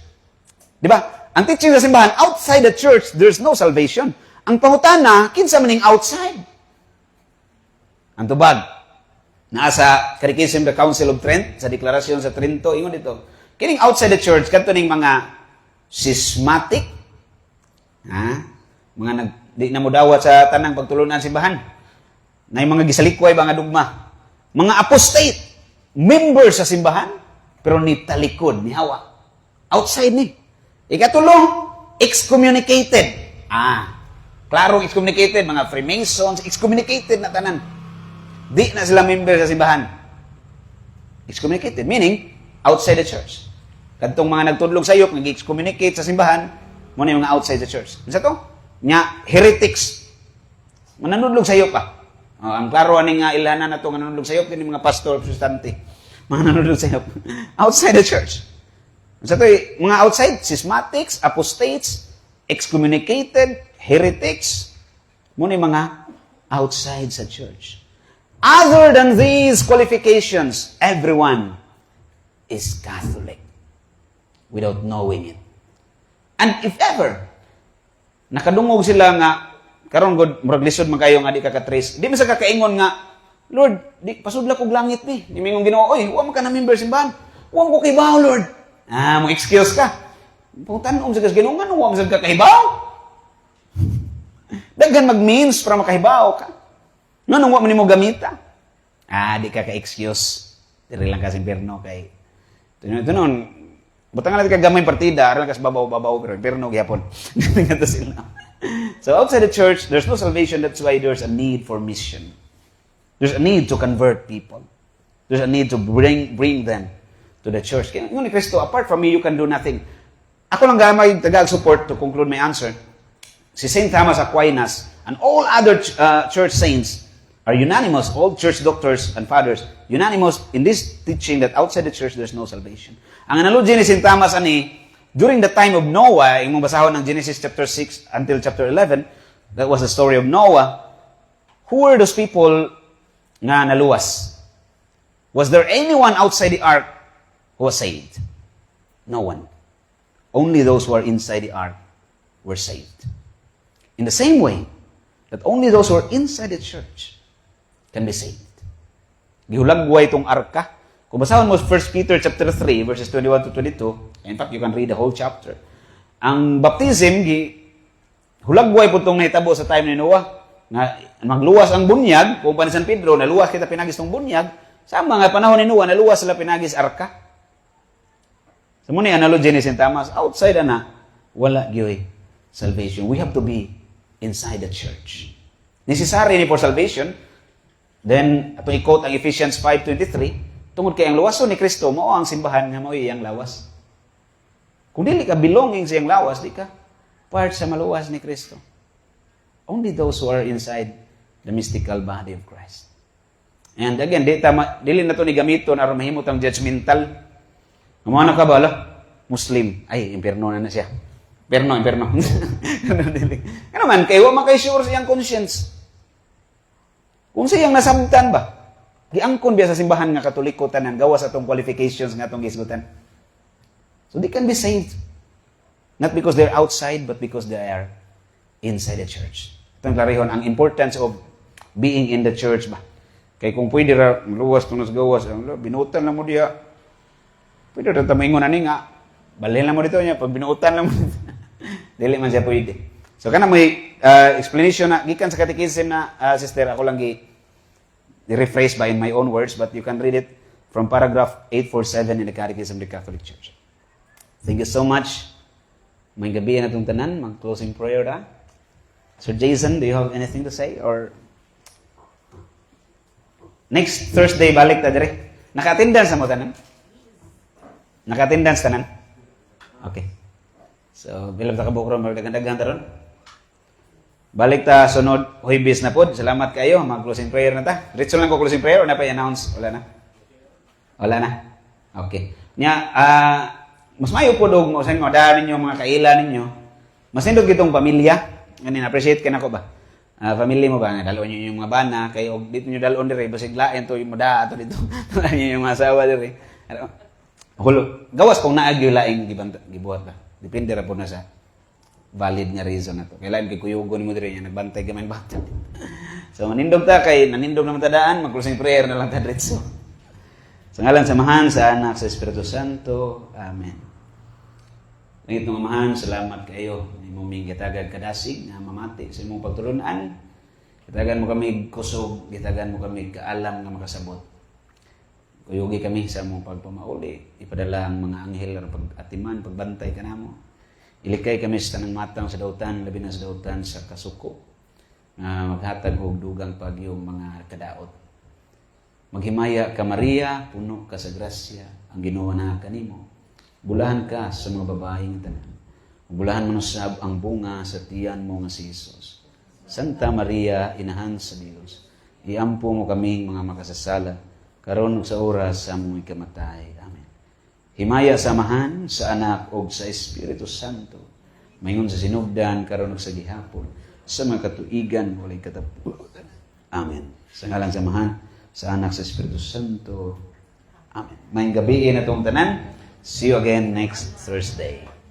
Di ba? Ang teaching sa simbahan, outside the church, there's no salvation. Ang pangutana, kinsa maning outside? Ang tubag, nasa Catechism of the Council of Trent, sa Deklarasyon sa Trento, ingon dito, kining outside the church, kanto ning mga schismatic, mga di na mudawat sa tanang pagtulunan simbahan, na yung mga gisalikway, mga dugma, mga apostate, members sa simbahan, pero ni talikod, ni hawa. Outside ni. Ikatulong, excommunicated. Klaro excommunicated, mga Freemasons, excommunicated na tanan. Di na sila member sa simbahan. Excommunicated, meaning, outside the church. Kadtong mga nagtudlong sayop, nag-excommunicate sa simbahan, muna yung mga outside the church. Isa to? Nga, heretics. Mananudlog sayop pa. Ang klaro aning ilanan na ito, nanunulog sayop, din mga pastor, protestante. Mga nanunulog sayop. Outside the church. Sa ito, mga outside, schismatics, apostates, excommunicated, heretics, muna yung mga outside sa church. Other than these qualifications, everyone is Catholic without knowing it. And if ever, nakadungog sila nga, karon god murag lisod man kayo nga di ka ka-trace. Di man sa kakaingon nga, Lord, di pasudla kog langit ni. Di mingong Ginoo, oy, wa man ka na member simbahan. Wa ko kibaw, Lord. Mo excuse ka. Pangutanon sa Ginoo nga wa man ka kahibaw. Daghan mag-means para makahibaw ka. Nganong wa man nimo gamita? Di ka ka-excuse. Diri lang ka sa impierno kay tunon. Butang natin ka gamay partida, aral ka sa babaw-babaw pero impierno gyapon. Ganito sila. So outside the church, there's no salvation. That's why there's a need for mission. There's a need to convert people. There's a need to bring them to the church. Kaya ni Cristo, apart from me, you can do nothing. Ako lang gamay tagag support to conclude my answer. Si St. Thomas Aquinas and all other church saints are unanimous, all church doctors and fathers, unanimous in this teaching that outside the church, there's no salvation. Ang analogy ni St. Thomas during the time of Noah, yung basahon ng Genesis chapter 6 until chapter 11, that was the story of Noah. Who were those people nga naluwas? Was there anyone outside the ark who was saved? No one. Only those who are inside the ark were saved. In the same way, that only those who are inside the church can be saved. Gihulagway itong arka. Kung basahon mo 1 Peter chapter 3, verses 21 to 22, in fact, you can read the whole chapter. Ang baptism, hulagway po itong nahitabo sa time ni Noah, na magluwas ang bunyag, kung pa ni San Pedro, naluwas kita pinagis ng bunyag, sa mga panahon ni Noah, naluwas sila pinagis arka. Sa muna yung analogy ni St. Thomas, outside wala gyoy salvation. We have to be inside the church. Necessary ni for salvation. Then, atong i-quote ang Ephesians 5:23, tungod kay ang luwason ni Kristo, mao ang simbahan nga mao iyang lawas. Kung dili ka belonging sa iyang lawas, di ka part sa maluwas ni Kristo. Only those who are inside the mystical body of Christ. And again, dili na to ni gamiton aron mahimot ang judgmental. Umano ka ba, Muslim? Ay, impierno na siya. Imperno. Ano man, kaya wa makay sure sa iyang conscience. Kung sa iyang nasabtan ba, giangkon biya sa simbahan nga Katoliko tanan, gawas atong qualifications nga atong gisgutan. So they can be saved. Not because they're outside, but because they are inside the church. Itong klarihon, ang importance of being in the church ba. Kaya kung pwede ra, luwas itong nasgawas, binutan lang mo diya. Pwede ra tamingon ani nga, balhin lang mo dito niya, pag binutan lang mo dito. Dili man siya pwede. So kana may explanation na gikan sa catechism na sister ako lang i-rephrase by in my own words, but you can read it from paragraph 847 in the Catechism of the Catholic Church. Thank you so much. May gabi na itong tanan, mag-closing prayer na. Sir Jason, do you have anything to say? Or next Thursday, balik ta dire. Naka-attendance mo tanan? Naka-attendance tanan? Okay. So, bilang ta kabukro, magdagandagan taron. Balik ta sunod, Huwebes na pod. Salamat kayo. Mag-closing prayer na ta. Diretso lang ko closing prayer o na pa i-announce? Wala na? Wala na? Okay. Nya, mas mayo po dog mo sa inyo, dahil ninyo, mga kaila ninyo. Mas nindog itong pamilya. Ganun, appreciate ka na ko ba? Family mo ba? Dalon nyo yung mga bana. Kayo, dito nyo dalon dire. Basig lain to yung mada ato dito. Dalon nyo yung mga asawa dire. Hulo. Gawas kung naagyo laing gibuhat ba? Depende ra po na sa valid nga reason na to. Kailan kay kuyugon mo dire, nagbantay ka man bata. So, nanindog ta kay, nanindog naman ta daan, mag-closing prayer na lang ta diretso. Sa ngalan sa Amahan, sa Anak, sa Espiritu Santo. Amen. Langit ng Amahan, salamat kayo. Imong gitagad kadasig na mamati sa imong pagtulunan. Gitagan mo kami kusog, gitagan mo kami kaalam nga makasabot. Kuyugi kami sa mong pagpamauli. Ipadala ang mga anghel na pag-atiman, pagbantay ka na mo. Ilikay kami sa tanang matang sa dautan, labi na sa dautan sa kasuko. Maghatag og dugang pag yung mga kadaot. Maghimaya ka Maria, puno ka sa grasya, ang Ginoo na kanimo. Bulahan ka sa mga babaeng tanan. Bulahan mo nasab ang bunga sa tiyan mo nga si Jesus. Santa Maria, inahan sa Dios, iampo mo kaming mga makasasala, karon ug sa oras sa among ikamatay. Amen. Himaya sa Amahan, sa Anak ug sa Espiritu Santo, mayon sa sinugdan karon ug sa gihapon, sa mga katuigan walay katapusan. Amen. Sa ngalan sa Amahan, sa Anak, sa Espiritu Santo. Amen. Mayong gabi na itong tanan. See you again next Thursday.